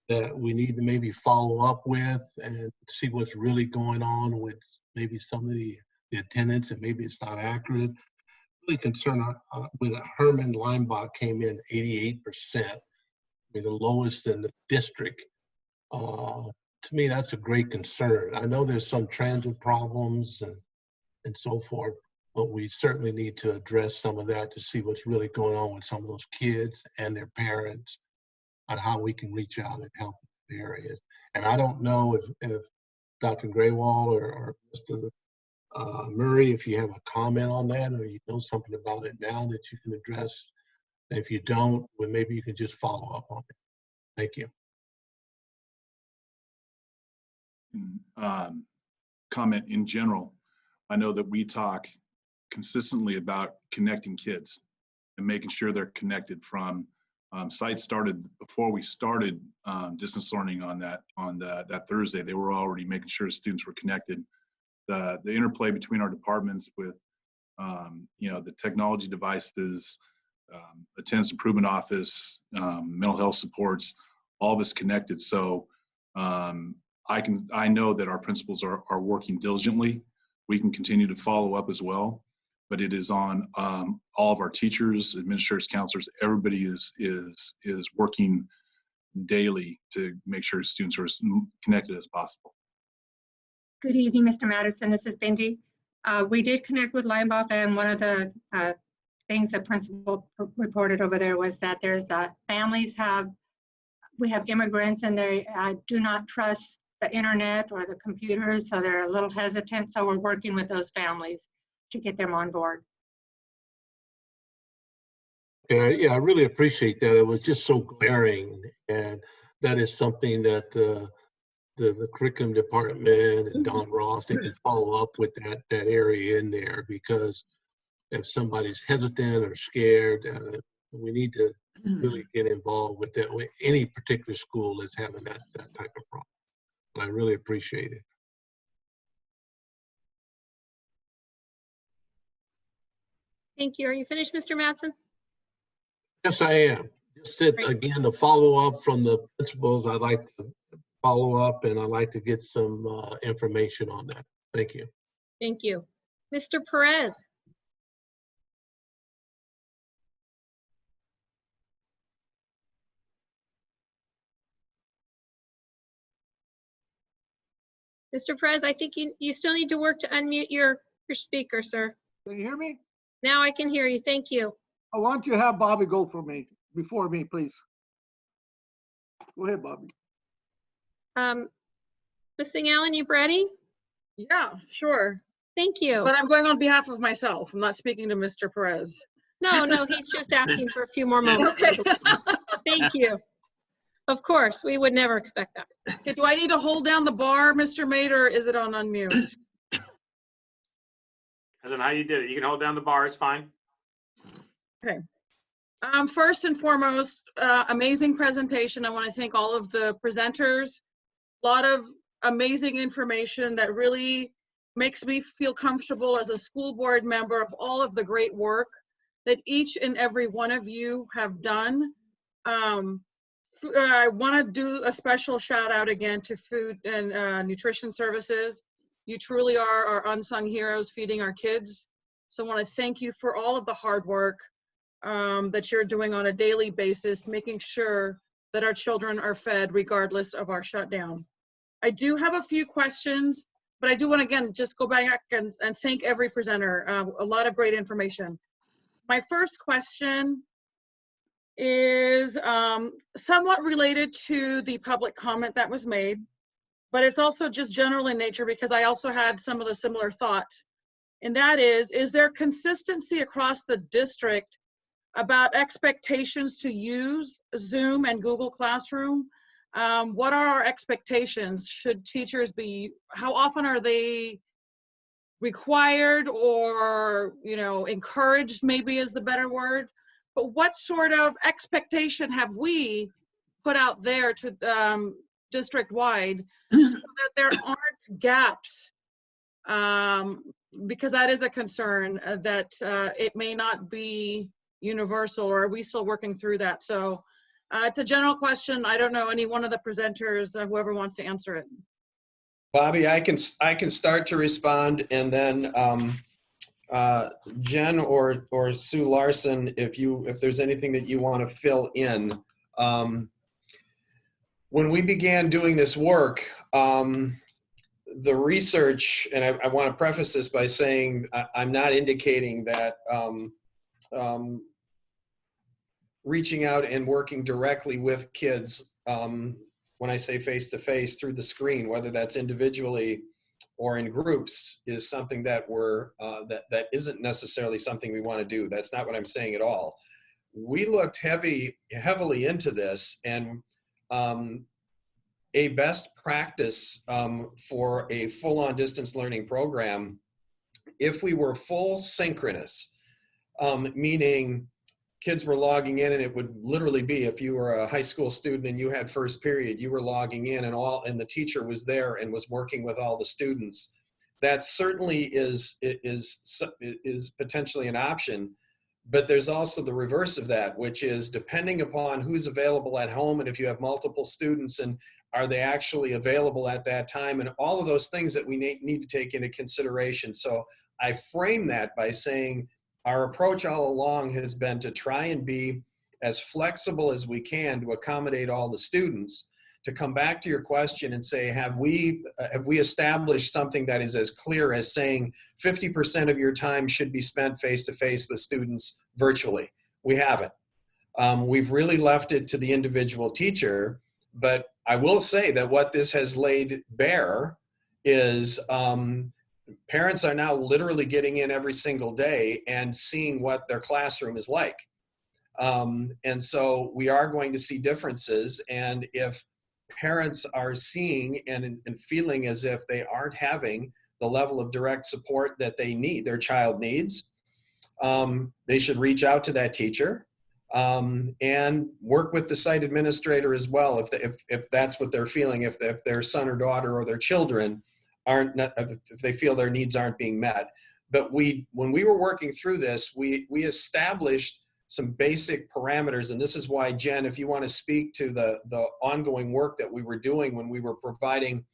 Speaker 4: that we need to maybe follow up with and see what's really going on with maybe some of the attendance, and maybe it's not accurate. Really concerned with Herman Leinbach came in 88%, the lowest in the district. To me, that's a great concern. I know there's some transit problems and so forth, but we certainly need to address some of that to see what's really going on with some of those kids and their parents, on how we can reach out and help in areas. And I don't know if Dr. Graywall or Mr. Murray, if you have a comment on that, or you know something about it now that you can address. And if you don't, well, maybe you can just follow up on it. Thank you.
Speaker 21: Comment in general, I know that we talk consistently about connecting kids and making sure they're connected from sites started before we started distance learning on that Thursday. They were already making sure students were connected. The interplay between our departments with you know, the technology devices, attendance improvement office, mental health supports, all of us connected. So I know that our principals are working diligently. We can continue to follow up as well, but it is on all of our teachers, administrators, counselors. Everybody is working daily to make sure students are as connected as possible.
Speaker 8: Good evening, Mr. Madison. This is Bindi. We did connect with Leinbach, and one of the things the principal reported over there was that there's we have immigrants, and they do not trust the internet or the computers, so they're a little hesitant. So we're working with those families to get them on board.
Speaker 4: Yeah, I really appreciate that. It was just so glaring, and that is something that the curriculum department and Don Ross, they can follow up with that area in there, because if somebody's hesitant or scared, we need to really get involved with that. Any particular school is having that type of problem. I really appreciate it.
Speaker 1: Thank you. Are you finished, Mr. Mattson?
Speaker 4: Yes, I am. Just that, again, to follow up from the principals, I'd like to follow up, and I'd like to get some information on that. Thank you.
Speaker 1: Thank you. Mr. Perez? Mr. Perez, I think you still need to work to unmute your speaker, sir.
Speaker 7: Can you hear me?
Speaker 1: Now I can hear you. Thank you.
Speaker 7: I want you to have Bobby go for me. before me, please. Go ahead, Bobby.
Speaker 1: Ms. Singh Allen, you ready?
Speaker 2: Yeah, sure.
Speaker 1: Thank you.
Speaker 2: But I'm going on behalf of myself. I'm not speaking to Mr. Perez.
Speaker 1: No, he's just asking for a few more moments.
Speaker 2: Okay.
Speaker 1: Thank you. Of course, we would never expect that.
Speaker 2: Okay, do I need to hold down the bar, Mr. Mate, or is it on unmute?
Speaker 11: As in how you did it. You can hold down the bar, it's fine.
Speaker 2: Okay. First and foremost, amazing presentation. I want to thank all of the presenters. A lot of amazing information that really makes me feel comfortable as a school board member of all of the great work that each and every one of you have done. I want to do a special shout out again to food and nutrition services. You truly are our unsung heroes feeding our kids. So I want to thank you for all of the hard work that you're doing on a daily basis, making sure that our children are fed regardless of our shutdown. I do have a few questions, but I do want to, again, just go back and thank every presenter. A lot of great information. My first question is somewhat related to the public comment that was made, but it's also just general in nature because I also had some of the similar thoughts. And that is there consistency across the district about expectations to use Zoom and Google Classroom? What are our expectations? Should teachers be, how often are they required or, encouraged maybe is the better word? But what sort of expectation have we put out there to district-wide so that there aren't gaps? Because that is a concern that it may not be universal, or are we still working through that? So it's a general question. I don't know, any one of the presenters, whoever wants to answer it.
Speaker 9: Bobby, I can start to respond, and then Jen or Sue Larson, if there's anything that you want to fill in. When we began doing this work, the research, and I want to preface this by saying I'm not indicating that reaching out and working directly with kids, when I say face-to-face through the screen, whether that's individually or in groups, is something that that isn't necessarily something we want to do. That's not what I'm saying at all. We looked heavily into this, and a best practice for a full-on distance learning program, if we were full synchronous, meaning kids were logging in, and it would literally be, if you were a high school student and you had first period, you were logging in and the teacher was there and was working with all the students. That certainly is potentially an option, but there's also the reverse of that, which is depending upon who's available at home, and if you have multiple students, and are they actually available at that time, and all of those things that we need to take into consideration. So I frame that by saying our approach all along has been to try and be as flexible as we can to accommodate all the students. To come back to your question and say, have we established something that is as clear as saying 50% of your time should be spent face-to-face with students virtually? We haven't. We've really left it to the individual teacher, but I will say that what this has laid bare is parents are now literally getting in every single day and seeing what their classroom is like. And so we are going to see differences, and if parents are seeing and feeling as if they aren't having the level of direct support that their child needs, they should reach out to that teacher and work with the site administrator as well, if that's what they're feeling, if their son or daughter or their children if they feel their needs aren't being met. But when we were working through this, we established some basic parameters, and this is why, Jen, if you want to speak to the ongoing work that we were doing when we were providing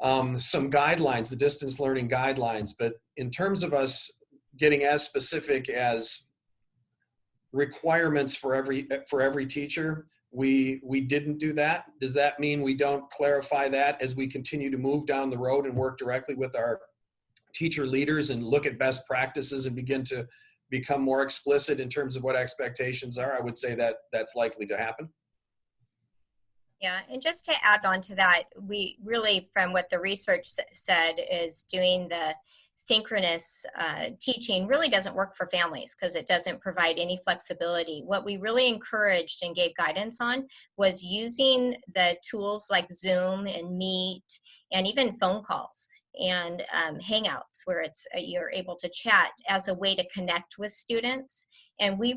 Speaker 9: some guidelines, the distance learning guidelines, but in terms of us getting as specific as requirements for every teacher, we didn't do that. Does that mean we don't clarify that as we continue to move down the road and work directly with our teacher leaders and look at best practices and begin to become more explicit in terms of what expectations are, I would say that that's likely to happen.
Speaker 12: Yeah, and just to add on to that, we really, from what the research said, is doing the synchronous teaching really doesn't work for families because it doesn't provide any flexibility. What we really encouraged and gave guidance on was using the tools like Zoom and Meet and even phone calls and Hangouts, where it's you're able to chat as a way to connect with students. And we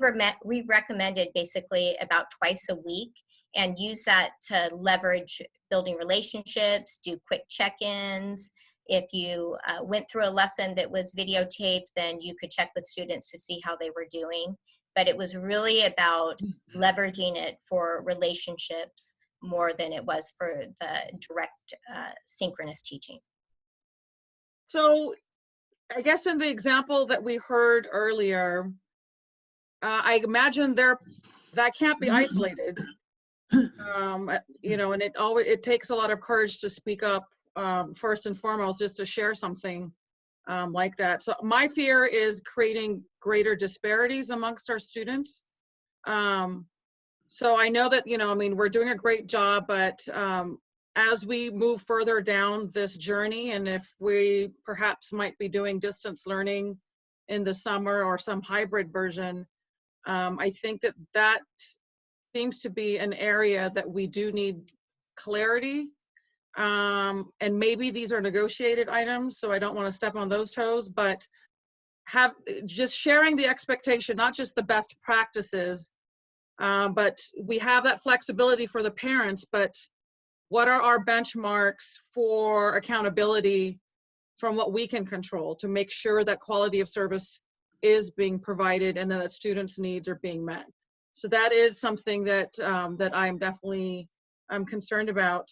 Speaker 12: recommended basically about twice a week, and use that to leverage building relationships, do quick check-ins. If you went through a lesson that was videotaped, then you could check with students to see how they were doing. But it was really about leveraging it for relationships more than it was for the direct synchronous teaching.
Speaker 2: So I guess in the example that we heard earlier, I imagine that can't be isolated. You know, and it takes a lot of courage to speak up, first and foremost, just to share something like that. So my fear is creating greater disparities amongst our students. So I know that, you know, I mean, we're doing a great job, but as we move further down this journey, and if we perhaps might be doing distance learning in the summer or some hybrid version, I think that seems to be an area that we do need clarity. And maybe these are negotiated items, so I don't want to step on those toes, but just sharing the expectation, not just the best practices, but we have that flexibility for the parents, but what are our benchmarks for accountability from what we can control to make sure that quality of service is being provided and that students' needs are being met? So that is something that that I'm definitely concerned about.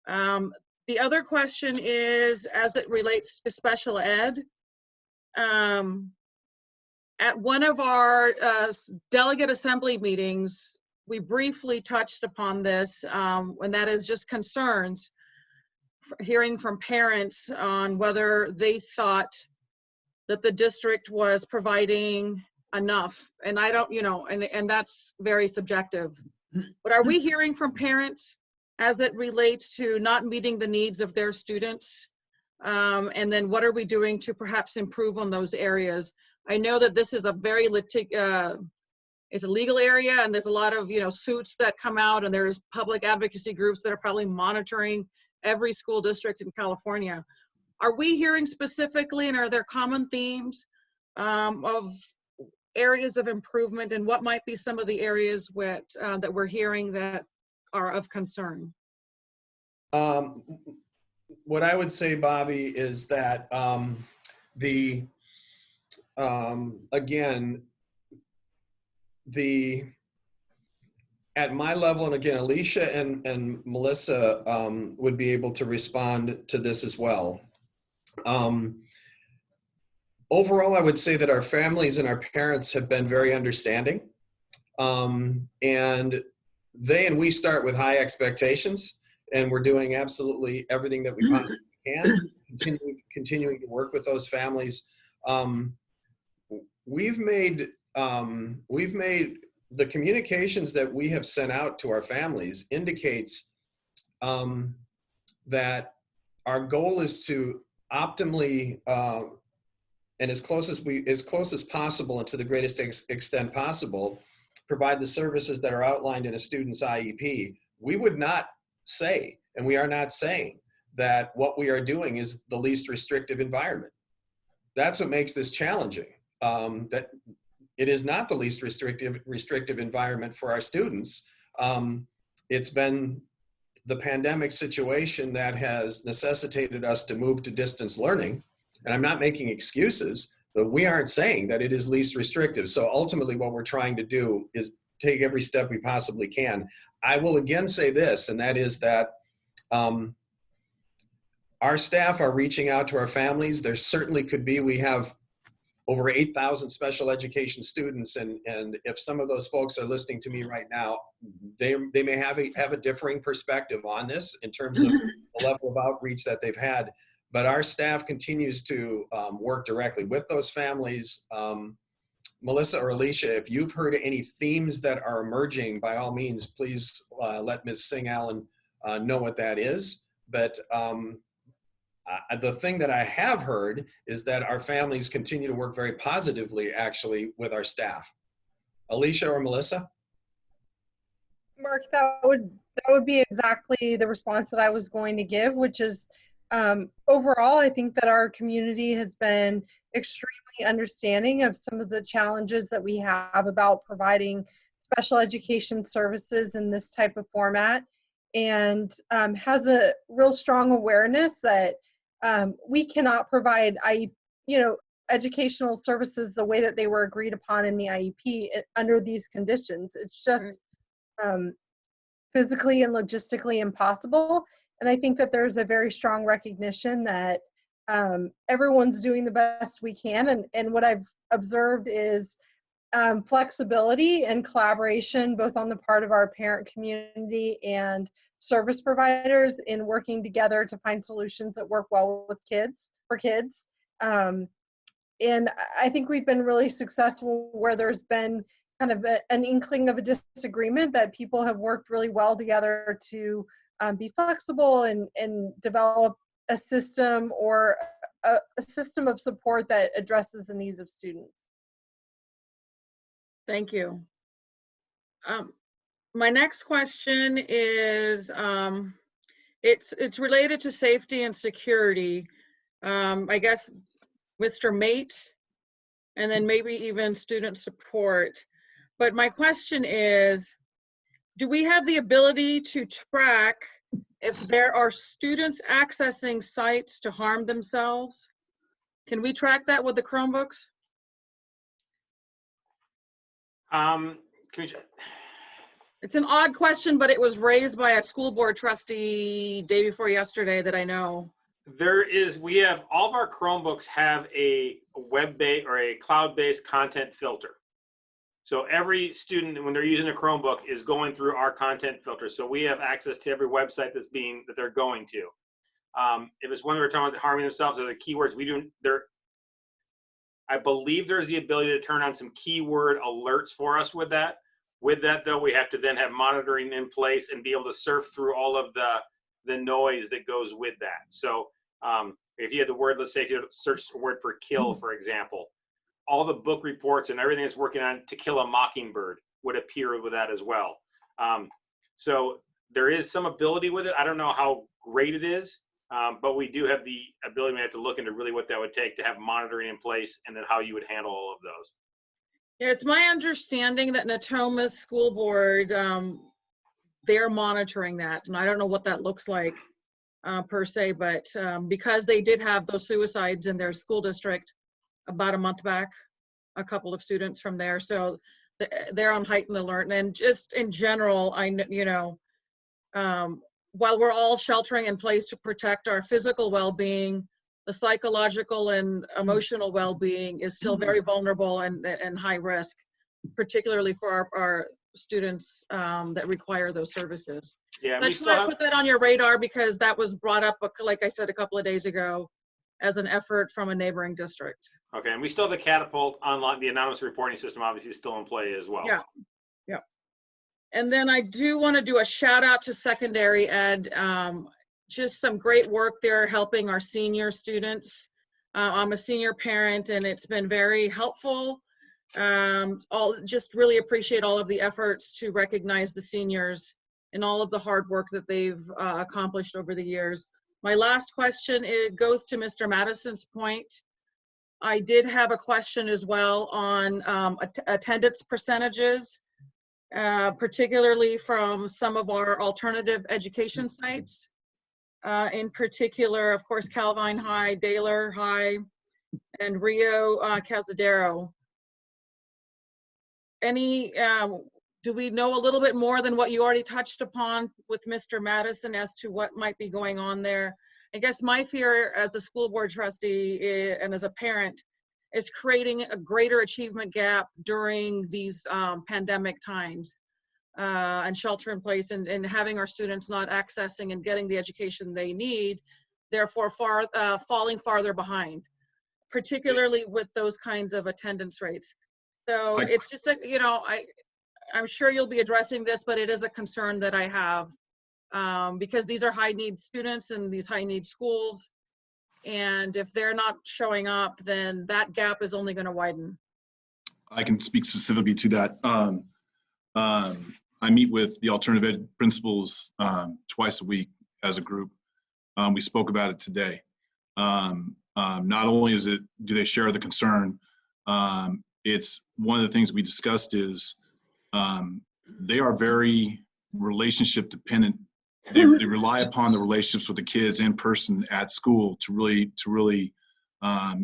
Speaker 2: The other question is, as it relates to special ed, at one of our delegate assembly meetings, we briefly touched upon this, and that is just concerns, hearing from parents on whether they thought that the district was providing enough. And I don't, you know, and that's very subjective. But are we hearing from parents as it relates to not meeting the needs of their students? And then what are we doing to perhaps improve on those areas? I know that this is a very it's a legal area, and there's a lot of, you know, suits that come out, and there's public advocacy groups that are probably monitoring every school district in California. Are we hearing specifically, and are there common themes of areas of improvement, and what might be some of the areas that we're hearing that are of concern?
Speaker 9: What I would say, Bobby, is that again, at my level, and again, Alicia and Melissa would be able to respond to this as well. Overall, I would say that our families and our parents have been very understanding. And they and we start with high expectations, and we're doing absolutely everything that we possibly can, continuing to work with those families. We've made the communications that we have sent out to our families indicates that our goal is to optimally and as close as possible and to the greatest extent possible, provide the services that are outlined in a student's IEP. We would not say, and we are not saying, that what we are doing is the least restrictive environment. That's what makes this challenging. That it is not the least restrictive environment for our students. It's been the pandemic situation that has necessitated us to move to distance learning. And I'm not making excuses, but we aren't saying that it is least restrictive. So ultimately what we're trying to do is take every step we possibly can. I will again say this, and that is that our staff are reaching out to our families. There certainly could be, we have over 8,000 special education students, and if some of those folks are listening to me right now, they may have a differing perspective on this in terms of the level of outreach that they've had. But our staff continues to work directly with those families, Melissa or Alicia, if you've heard any themes that are emerging, by all means, please let Ms. Singh Allen know what that is. But the thing that I have heard is that our families continue to work very positively, actually, with our staff. Alicia or Melissa?
Speaker 14: Mark, that would be exactly the response that I was going to give, which is overall, I think that our community has been extremely understanding of some of the challenges that we have about providing special education services in this type of format, and has a real strong awareness that we cannot provide educational services the way that they were agreed upon in the IEP under these conditions. It's just physically and logistically impossible. And I think that there's a very strong recognition that everyone's doing the best we can. And what I've observed is flexibility and collaboration, both on the part of our parent community and service providers, in working together to find solutions that work well with for kids. And I think we've been really successful where there's been kind of an inkling of a disagreement, that people have worked really well together to be flexible and develop a system or a system of support that addresses the needs of students.
Speaker 2: Thank you. My next question is, it's related to safety and security. I guess Mr. Mate, and then maybe even student support. But my question is, do we have the ability to track if there are students accessing sites to harm themselves? Can we track that with the Chromebooks? It's an odd question, but it was raised by a school board trustee day before yesterday that I know.
Speaker 11: We have, all of our Chromebooks have a web-based or a cloud-based content filter. So every student, when they're using a Chromebook, is going through our content filter. So we have access to every website that they're going to. If it's one that we're talking about harming themselves or the keywords, I believe there's the ability to turn on some keyword alerts for us with that. With that, though, we have to then have monitoring in place and be able to surf through all of the noise that goes with that. So if you had the word, let's say if you had to search a word for kill, for example, all the book reports and everything that's working on To Kill a Mockingbird would appear with that as well. So there is some ability with it. I don't know how great it is, but we do have the ability. We have to look into really what that would take to have monitoring in place, and then how you would handle all of those.
Speaker 2: Yeah, it's my understanding that Natoma's school board, they're monitoring that, and I don't know what that looks like per se, but because they did have those suicides in their school district about a month back, a couple of students from there, so they're on heightened alert. And just in general, while we're all sheltering in place to protect our physical well-being, the psychological and emotional well-being is still very vulnerable and high risk, particularly for our students that require those services.
Speaker 11: Yeah,
Speaker 2: so I just want to put that on your radar, because that was brought up, like I said, a couple of days ago as an effort from a neighboring district.
Speaker 11: Okay, and we still have the Catapult online. The anonymous reporting system obviously is still in play as well.
Speaker 2: Yeah, yeah. And then I do want to do a shout out to secondary ed. Just some great work there helping our senior students. I'm a senior parent, and it's been very helpful. Just really appreciate all of the efforts to recognize the seniors and all of the hard work that they've accomplished over the years. My last question, it goes to Mr. Madison's point. I did have a question as well on attendance percentages, particularly from some of our alternative education sites. In particular, of course, Calvine High, Daler High, and Rio Cazadero. Do we know a little bit more than what you already touched upon with Mr. Madison as to what might be going on there? I guess my fear as a school board trustee and as a parent is creating a greater achievement gap during these pandemic times. And shelter in place, and having our students not accessing and getting the education they need, therefore falling farther behind, particularly with those kinds of attendance rates. So it's just a, you know, I'm sure you'll be addressing this, but it is a concern that I have because these are high need students in these high need schools. And if they're not showing up, then that gap is only going to widen.
Speaker 21: I can speak specifically to that. I meet with the alternative ed principals twice a week as a group. We spoke about it today. Not only do they share the concern, it's one of the things we discussed is they are very relationship dependent. They rely upon the relationships with the kids in person at school to really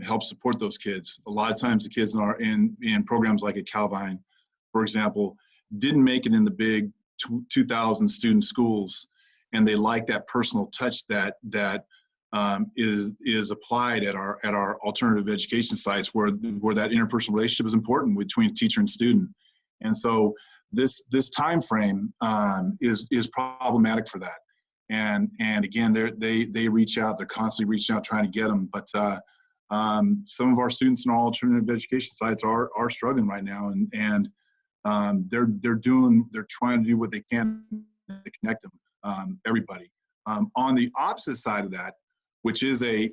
Speaker 21: help support those kids. A lot of times the kids in programs like at Calvine, for example, didn't make it in the big 2,000 student schools, and they like that personal touch that is applied at our alternative education sites where that interpersonal relationship is important between teacher and student. And so this time frame is problematic for that. And again, they reach out, they're constantly reaching out, trying to get them. But some of our students in our alternative education sites are struggling right now, and they're trying to do what they can to connect them, everybody. On the opposite side of that, which is a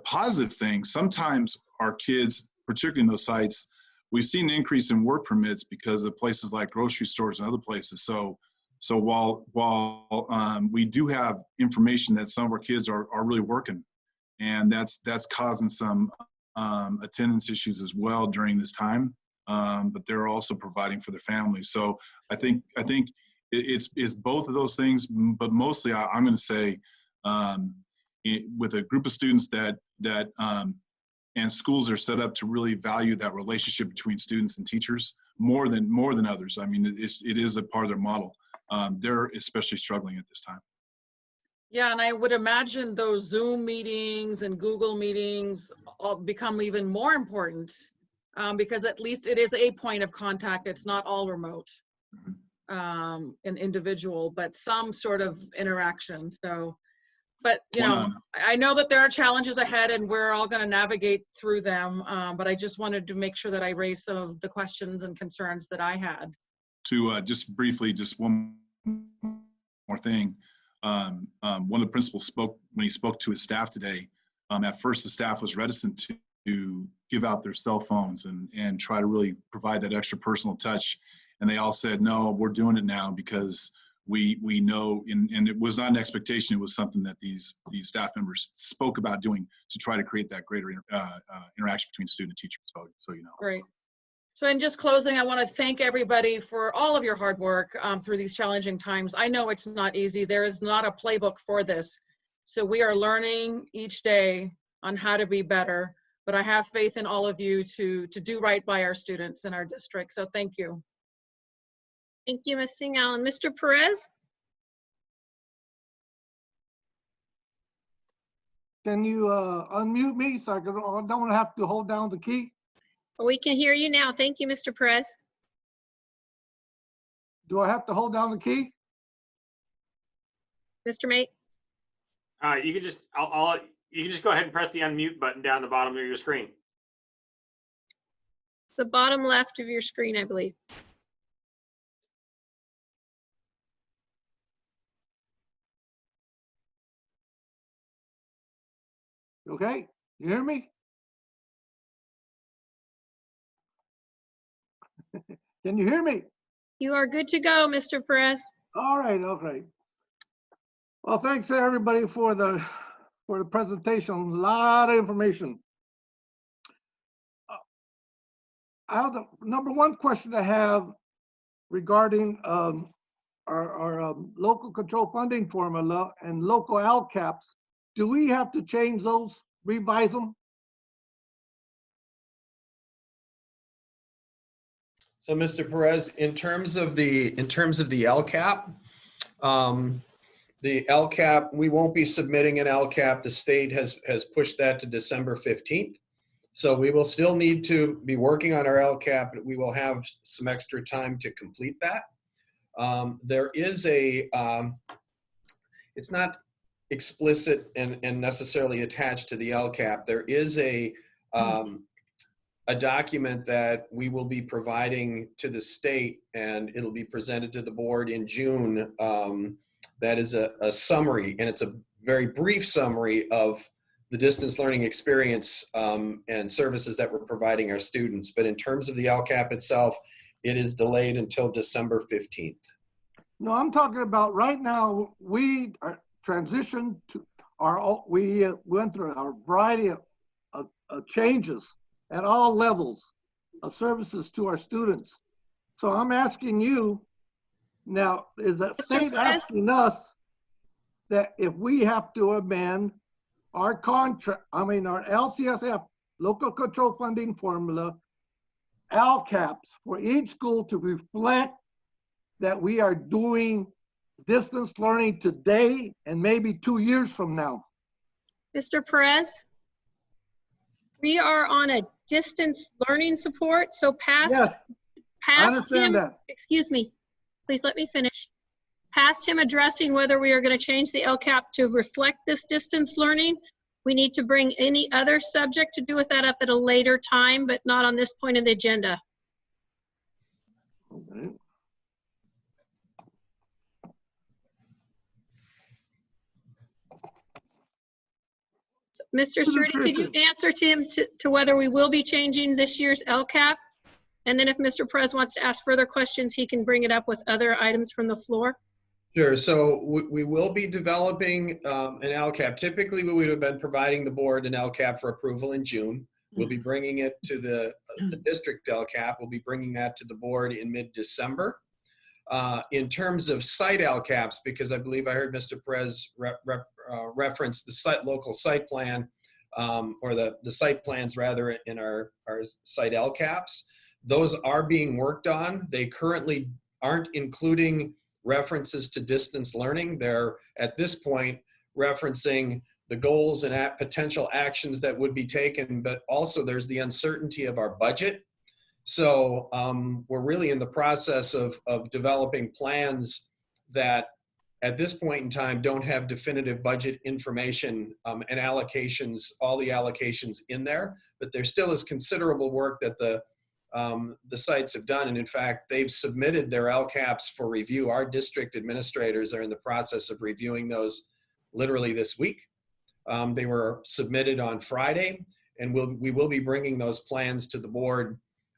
Speaker 21: positive thing, sometimes our kids, particularly in those sites, we've seen an increase in work permits because of places like grocery stores and other places. So while we do have information that some of our kids are really working, and that's causing some attendance issues as well during this time, but they're also providing for their families. So I think it's both of those things, but mostly I'm going to say with a group of students that and schools are set up to really value that relationship between students and teachers more than others. I mean, it is a part of their model. They're especially struggling at this time.
Speaker 2: Yeah, and I would imagine those Zoom meetings and Google meetings all become even more important because at least it is a point of contact. It's not all remote and individual, but some sort of interaction. So, but you know, I know that there are challenges ahead and we're all going to navigate through them. But I just wanted to make sure that I raised some of the questions and concerns that I had. To
Speaker 21: just briefly, just one more thing. One of the principals spoke when he spoke to his staff today. At first, the staff was reticent to give out their cell phones and try to really provide that extra personal touch. And they all said, no, we're doing it now because we know, and it was not an expectation, it was something that these staff members spoke about doing to try to create that greater interaction between student and teacher, so you know.
Speaker 2: Great. So in just closing, I want to thank everybody for all of your hard work through these challenging times. I know it's not easy. There is not a playbook for this. So we are learning each day on how to be better, but I have faith in all of you to do right by our students in our district. So thank you.
Speaker 1: Thank you, Ms. Singh-Allen. Mr. Perez?
Speaker 7: Can you unmute me so I don't have to hold down the key?
Speaker 1: We can hear you now. Thank you, Mr. Perez.
Speaker 7: Do I have to hold down the key?
Speaker 1: Mr. Mate?
Speaker 11: You can just you can just go ahead and press the unmute button down the bottom of your screen.
Speaker 1: The bottom left of your screen, I believe.
Speaker 7: Okay, you hear me? Can you hear me?
Speaker 1: You are good to go, Mr. Perez.
Speaker 7: All right, okay. Well, thanks everybody for the presentation. A lot of information. The number one question I have regarding our local control funding formula and local LCAPs. Do we have to change those, revise them?
Speaker 9: So, Mr. Perez, in terms of the LCAP, the LCAP, we won't be submitting an LCAP. The state has pushed that to December 15th. So we will still need to be working on our LCAP, but we will have some extra time to complete that. There is it's not explicit and necessarily attached to the LCAP. There is a a document that we will be providing to the state, and it'll be presented to the board in June. That is a summary, and it's a very brief summary of the distance learning experience and services that we're providing our students. But in terms of the LCAP itself, it is delayed until December 15th.
Speaker 7: No, I'm talking about right now, we are transitioned to we went through a variety of changes at all levels of services to our students. So I'm asking you now, is that state asking us that if we have to amend our contract, our LCFF, local control funding formula, LCAPs for each school to reflect that we are doing distance learning today and maybe 2 years from now?
Speaker 1: Mr. Perez, we are on a distance learning support, so past
Speaker 7: understand
Speaker 1: him,
Speaker 7: that.
Speaker 1: excuse me, please let me finish. Past him addressing whether we are going to change the LCAP to reflect this distance learning, we need to bring any other subject to do with that up at a later time, but not on this point of the agenda.
Speaker 7: Okay.
Speaker 1: So, Mr. Cerruti, could you answer to him to whether we will be changing this year's LCAP? And then if Mr. Perez wants to ask further questions, he can bring it up with other items from the floor.
Speaker 9: Sure. So we will be developing an LCAP. Typically, we would have been providing the board an LCAP for approval in June. We'll be bringing it to the district LCAP. We'll be bringing that to the board in mid-December. In terms of site LCAPs, because I believe I heard Mr. Perez reference the local site plan, or the site plans rather, in our site LCAPs. Those are being worked on. They currently aren't including references to distance learning. They're at this point referencing the goals and potential actions that would be taken, but also there's the uncertainty of our budget. So we're really in the process of developing plans that at this point in time don't have definitive budget information and allocations, all the allocations in there, but there still is considerable work that the sites have done. And in fact, they've submitted their LCAPs for review. Our district administrators are in the process of reviewing those literally this week. They were submitted on Friday, and we will be bringing those plans to the board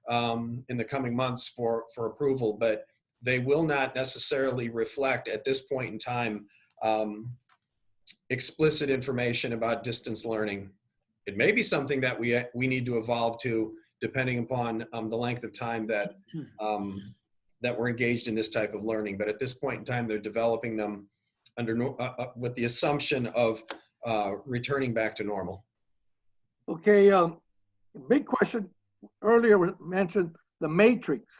Speaker 9: in the coming months for approval, but they will not necessarily reflect at this point in time explicit information about distance learning. It may be something that we need to evolve to, depending upon the length of time that that we're engaged in this type of learning. But at this point in time, they're developing them under with the assumption of returning back to normal.
Speaker 7: Okay, big question. Earlier was mentioned the matrix.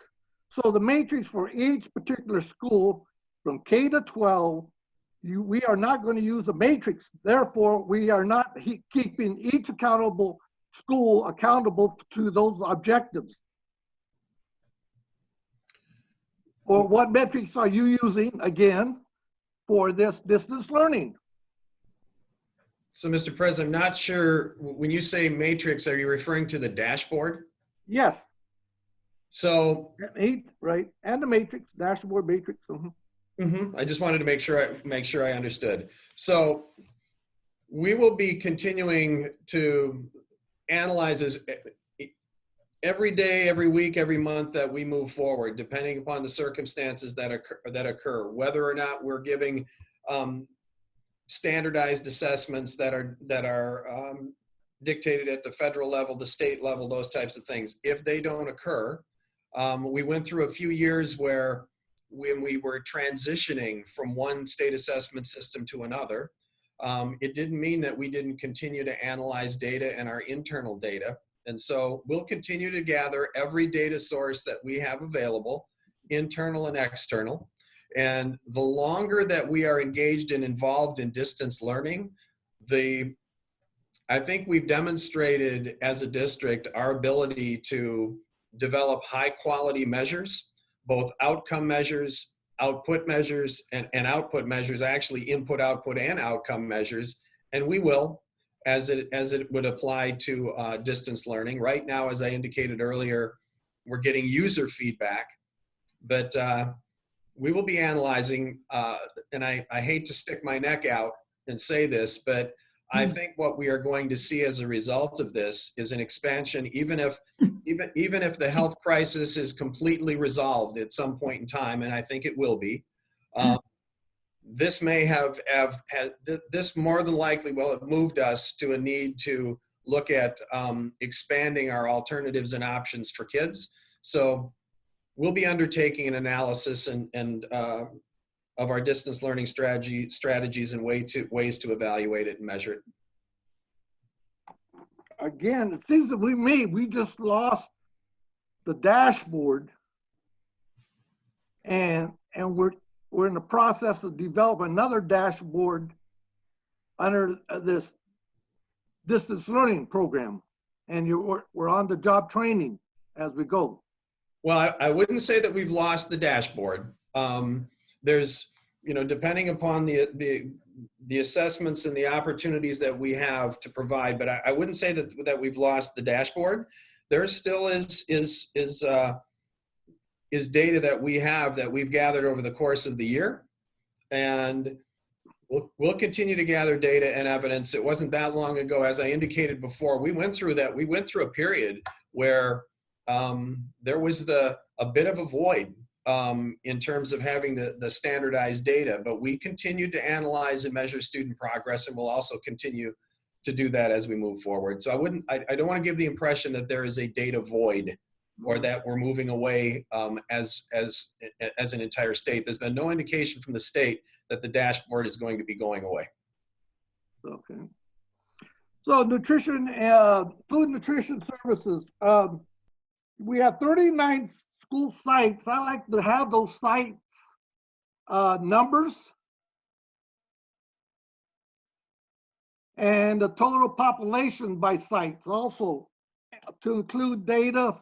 Speaker 7: So the matrix for each particular school from K to 12, we are not going to use the matrix. Therefore, we are not keeping each school accountable to those objectives. Or what metrics are you using, again, for this distance learning?
Speaker 9: So, Mr. President, I'm not sure, when you say matrix, are you referring to the dashboard?
Speaker 7: Yes.
Speaker 9: So,
Speaker 7: right, and the matrix, dashboard matrix.
Speaker 9: I just wanted to make sure I understood. So, we will be continuing to analyze this every day, every week, every month that we move forward, depending upon the circumstances that occur, whether or not we're giving standardized assessments that are dictated at the federal level, the state level, those types of things. If they don't occur, we went through a few years where when we were transitioning from one state assessment system to another, it didn't mean that we didn't continue to analyze data and our internal data. And so we'll continue to gather every data source that we have available, internal and external. And the longer that we are engaged and involved in distance learning, I think we've demonstrated as a district our ability to develop high quality measures, both outcome measures, output measures, and output measures, actually input, output, and outcome measures. And we will. as it would apply to distance learning. Right now, as I indicated earlier, we're getting user feedback, but we will be analyzing, and I hate to stick my neck out and say this, but I think what we are going to see as a result of this is an expansion, even if the health crisis is completely resolved at some point in time, and I think it will be. This may have this more than likely will have moved us to a need to look at expanding our alternatives and options for kids. So we'll be undertaking an analysis and of our distance learning strategies and ways to evaluate it and measure it.
Speaker 7: Again, it seems that we just lost the dashboard, and we're in the process of developing another dashboard under this distance learning program, and we're on the job training as we go.
Speaker 9: Well, I wouldn't say that we've lost the dashboard. There's, depending upon the assessments and the opportunities that we have to provide, but I wouldn't say that we've lost the dashboard. There still is data that we have that we've gathered over the course of the year, and we'll continue to gather data and evidence. It wasn't that long ago, as I indicated before, we went through a period where there was a bit of a void in terms of having the standardized data, but we continued to analyze and measure student progress, and we'll also continue to do that as we move forward. So I don't want to give the impression that there is a data void or that we're moving away as an entire state. There's been no indication from the state that the dashboard is going to be going away.
Speaker 7: Okay. So nutrition, food nutrition services. We have 39 school sites. I like to have those sites numbers and the total population by sites also, to include data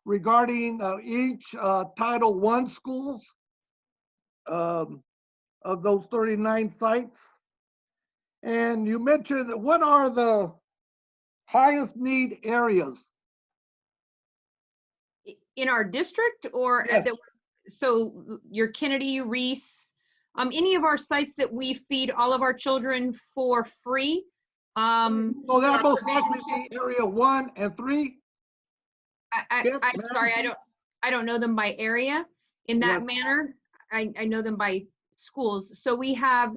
Speaker 7: regarding each Title I schools of those 39 sites. And you mentioned, what are the highest need areas?
Speaker 10: In our district, or
Speaker 7: yes.
Speaker 10: So your Kennedy, Reese, any of our sites that we feed all of our children for free.
Speaker 7: So that most likely be area 1 and 3.
Speaker 10: I'm sorry, I don't know them by area in that
Speaker 7: yes.
Speaker 10: manner. I know them by schools. So we have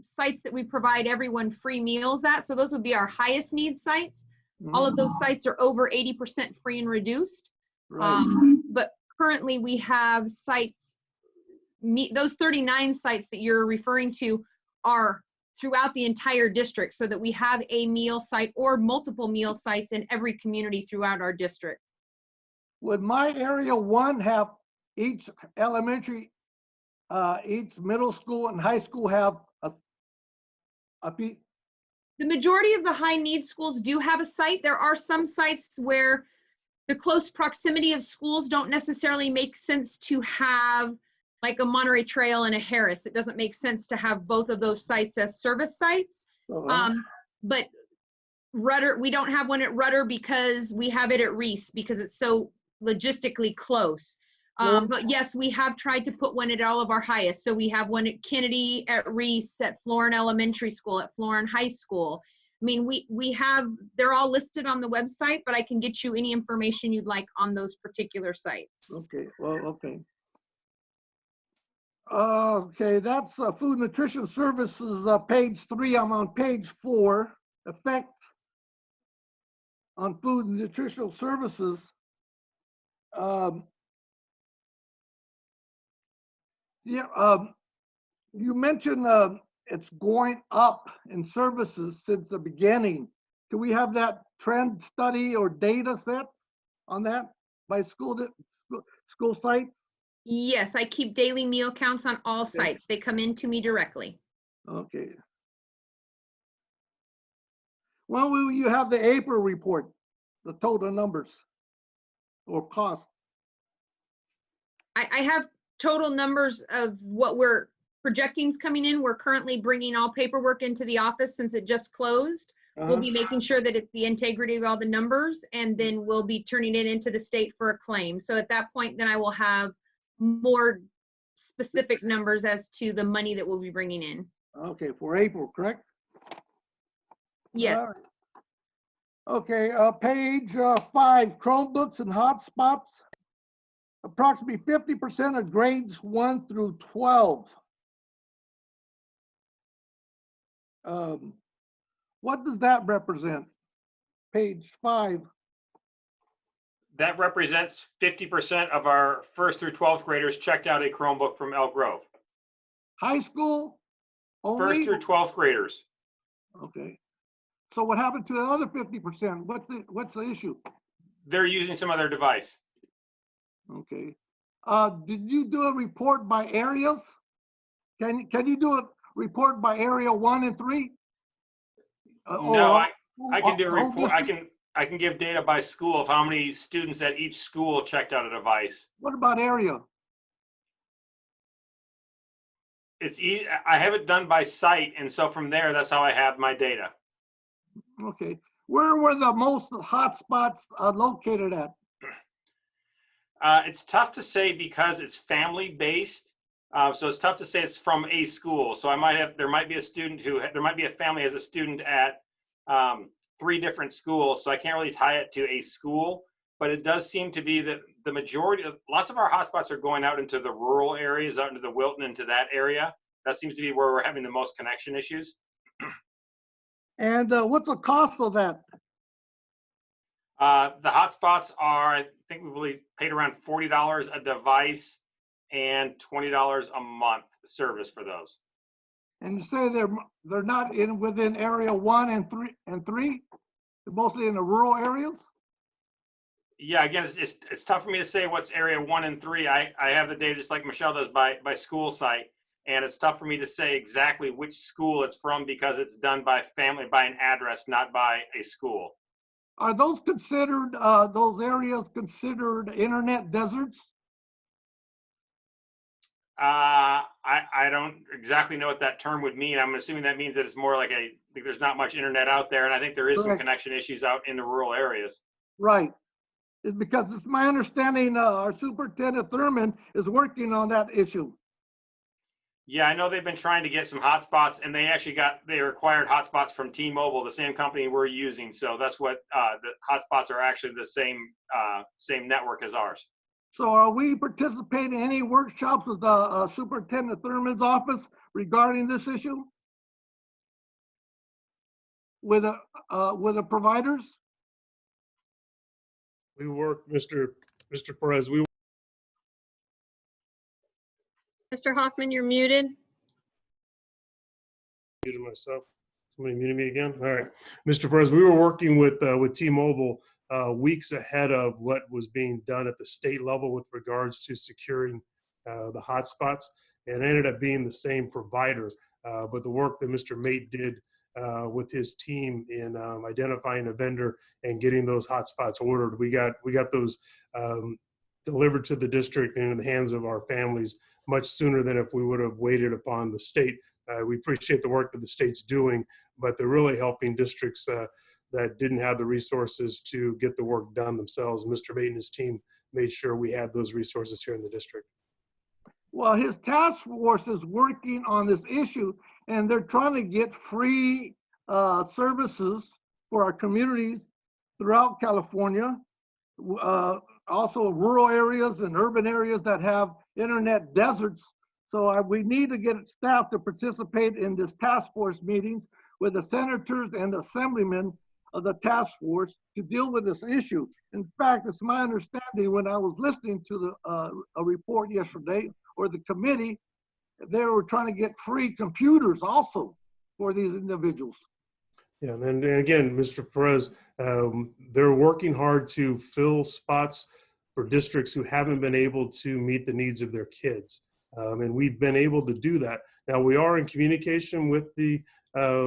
Speaker 10: sites that we provide everyone free meals at. So those would be our highest need sites. All of those sites are over 80% free and reduced.
Speaker 7: Right.
Speaker 10: But currently we have sites, those 39 sites that you're referring to are throughout the entire district, so that we have a meal site or multiple meal sites in every community throughout our district.
Speaker 7: Would my area 1 have each elementary, each middle school and high school have
Speaker 10: The majority of the high need schools do have a site. There are some sites where the close proximity of schools don't necessarily make sense to have, like a Monterey Trail and a Harris. It doesn't make sense to have both of those sites as service sites. But Rudder, we don't have one at Rudder because we have it at Reese because it's so logistically close. But yes, we have tried to put one at all of our highest. So we have one at Kennedy, at Reese, at Florin Elementary School, at Florin High School. I mean, we have, they're all listed on the website, but I can get you any information you'd like on those particular sites.
Speaker 7: Okay, well, okay. Okay, that's food nutrition services, page 3. I'm on page 4, effect on food and nutritional services. You mentioned it's going up in services since the beginning. Do we have that trend study or data sets on that by school sites?
Speaker 10: Yes, I keep daily meal counts on all sites. They come in to me directly.
Speaker 7: Okay. When will you have the April report, the total numbers or cost?
Speaker 10: I have total numbers of what we're projecting coming in. We're currently bringing all paperwork into the office since it just closed. We'll be making sure that it's the integrity of all the numbers, and then we'll be turning it into the state for a claim. So at that point, then I will have more specific numbers as to the money that we'll be bringing in.
Speaker 7: Okay, for April, correct?
Speaker 10: Yes.
Speaker 7: All right. Okay, page 5, Chromebooks and hotspots. Approximately 50% of grades 1 through 12. What does that represent? Page 5.
Speaker 11: That represents 50% of our 1st through 12th graders checked out a Chromebook from Elk Grove.
Speaker 7: High school only?
Speaker 11: 1st through 12th graders.
Speaker 7: Okay. So what happened to the other 50%? What's the issue?
Speaker 11: They're using some other device.
Speaker 7: Okay. Did you do a report by areas? Can you do a report by area 1 and 3?
Speaker 11: No, I can do a report. I can give data by school of how many students at each school checked out a device.
Speaker 7: What about area?
Speaker 11: It's easy. I have it done by site, and so from there, that's how I have my data.
Speaker 7: Okay. Where were the most hotspots located at?
Speaker 11: It's tough to say because it's family based. So it's tough to say it's from a school. So there might be a family has a student at 3 different schools. So I can't really tie it to a school, but it does seem to be that the majority of, lots of our hotspots are going out into the rural areas, out into the Wilton, into that area. That seems to be where we're having the most connection issues.
Speaker 7: And what's the cost of that?
Speaker 11: The hotspots are, I think we really paid around $40 a device and $20 a month service for those.
Speaker 7: And you say they're not within area 1 and 3? They're mostly in the rural areas?
Speaker 11: Yeah, again, it's tough for me to say what's area 1 and 3. I have the data just like Michelle does by school site, and it's tough for me to say exactly which school it's from because it's done by family, by an address, not by a school.
Speaker 7: Are those considered, those areas considered internet deserts?
Speaker 11: I don't exactly know what that term would mean. I'm assuming that means that it's more like there's not much internet out there, and I think there is some connection issues out in the rural areas.
Speaker 7: Right. It's because it's my understanding our Superintendent Thurman is working on that issue.
Speaker 11: Yeah, I know they've been trying to get some hotspots, and they required hotspots from T-Mobile, the same company we're using. So that's what the hotspots are actually the same network as ours.
Speaker 7: So are we participating in any workshops with Superintendent Thurman's office regarding this issue? With the providers?
Speaker 15: We work, Mr. Perez,
Speaker 1: Mr. Hoffman, you're muted.
Speaker 15: Muted myself. Somebody muted me again. All right, Mr. Perez, we were working with T-Mobile weeks ahead of what was being done at the state level with regards to securing the hotspots, and it ended up being the same provider. But the work that Mr. Mate did with his team in identifying a vendor and getting those hotspots ordered, we got those delivered to the district and in the hands of our families much sooner than if we would have waited upon the state. We appreciate the work that the state's doing, but they're really helping districts that didn't have the resources to get the work done themselves. Mr. Mate and his team made sure we had those resources here in the district.
Speaker 7: Well, his task force is working on this issue, and they're trying to get free services for our communities throughout California. Also rural areas and urban areas that have internet deserts. So we need to get staff to participate in this task force meetings with the senators and assemblymen of the task force to deal with this issue. In fact, it's my understanding when I was listening to a report yesterday, or the committee, they were trying to get free computers also for these individuals.
Speaker 15: Yeah, and again, Mr. Perez, they're working hard to fill spots for districts who haven't been able to meet the needs of their kids. And we've been able to do that. Now, we are in communication with the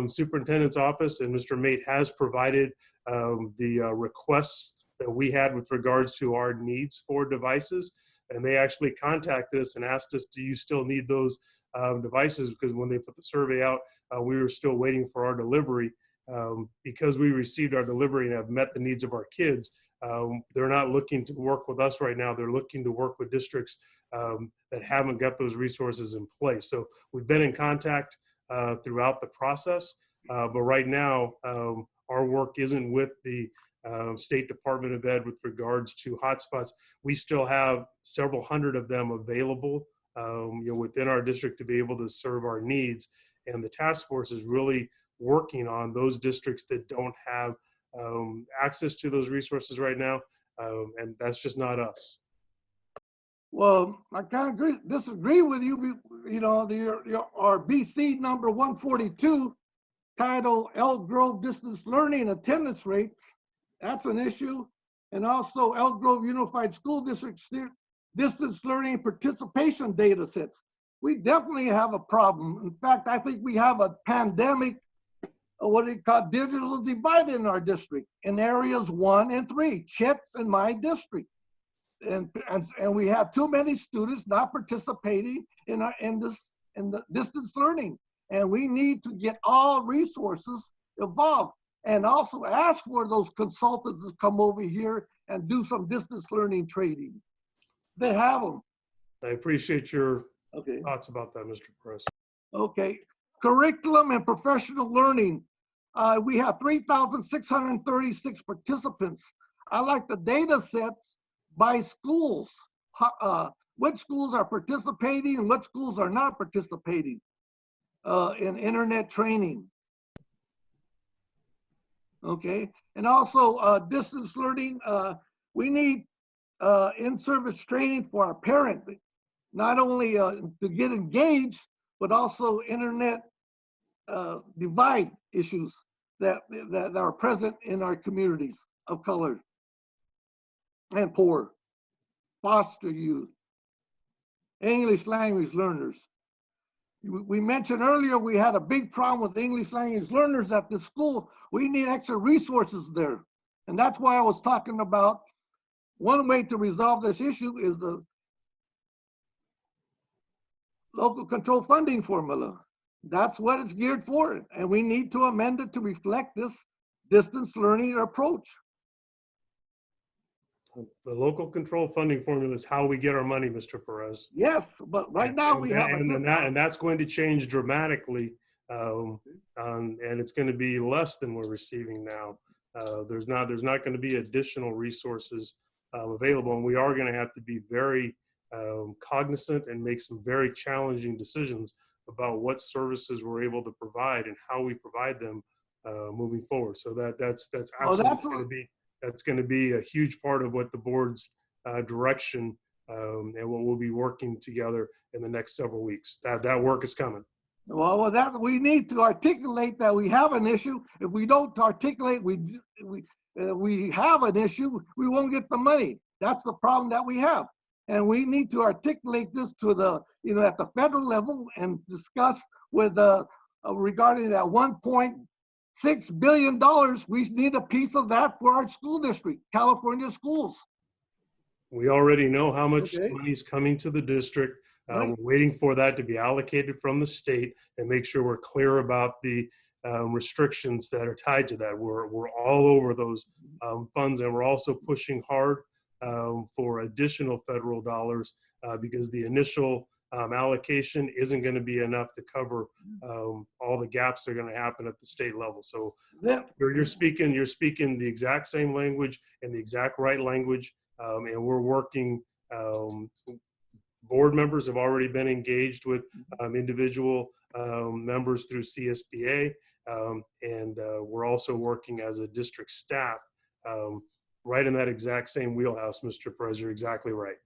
Speaker 15: superintendent's office, and Mr. Mate has provided the requests that we had with regards to our needs for devices. And they actually contacted us and asked us, do you still need those devices? Because when they put the survey out, we were still waiting for our delivery. because we received our delivery and have met the needs of our kids, they're not looking to work with us right now. They're looking to work with districts that haven't got those resources in place. So we've been in contact throughout the process, but right now our work isn't with the State Department of Ed with regards to hotspots. We still have several hundred of them available within our district to be able to serve our needs. And the task force is really working on those districts that don't have access to those resources right now, and that's just not us.
Speaker 7: Well, I kind of disagree with you. You know, our BC number 142, titled Elk Grove Distance Learning Attendance Rates, that's an issue. And also Elk Grove Unified School District Distance Learning Participation Data Sets. We definitely have a problem. In fact, I think we have a pandemic, what do you call digital divide in our district, in areas 1 and 3, Chet's in my district. And we have too many students not participating in the distance learning. And we need to get all resources involved and also ask for those consultants to come over here and do some distance learning training. They have them.
Speaker 15: I appreciate your thoughts about that, Mr. Perez.
Speaker 7: Okay, curriculum and professional learning. We have 3,636 participants. I like the data sets by schools. Which schools are participating and what schools are not participating in internet training. Okay, and also distance learning. We need in-service training for our parents, not only to get engaged, but also internet divide issues that are present in our communities of color and poor, foster youth, English language learners. We mentioned earlier we had a big problem with English language learners at the school. We need extra resources there. And that's why I was talking about one way to resolve this issue is the local control funding formula. That's what it's geared for. And we need to amend it to reflect this distance learning approach.
Speaker 15: The local control funding formula is how we get our money, Mr. Perez.
Speaker 7: Yes, but right now we have
Speaker 15: and that's going to change dramatically, and it's going to be less than we're receiving now. There's not going to be additional resources available, and we are going to have to be very cognizant and make some very challenging decisions about what services we're able to provide and how we provide them moving forward. So that's absolutely that's going to be a huge part of what the board's direction and what we'll be working together in the next several weeks. That work is coming.
Speaker 7: Well, that we need to articulate that we have an issue. If we don't articulate we have an issue, we won't get the money. That's the problem that we have. And we need to articulate this to the, at the federal level and discuss with regarding that $1.6 billion, we need a piece of that for our school district, California schools.
Speaker 15: We already know how much money is coming to the district. We're waiting for that to be allocated from the state and make sure we're clear about the restrictions that are tied to that. We're all over those funds, and we're also pushing hard for additional federal dollars because the initial allocation isn't going to be enough to cover all the gaps that are going to happen at the state level. So you're speaking the exact same language and the exact right language, and we're working. Board members have already been engaged with individual members through CSBA, and we're also working as a district staff right in that exact same wheelhouse, Mr. Perez. You're exactly right.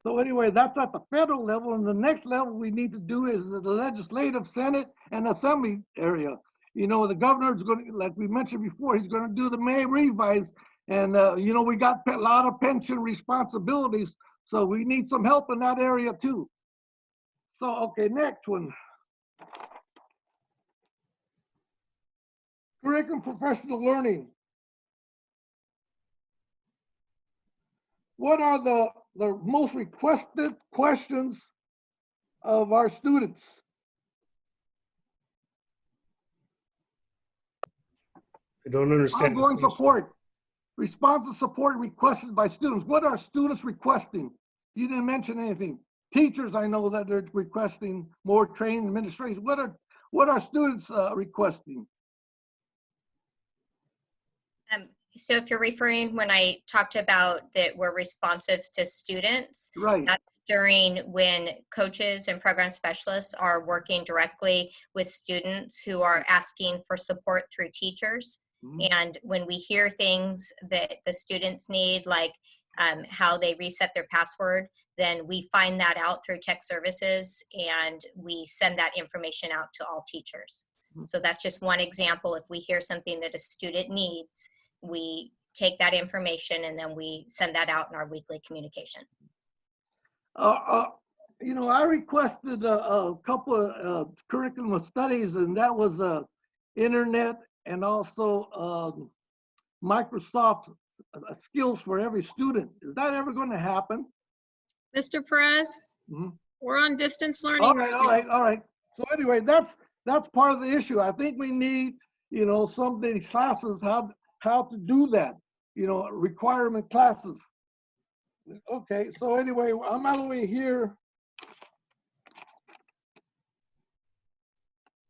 Speaker 7: So anyway, that's at the federal level, and the next level we need to do is the legislative, Senate, and Assembly area. The governor's going to, like we mentioned before, he's going to do the May revise, and we got a lot of pension responsibilities, so we need some help in that area too. So, okay, next one. Curriculum professional learning. What are the most requested questions of our students?
Speaker 15: I don't understand.
Speaker 7: Ongoing support. Responsive support requested by students. What are students requesting? You didn't mention anything. Teachers, I know that they're requesting more training, administration. What are students requesting?
Speaker 12: So if you're referring when I talked about that we're responsive to students,
Speaker 7: right?
Speaker 12: That's during when coaches and program specialists are working directly with students who are asking for support through teachers. And when we hear things that the students need, like how they reset their password, then we find that out through tech services and we send that information out to all teachers. So that's just one example. If we hear something that a student needs, we take that information and then we send that out in our weekly communication.
Speaker 7: You know, I requested a couple of curriculum of studies, and that was internet and also Microsoft skills for every student. Is that ever going to happen?
Speaker 1: Mr. Perez, we're on distance learning.
Speaker 7: All right. So anyway, that's part of the issue. I think we need, you know, some of these classes how to do that, you know, requirement classes. Okay, so anyway, I'm all the way here.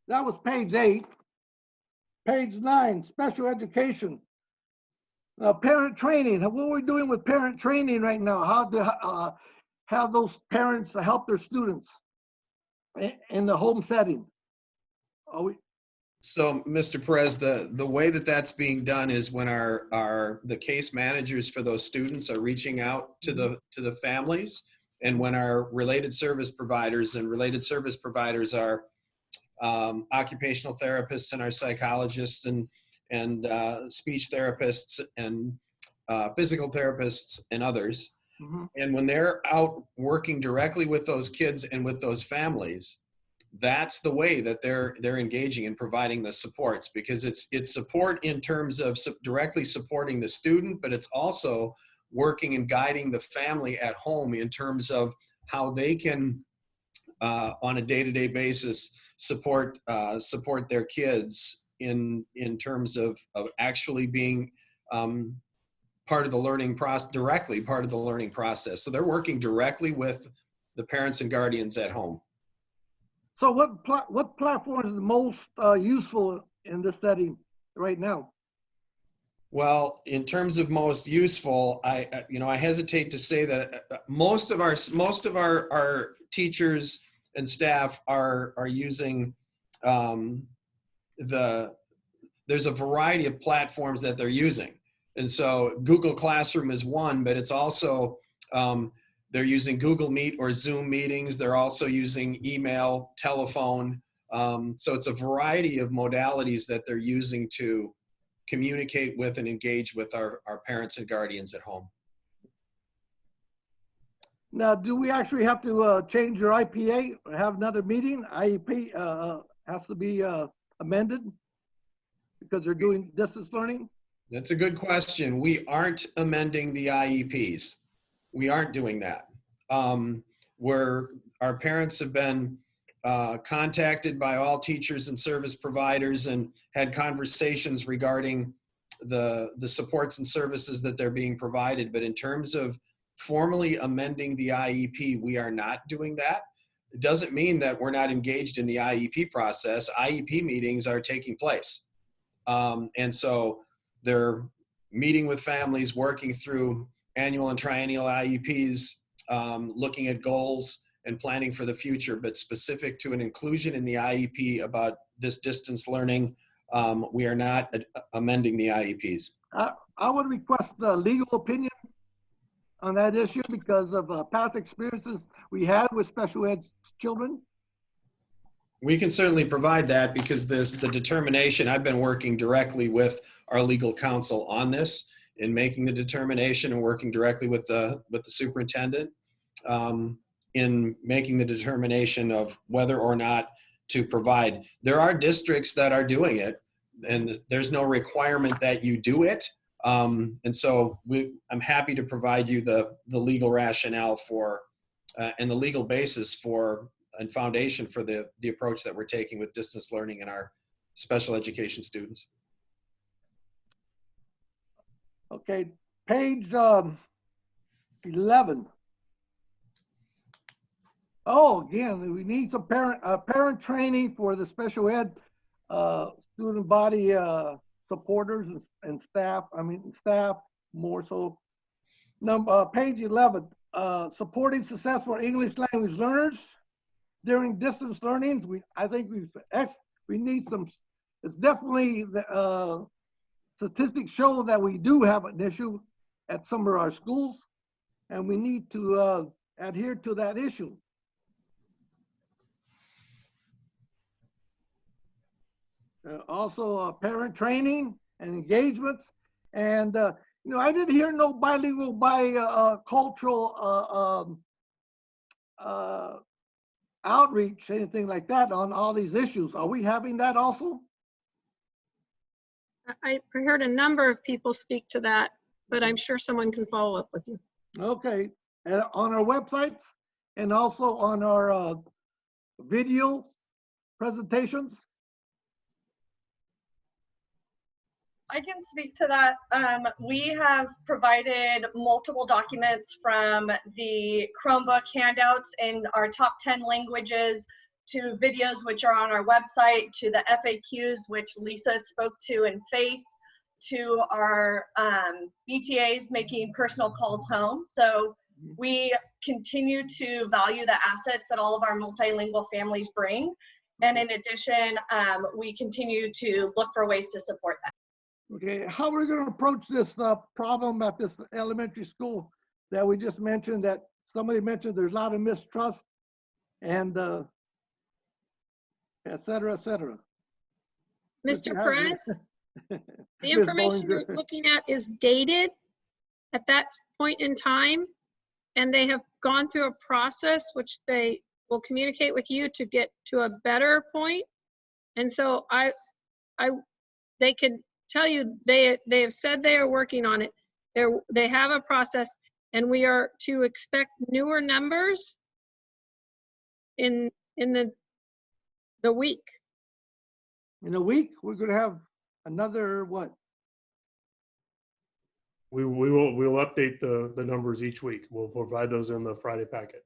Speaker 7: That was page 8. Page 9, special education. Parent training. What are we doing with parent training right now? How to have those parents help their students in the home setting? Are we?
Speaker 9: So, Mr. Perez, the way that that's being done is when the case managers for those students are reaching out to the families, and when our related service providers are occupational therapists and our psychologists and speech therapists and physical therapists and others. And when they're out working directly with those kids and with those families, that's the way that they're engaging in providing the supports, because it's support in terms of directly supporting the student, but it's also working and guiding the family at home in terms of how they can on a day-to-day basis support their kids in terms of actually being part of the learning process, directly part of the learning process. So they're working directly with the parents and guardians at home.
Speaker 7: So what platform is the most useful in this setting right now?
Speaker 9: Well, in terms of most useful, I hesitate to say that most of our teachers and staff are using there's a variety of platforms that they're using. And so Google Classroom is one, but it's also they're using Google Meet or Zoom meetings. They're also using email, telephone. So it's a variety of modalities that they're using to communicate with and engage with our parents and guardians at home.
Speaker 7: Now, do we actually have to change your IPA or have another meeting? IEP has to be amended because they're doing distance learning?
Speaker 9: That's a good question. We aren't amending the IEPs. We aren't doing that. Where our parents have been contacted by all teachers and service providers and had conversations regarding the supports and services that they're being provided. But in terms of formally amending the IEP, we are not doing that. It doesn't mean that we're not engaged in the IEP process. IEP meetings are taking place. And so they're meeting with families, working through annual and triennial IEPs, looking at goals and planning for the future, but specific to an inclusion in the IEP about this distance learning, we are not amending the IEPs.
Speaker 7: I would request the legal opinion on that issue because of past experiences we had with special ed children.
Speaker 9: We can certainly provide that because the determination, I've been working directly with our legal counsel on this in making the determination and working directly with the superintendent in making the determination of whether or not to provide. There are districts that are doing it and there's no requirement that you do it. And so I'm happy to provide you the legal rationale for and the legal basis for and foundation for the approach that we're taking with distance learning in our special education students.
Speaker 7: Okay, page 11. Oh, again, we need some parent training for the special ed student body supporters and staff. I mean, staff more so. Page 11, supporting successful English language learners during distance learning. I think we need some. It's definitely the statistics show that we do have an issue at some of our schools, and we need to adhere to that issue. Also, parent training and engagements, and you know, I didn't hear no bilingual, cultural outreach, anything like that on all these issues. Are we having that also?
Speaker 1: I heard a number of people speak to that, but I'm sure someone can follow up with you.
Speaker 7: Okay, and on our websites and also on our video presentations.
Speaker 18: I can speak to that. We have provided multiple documents from the Chromebook handouts in our top 10 languages to videos which are on our website, to the FAQs which Lisa spoke to in FACE, to our BTAs making personal calls home. So we continue to value the assets that all of our multilingual families bring. And in addition, we continue to look for ways to support that.
Speaker 7: Okay, how are we going to approach this problem at this elementary school that we just mentioned, that somebody mentioned there's a lot of mistrust and et cetera, et cetera?
Speaker 1: Mr. Perez, the information you're looking at is dated at that point in time, and they have gone through a process which they will communicate with you to get to a better point. And so they can tell you they have said they are working on it. They have a process, and we are to expect newer numbers in the week.
Speaker 7: In a week, we're going to have another what?
Speaker 15: We'll update the numbers each week. We'll provide those in the Friday packet.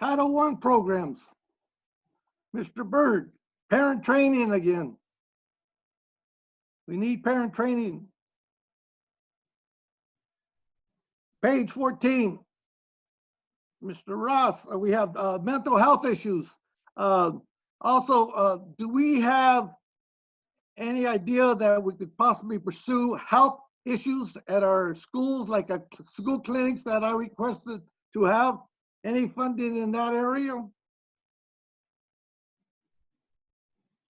Speaker 7: Title I programs. Mr. Byrd, parent training again. We need parent training. Page 14. Mr. Ross, we have mental health issues. Also, do we have any idea that we could possibly pursue health issues at our schools, like school clinics that are requested to have? Any funding in that area?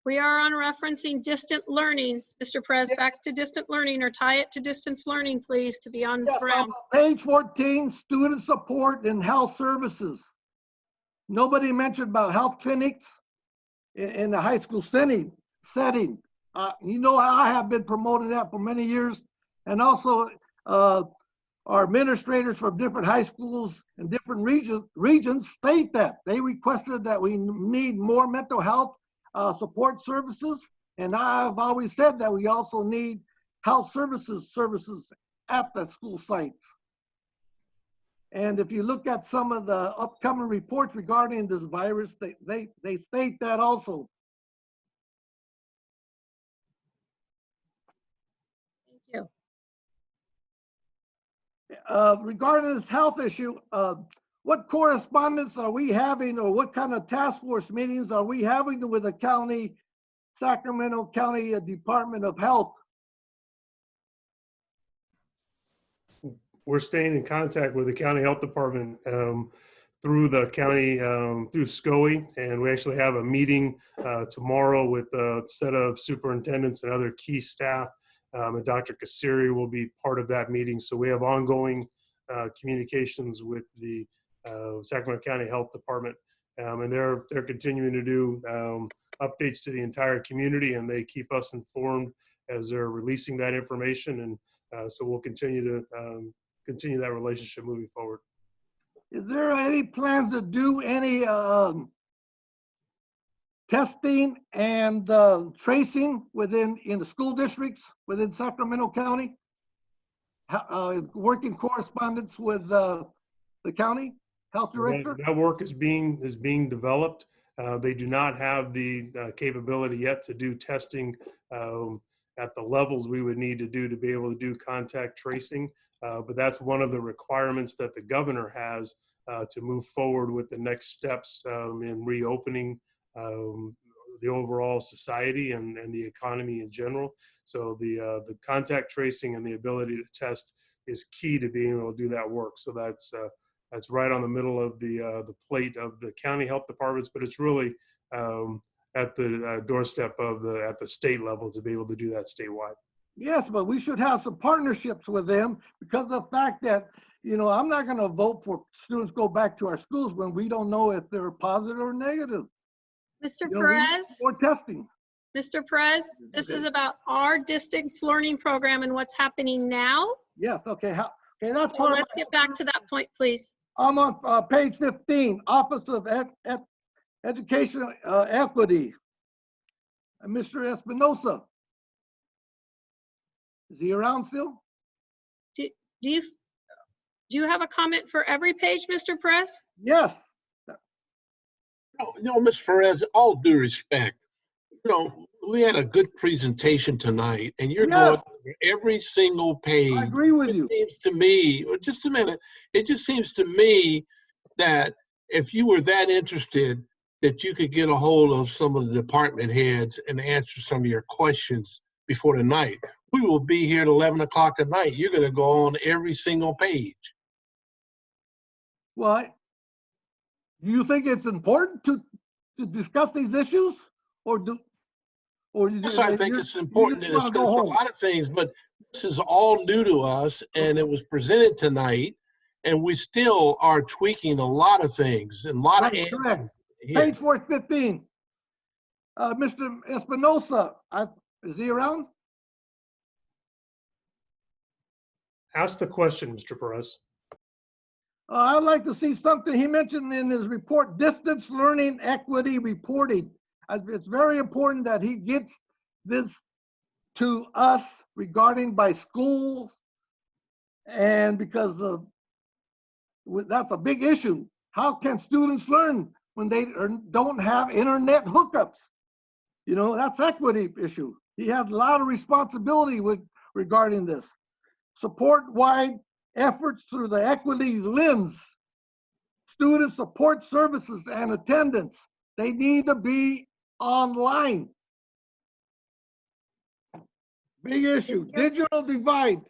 Speaker 1: We are on referencing distant learning. Mr. Perez, back to distant learning, or tie it to distance learning, please, to be on ground.
Speaker 7: Page 14, student support and health services. Nobody mentioned about health clinics in the high school setting. You know, I have been promoting that for many years. And also our administrators from different high schools and different regions state that. They requested that we need more mental health support services. And I've always said that we also need health services at the school sites. And if you look at some of the upcoming reports regarding this virus, they state that also.
Speaker 1: Thank
Speaker 7: you. Regarding this health issue, what correspondence are we having, or what kind of task force meetings are we having with the Sacramento County Department of Health?
Speaker 15: We're staying in contact with the county health department through the county, through SCOE, and we actually have a meeting tomorrow with a set of superintendents and other key staff, and Dr. Kasiri will be part of that meeting. So we have ongoing communications with the Sacramento County Health Department, and they're continuing to do updates to the entire community, and they keep us informed as they're releasing that information, and so we'll continue that relationship moving forward.
Speaker 7: Is there any plans to do any testing and tracing in the school districts within Sacramento County? Working correspondence with the county health director?
Speaker 15: That work is being developed. They do not have the capability yet to do testing at the levels we would need to do to be able to do contact tracing. But that's one of the requirements that the governor has to move forward with the next steps in reopening the overall society and the economy in general. So the contact tracing and the ability to test is key to being able to do that work. So that's right on the middle of the plate of the county health departments, but it's really at the doorstep of at the state level to be able to do that statewide.
Speaker 7: Yes, but we should have some partnerships with them because of the fact that, I'm not going to vote for students go back to our schools when we don't know if they're positive or negative.
Speaker 1: Mr.
Speaker 7: We need
Speaker 1: Perez?
Speaker 7: more testing.
Speaker 1: Mr. Perez, this is about our distance learning program and what's happening now.
Speaker 7: Yes, okay. Okay, that's
Speaker 1: So
Speaker 7: part
Speaker 1: let's get back to that point, please.
Speaker 7: I'm on page 15, Office of Education Equity. Mr. Espinosa. Is he around still?
Speaker 1: Do you have a comment for every page, Mr. Perez?
Speaker 7: Yes.
Speaker 4: No, Ms. Perez, all due respect, we had a good presentation tonight, and you're going through every single page.
Speaker 7: I agree with you.
Speaker 4: It seems to me, just a minute, it just seems to me that if you were that interested, that you could get a hold of some of the department heads and answer some of your questions before the night. We will be here at 11 o'clock at night. You're going to go on every single page.
Speaker 7: Well, do you think it's important to discuss these issues,
Speaker 4: Yes, I think it's important to discuss a lot of things, but this is all new to us, and it was presented tonight, and we still are tweaking a lot of things and a lot of answers.
Speaker 7: Page 415. Mr. Espinosa, is he around?
Speaker 15: Ask the question, Mr. Perez.
Speaker 7: I'd like to see something he mentioned in his report, distance learning equity reporting. It's very important that he gets this to us regarding by schools, and because that's a big issue. How can students learn when they don't have internet hookups? That's equity issue. He has a lot of responsibility regarding this. Support-wide efforts through the equity lens. Student support services and attendance. They need to be online. Big issue. Digital divide.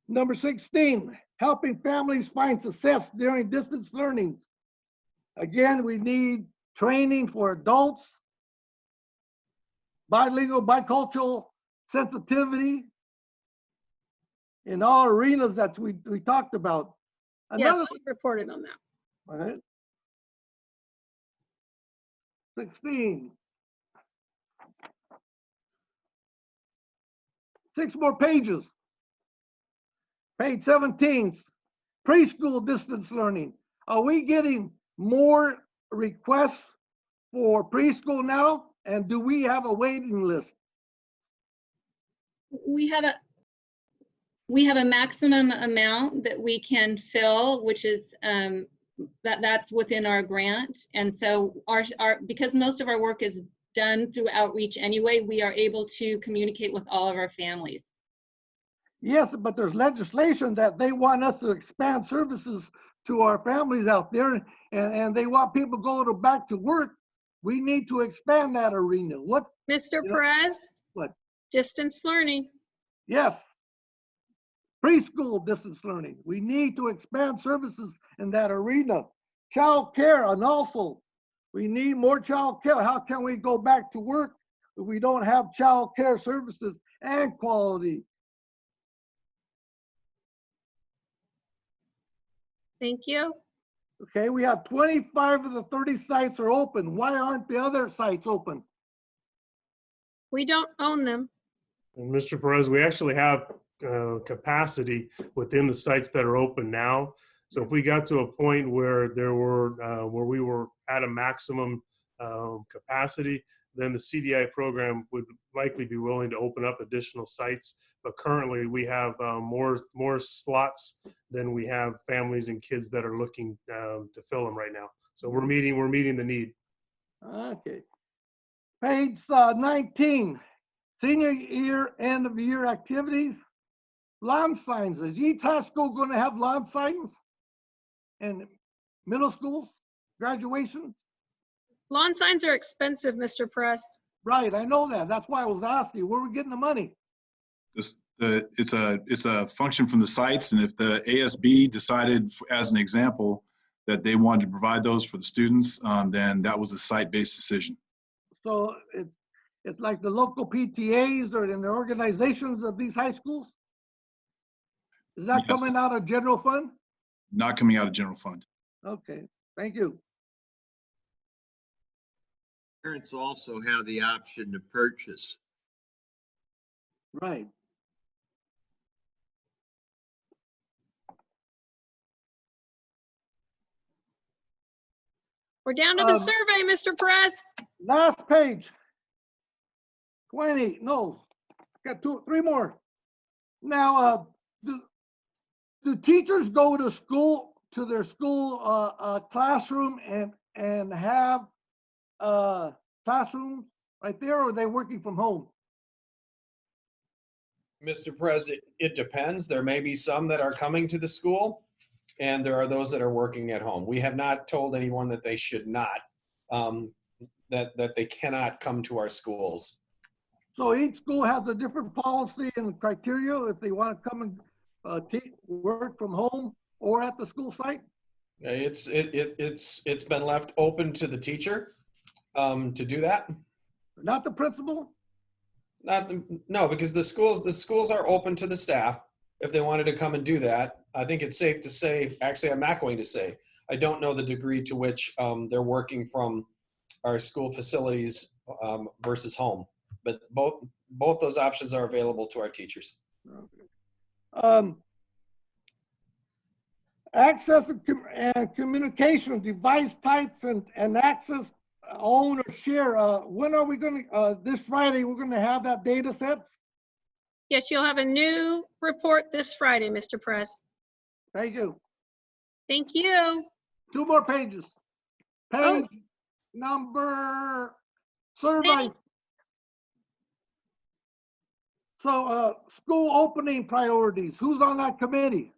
Speaker 7: Number 16, helping families find success during distance learning. Again, we need training for adults, bilingual, bicultural sensitivity in all arenas that we talked about.
Speaker 1: Yes, she reported on that.
Speaker 7: All right. 16. 6 more pages. Page 17, preschool distance learning. Are we getting more requests for preschool now? And do we have a waiting list?
Speaker 19: We have a maximum amount that we can fill, which is that's within our grant. And so because most of our work is done through outreach anyway, we are able to communicate with all of our families.
Speaker 7: Yes, but there's legislation that they want us to expand services to our families out there, and they want people to go back to work. We need to expand that arena. What?
Speaker 1: Mr. Perez?
Speaker 7: What?
Speaker 1: Distance learning.
Speaker 7: Yes. Preschool distance learning. We need to expand services in that arena. Child care, and also we need more child care. How can we go back to work if we don't have child care services and quality?
Speaker 1: Thank you.
Speaker 7: Okay, we have 25 of the 30 sites are open. Why aren't the other sites open?
Speaker 1: We don't own them.
Speaker 15: And Mr. Perez, we actually have capacity within the sites that are open now. So if we got to a point where we were at a maximum capacity, then the CDI program would likely be willing to open up additional sites. But currently, we have more slots than we have families and kids that are looking to fill them right now. So we're meeting the need.
Speaker 7: Okay. Page 19, senior year, end of year activities. Lawn signs. Is each high school going to have lawn signs? And middle schools, graduations?
Speaker 1: Lawn signs are expensive, Mr. Press.
Speaker 7: Right, I know that. That's why I was asking, where are we getting the money?
Speaker 21: It's a function from the sites, and if the ASB decided, as an example, that they wanted to provide those for the students, then that was a site-based decision.
Speaker 7: So it's like the local PTAs or in the organizations of these high schools? Is that
Speaker 21: Yes.
Speaker 7: coming out of general fund?
Speaker 21: Not coming out of general fund.
Speaker 7: Okay, thank you.
Speaker 3: Parents also have the option to purchase.
Speaker 7: Right.
Speaker 1: We're down to the survey, Mr. Press.
Speaker 7: Last page. 20, no, got three more. Now, do teachers go to school, to their school classroom and have classrooms right there, or are they working from home?
Speaker 9: Mr. President, it depends. There may be some that are coming to the school, and there are those that are working at home. We have not told anyone that they should not, that they cannot come to our schools.
Speaker 7: So each school has a different policy and criteria if they want to come and work from home or at the school site?
Speaker 9: It's been left open to the teacher to do that.
Speaker 7: Not the principal?
Speaker 9: No, because the schools are open to the staff if they wanted to come and do that. I think it's safe to say, actually, I'm not going to say, I don't know the degree to which they're working from our school facilities versus home, but both those options are available to our teachers.
Speaker 7: Access and communication device types and access, own or share. When are we going to, this Friday, we're going to have that data sets?
Speaker 1: Yes, you'll have a new report this Friday, Mr. Press.
Speaker 7: Thank you.
Speaker 1: Thank you.
Speaker 7: 2 more pages. Page number survey. So school opening priorities. Who's on that committee?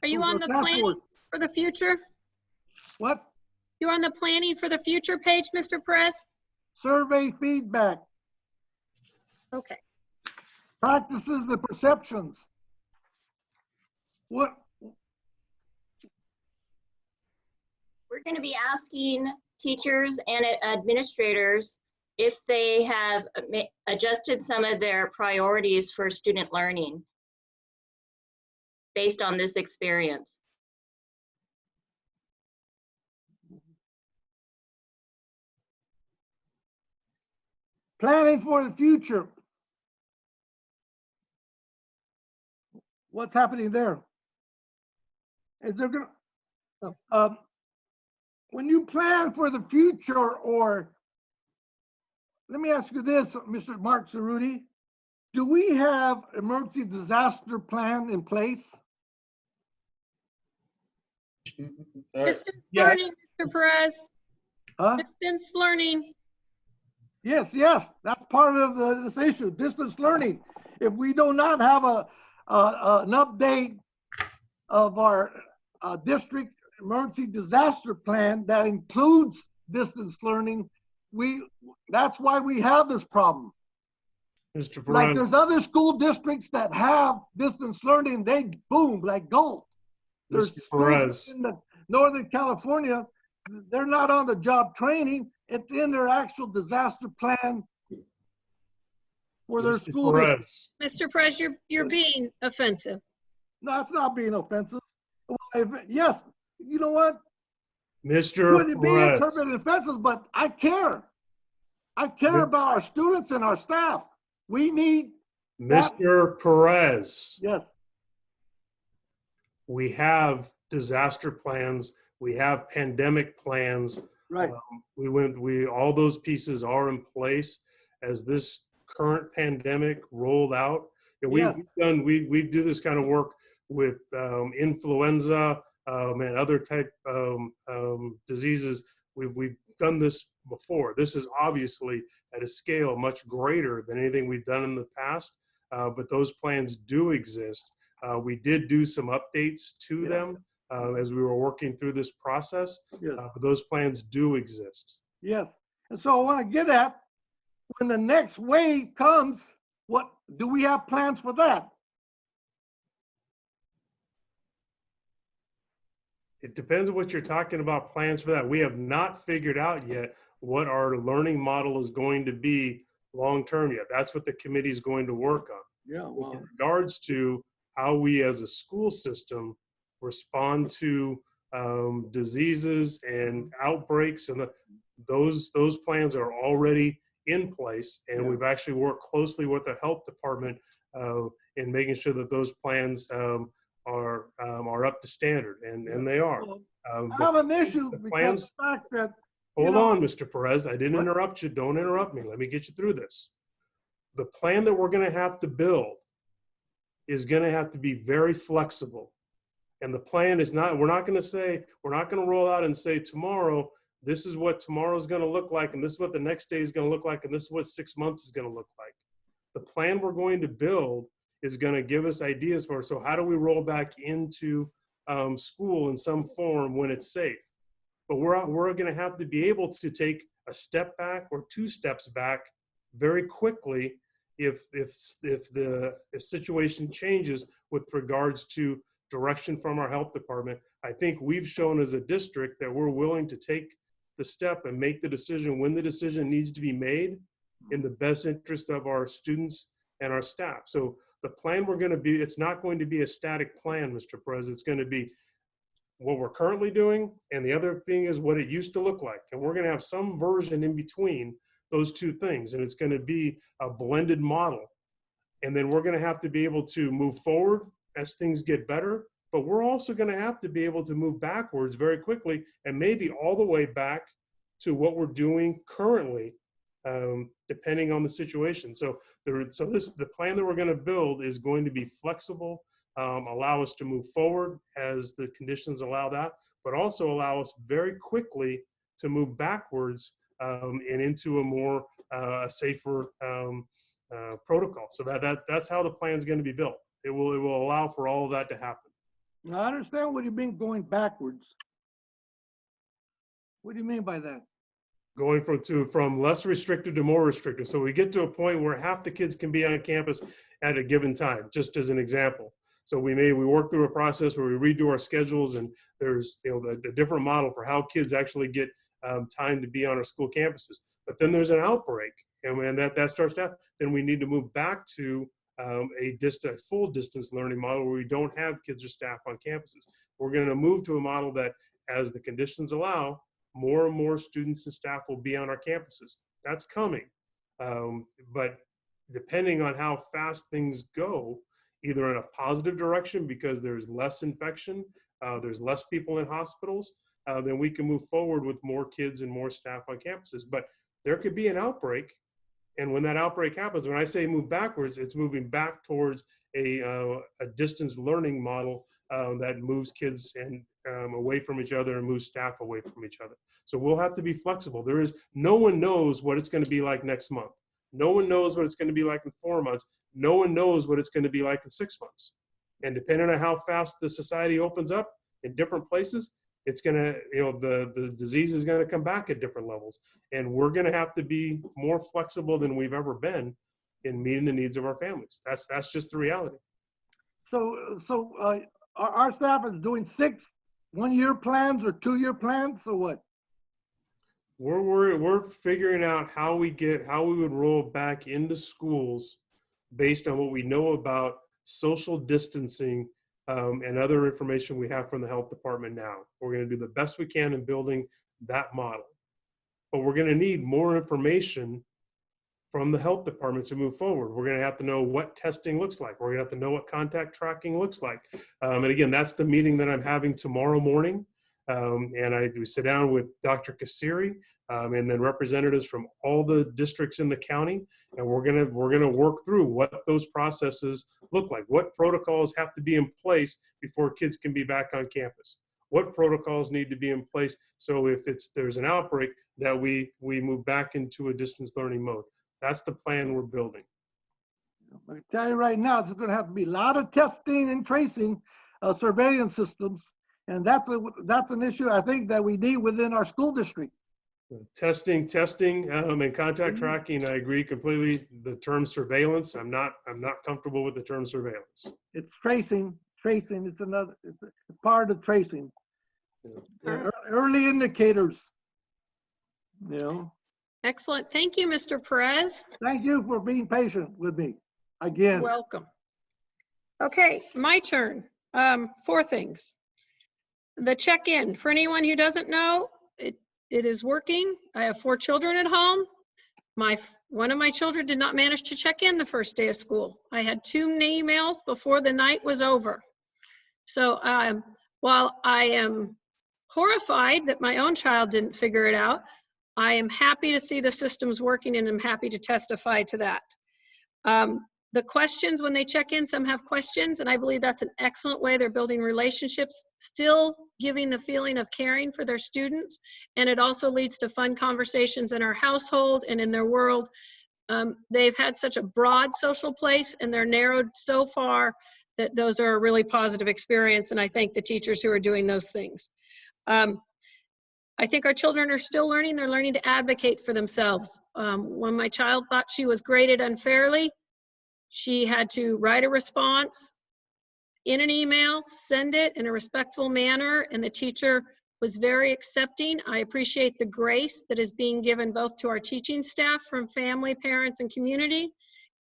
Speaker 1: Are you on the planning for the future?
Speaker 7: What?
Speaker 1: You're on the planning for the future page, Mr. Perez?
Speaker 7: Survey feedback.
Speaker 1: Okay.
Speaker 7: Practices and perceptions. What?
Speaker 20: We're going to be asking teachers and administrators if they have adjusted some of their priorities for student learning based on this experience.
Speaker 7: Planning for the future. What's happening there? Is there gonna, when you plan for the future, or let me ask you this, Mr. Mark Cerruti, do we have emergency disaster plan in place?
Speaker 1: Distance learning, Mr. Perez.
Speaker 7: Huh?
Speaker 1: Distance learning.
Speaker 7: Yes, that's part of this issue, distance learning. If we do not have an update of our district emergency disaster plan that includes distance learning, that's why we have this problem.
Speaker 15: Mr. Perez.
Speaker 7: Like there's other school districts that have distance learning, they boom like gold. There's schools in Northern California, they're not on the job training, it's in their actual disaster plan for their school.
Speaker 1: Mr. Perez, you're being offensive.
Speaker 7: No, it's not being offensive. Well, yes, you know what?
Speaker 15: Mr.
Speaker 7: Would it be
Speaker 15: Perez.
Speaker 7: interpreted offensive, but I care. I care about our students and our staff. We need
Speaker 15: Mr. Perez.
Speaker 7: Yes.
Speaker 15: We have disaster plans. We have pandemic plans.
Speaker 7: Right.
Speaker 15: All those pieces are in place as this current pandemic rolled out. And
Speaker 7: Yes.
Speaker 15: we do this kind of work with influenza and other type diseases. We've done this before. This is obviously at a scale much greater than anything we've done in the past, but those plans do exist. We did do some updates to them as we were working through this process,
Speaker 7: Yes.
Speaker 15: but those plans do exist.
Speaker 7: Yes. And so I want to get at, when the next wave comes, what do we have plans for that?
Speaker 15: It depends on what you're talking about, plans for that. We have not figured out yet what our learning model is going to be long-term yet. That's what the committee is going to work on.
Speaker 7: Yeah. Well,
Speaker 15: In regards to how we as a school system respond to diseases and outbreaks, and those plans are already in place, and we've actually worked closely with the health department in making sure that those plans are up to standard, and they are.
Speaker 7: I have an issue because
Speaker 15: plans,
Speaker 7: the fact that,
Speaker 15: hold on, Mr. Perez, I didn't interrupt you. Don't interrupt me. Let me get you through this. The plan that we're going to have to build is going to have to be very flexible. And the plan is not, we're not going to roll out and say tomorrow, this is what tomorrow is going to look like, and this is what the next day is going to look like, and this is what 6 months is going to look like. The plan we're going to build is going to give us ideas for, so how do we roll back into school in some form when it's safe? But we're going to have to be able to take a step back or 2 steps back very quickly if the situation changes with regards to direction from our health department. I think we've shown as a district that we're willing to take the step and make the decision when the decision needs to be made in the best interest of our students and our staff. So the plan it's not going to be a static plan, Mr. Perez. It's going to be what we're currently doing, and the other thing is what it used to look like. And we're going to have some version in between those 2 things, and it's going to be a blended model. And then we're going to have to be able to move forward as things get better, but we're also going to have to be able to move backwards very quickly, and maybe all the way back to what we're doing currently, depending on the situation. So the plan that we're going to build is going to be flexible, allow us to move forward as the conditions allow that, but also allow us very quickly to move backwards and into a more safer protocol. So that's how the plan is going to be built. It will allow for all of that to happen.
Speaker 7: now I understand what you mean going backwards. What do you mean by that?
Speaker 15: Going from less restricted to more restricted. So we get to a point where half the kids can be on campus at a given time, just as an example. So we work through a process where we redo our schedules, and there's a different model for how kids actually get time to be on our school campuses. But then there's an outbreak, and when that starts to happen, then we need to move back to a full distance learning model where we don't have kids or staff on campuses. We're going to move to a model that, as the conditions allow, more and more students and staff will be on our campuses. That's coming. But depending on how fast things go, either in a positive direction because there's less infection, there's less people in hospitals, then we can move forward with more kids and more staff on campuses. But there could be an outbreak. And when that outbreak happens, when I say move backwards, it's moving back towards a distance learning model that moves kids and away from each other and moves staff away from each other. So we'll have to be flexible. No one knows what it's going to be like next month. No one knows what it's going to be like in 4 months. No one knows what it's going to be like in 6 months. And depending on how fast the society opens up in different places, it's going to, the disease is going to come back at different levels. And we're going to have to be more flexible than we've ever been in meeting the needs of our families. That's just the reality.
Speaker 7: So our staff is doing 6 one-year plans or 2-year plans, or what?
Speaker 15: We're figuring out how we would roll back into schools based on what we know about social distancing and other information we have from the health department now. We're going to do the best we can in building that model. But we're going to need more information from the health department to move forward. We're going to have to know what testing looks like. We're going to have to know what contact tracking looks like. And again, that's the meeting that I'm having tomorrow morning. And we sit down with Dr. Kassiri and then representatives from all the districts in the county. And we're gonna work through what those processes look like. What protocols have to be in place before kids can be back on campus? What protocols need to be in place so if there's an outbreak that we move back into a distance learning mode? That's the plan we're building.
Speaker 7: I can tell you right now, there's going to have to be a lot of testing and tracing surveillance systems. And that's an issue I think that we need within our school district.
Speaker 15: Testing, and contact tracking. I agree completely. The term surveillance, I'm not comfortable with the term surveillance.
Speaker 7: It's tracing. It's part of tracing. Early indicators.
Speaker 1: Excellent. Thank you, Mr. Perez.
Speaker 7: Thank you for being patient with me again.
Speaker 1: Welcome. Okay, my turn. 4 things. The check-in, for anyone who doesn't know, it is working. I have 4 children at home. One of my children did not manage to check in the first day of school. I had 2 emails before the night was over. So while I am horrified that my own child didn't figure it out, I am happy to see the systems working and I'm happy to testify to that. The questions, when they check in, some have questions, and I believe that's an excellent way. They're building relationships, still giving the feeling of caring for their students, and it also leads to fun conversations in our household and in their world. They've had such a broad social place, and they're narrowed so far that those are a really positive experience, and I thank the teachers who are doing those things. I think our children are still learning. They're learning to advocate for themselves. When my child thought she was graded unfairly, she had to write a response in an email, send it in a respectful manner, and the teacher was very accepting. I appreciate the grace that is being given both to our teaching staff from family, parents, and community,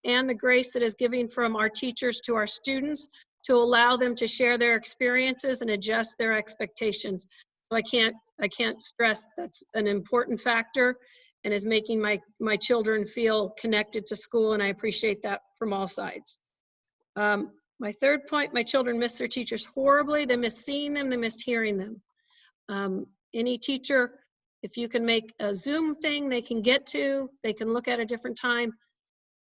Speaker 1: and the grace that is given from our teachers to our students to allow them to share their experiences and adjust their expectations. So I can't stress that's an important factor and is making my children feel connected to school, and I appreciate that from all sides. My third point, my children miss their teachers horribly. They miss seeing them, they missed hearing them. Any teacher, if you can make a Zoom thing they can get to, they can look at a different time.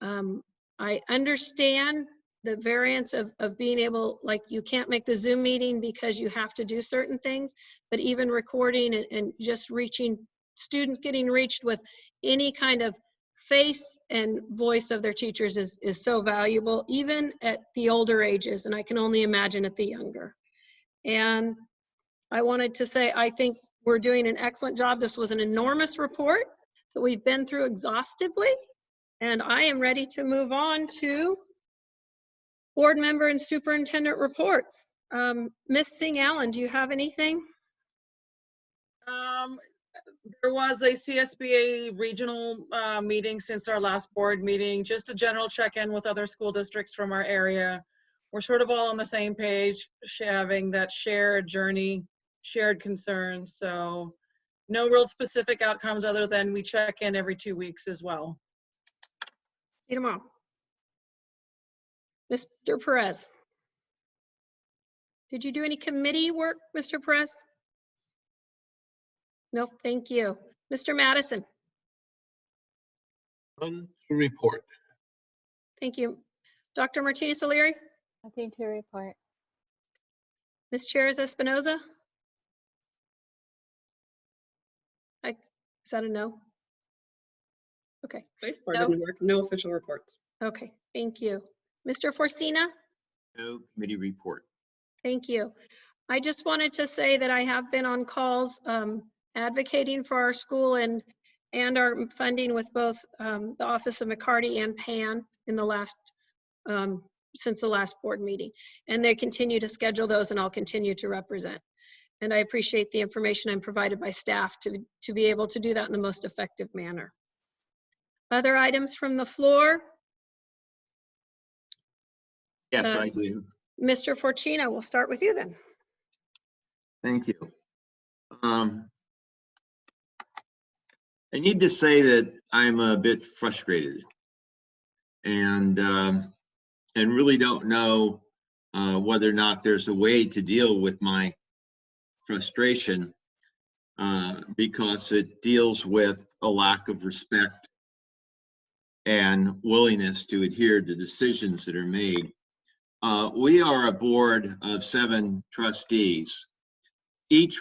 Speaker 1: I understand the variance of being able, like you can't make the Zoom meeting because you have to do certain things, but even recording and just reaching students, getting reached with any kind of face and voice of their teachers is so valuable, even at the older ages, and I can only imagine at the younger. And I wanted to say, I think we're doing an excellent job. This was an enormous report that we've been through exhaustively, and I am ready to move on to board member and superintendent reports. Ms. Singh Allen, do you have anything?
Speaker 2: There was a CSBA regional meeting since our last board meeting, just a general check-in with other school districts from our area. We're sort of all on the same page, having that shared journey, shared concerns. So no real specific outcomes other than we check in every 2 weeks as well.
Speaker 1: See you tomorrow. Mr. Perez. Did you do any committee work, Mr. Perez? No, thank you. Mr. Madison.
Speaker 4: None to report.
Speaker 1: Thank you. Dr. Martinez O'Leary.
Speaker 6: Nothing to report.
Speaker 1: Ms. Chairs Espinoza. Is that a no? Okay.
Speaker 5: Place part of the work, no official reports.
Speaker 1: Okay, thank you. Mr. Forcina.
Speaker 3: No committee report.
Speaker 1: Thank you. I just wanted to say that I have been on calls advocating for our school and our funding with both the Office of McCarty and PAN in the last, since the last board meeting. And they continue to schedule those, and I'll continue to represent. And I appreciate the information I'm provided by staff to be able to do that in the most effective manner. Other items from the floor?
Speaker 3: Yes, I do.
Speaker 1: Mr. Forcina, we'll start with you then.
Speaker 3: Thank you. I need to say that I'm a bit frustrated and really don't know whether or not there's a way to deal with my frustration because it deals with a lack of respect and willingness to adhere to decisions that are made. We are a board of 7 trustees. Each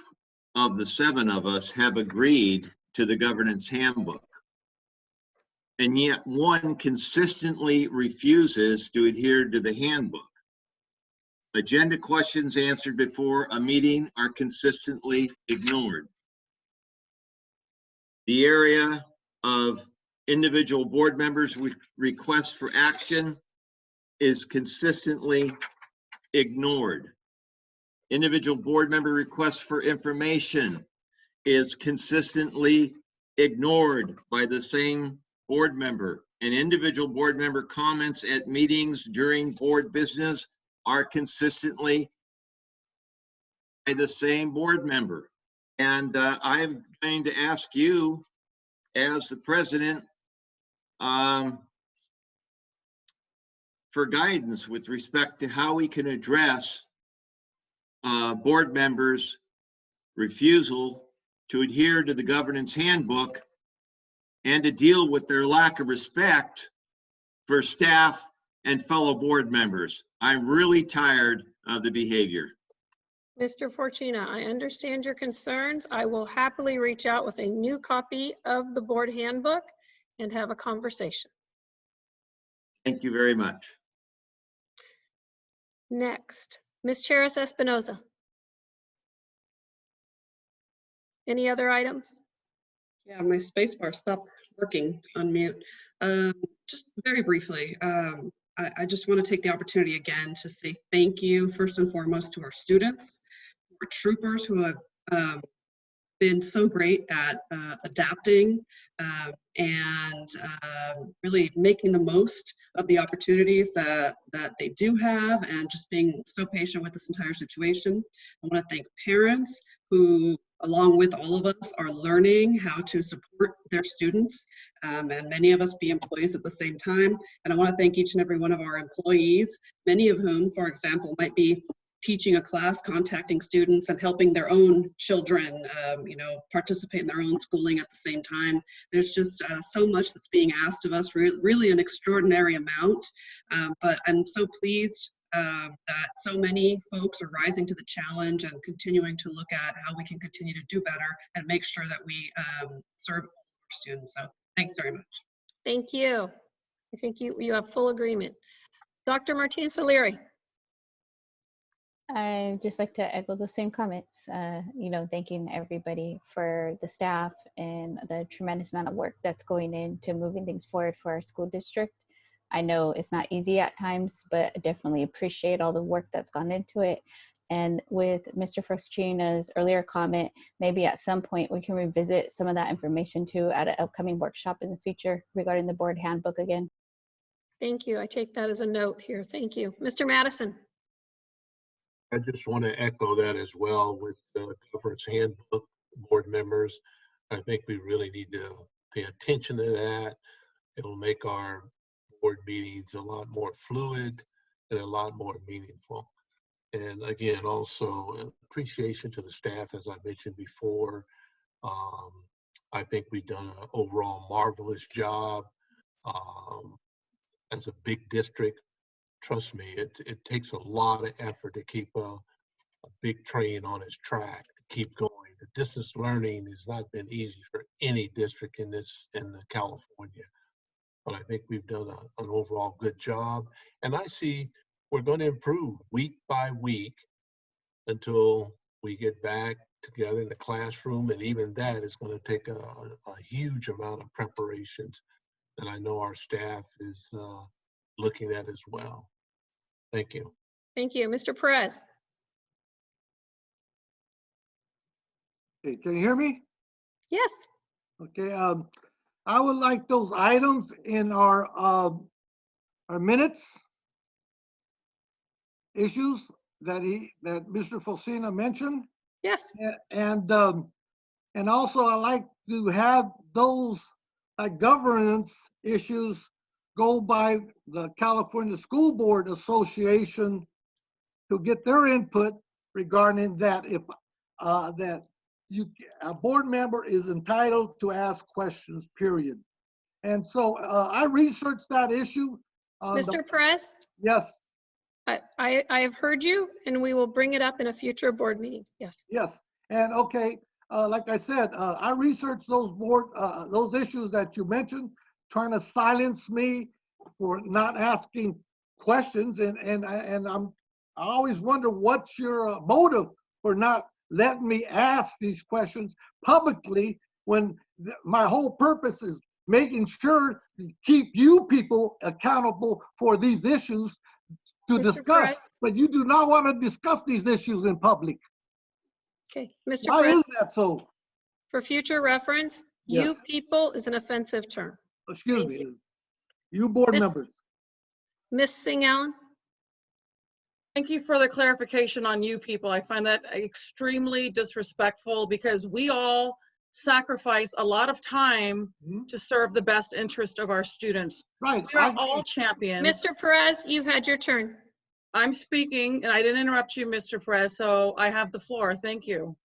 Speaker 3: of the 7 of us have agreed to the governance handbook, and yet one consistently refuses to adhere to the handbook. Agenda questions answered before a meeting are consistently ignored. The area of individual board members' requests for action is consistently ignored. Individual board member requests for information is consistently ignored by the same board member. And individual board member comments at meetings during board business are consistently by the same board member. And I'm going to ask you, as the president, for guidance with respect to how we can address board members' refusal to adhere to the governance handbook and to deal with their lack of respect for staff and fellow board members. I'm really tired of the behavior.
Speaker 1: Mr. Fortuna, I understand your concerns. I will happily reach out with a new copy of the board handbook and have a conversation.
Speaker 3: Thank you very much.
Speaker 1: Next, Ms. Charis Espinoza. Any other items?
Speaker 5: Yeah, my space bar stopped working on mute. Just very briefly, I just want to take the opportunity again to say thank you, first and foremost, to our students, our troopers who have been so great at adapting and really making the most of the opportunities that they do have, and just being so patient with this entire situation. I want to thank parents who, along with all of us, are learning how to support their students, and many of us be employees at the same time. And I want to thank each and every one of our employees, many of whom, for example, might be teaching a class, contacting students, and helping their own children, participate in their own schooling at the same time. There's just so much that's being asked of us, really an extraordinary amount. But I'm so pleased that so many folks are rising to the challenge and continuing to look at how we can continue to do better and make sure that we serve all our students. So thanks very much.
Speaker 1: Thank you. I think you have full agreement. Dr. Martinez O'Leary.
Speaker 6: I'd just like to echo the same comments, thanking everybody for the staff and the tremendous amount of work that's going into moving things forward for our school district. I know it's not easy at times, but I definitely appreciate all the work that's gone into it. And with Mr. Fortuna's earlier comment, maybe at some point we can revisit some of that information too at an upcoming workshop in the future regarding the board handbook again.
Speaker 1: Thank you. I take that as a note here. Thank you. Mr. Madison.
Speaker 4: I just want to echo that as well with the governance handbook board members. I think we really need to pay attention to that. It'll make our board meetings a lot more fluid and a lot more meaningful. And again, also appreciation to the staff, as I mentioned before. I think we've done an overall marvelous job. As a big district, trust me, it takes a lot of effort to keep a big train on its track, to keep going. The distance learning has not been easy for any district in California. But I think we've done an overall good job. And I see we're going to improve week by week until we get back together in the classroom. And even that is going to take a huge amount of preparations that I know our staff is looking at as well. Thank you.
Speaker 1: Thank you. Mr. Perez.
Speaker 7: Okay, can you hear me?
Speaker 1: Yes.
Speaker 7: Okay, I would like those items in our minutes issues that Mr. Fortuna mentioned.
Speaker 1: Yes.
Speaker 7: And also I like to have those governance issues go by the California School Board Association to get their input regarding that, if a board member is entitled to ask questions, period. And so I researched that issue.
Speaker 1: Mr. Perez?
Speaker 7: Yes.
Speaker 1: I have heard you, and we will bring it up in a future board meeting. Yes.
Speaker 7: Yes, and okay, like I said, I researched those issues that you mentioned, trying to silence me for not asking questions, and I always wonder what's your motive for not letting me ask these questions publicly when my whole purpose is making sure to keep you people accountable for these issues to discuss, but you do not want to discuss these issues in public.
Speaker 1: Okay, Mr.
Speaker 7: Why
Speaker 1: Perez,
Speaker 7: is that so?
Speaker 1: for future reference,
Speaker 7: Yes.
Speaker 1: you people is an offensive term.
Speaker 7: Excuse me, you board members.
Speaker 1: Miss Singh Allen?
Speaker 2: Thank you for the clarification on you people. I find that extremely disrespectful because we all sacrifice a lot of time to serve the best interest of our students.
Speaker 7: Right.
Speaker 2: We are all champions.
Speaker 1: Mr. Perez, you've had your turn.
Speaker 2: I'm speaking and I didn't interrupt you, Mr. Perez, so I have the floor. Thank you.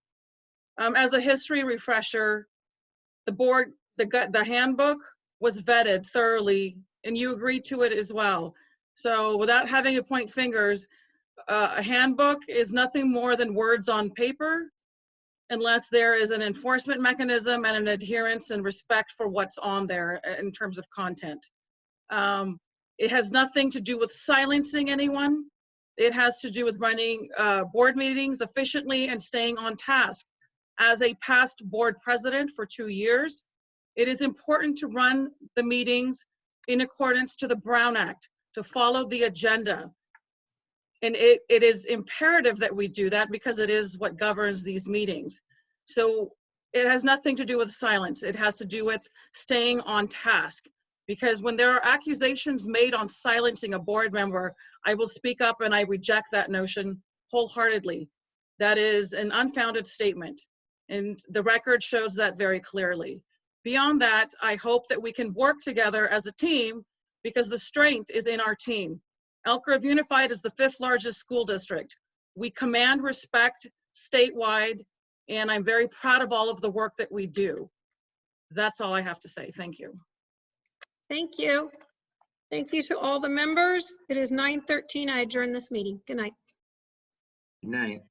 Speaker 2: As a history refresher, the handbook was vetted thoroughly and you agreed to it as well. So without having to point fingers, a handbook is nothing more than words on paper unless there is an enforcement mechanism and an adherence and respect for what's on there in terms of content. It has nothing to do with silencing anyone. It has to do with running board meetings efficiently and staying on task. As a past board president for 2 years, it is important to run the meetings in accordance to the Brown Act, to follow the agenda. And it is imperative that we do that because it is what governs these meetings. So it has nothing to do with silence. It has to do with staying on task. Because when there are accusations made on silencing a board member, I will speak up and I reject that notion wholeheartedly. That is an unfounded statement. And the record shows that very clearly. Beyond that, I hope that we can work together as a team because the strength is in our team. Elk Grove Unified is the 5th largest school district. We command respect statewide, and I'm very proud of all of the work that we do. That's all I have to say. Thank you.
Speaker 1: Thank you. Thank you to all the members. It is 9:13. I adjourn this meeting. Good night.
Speaker 3: Good night.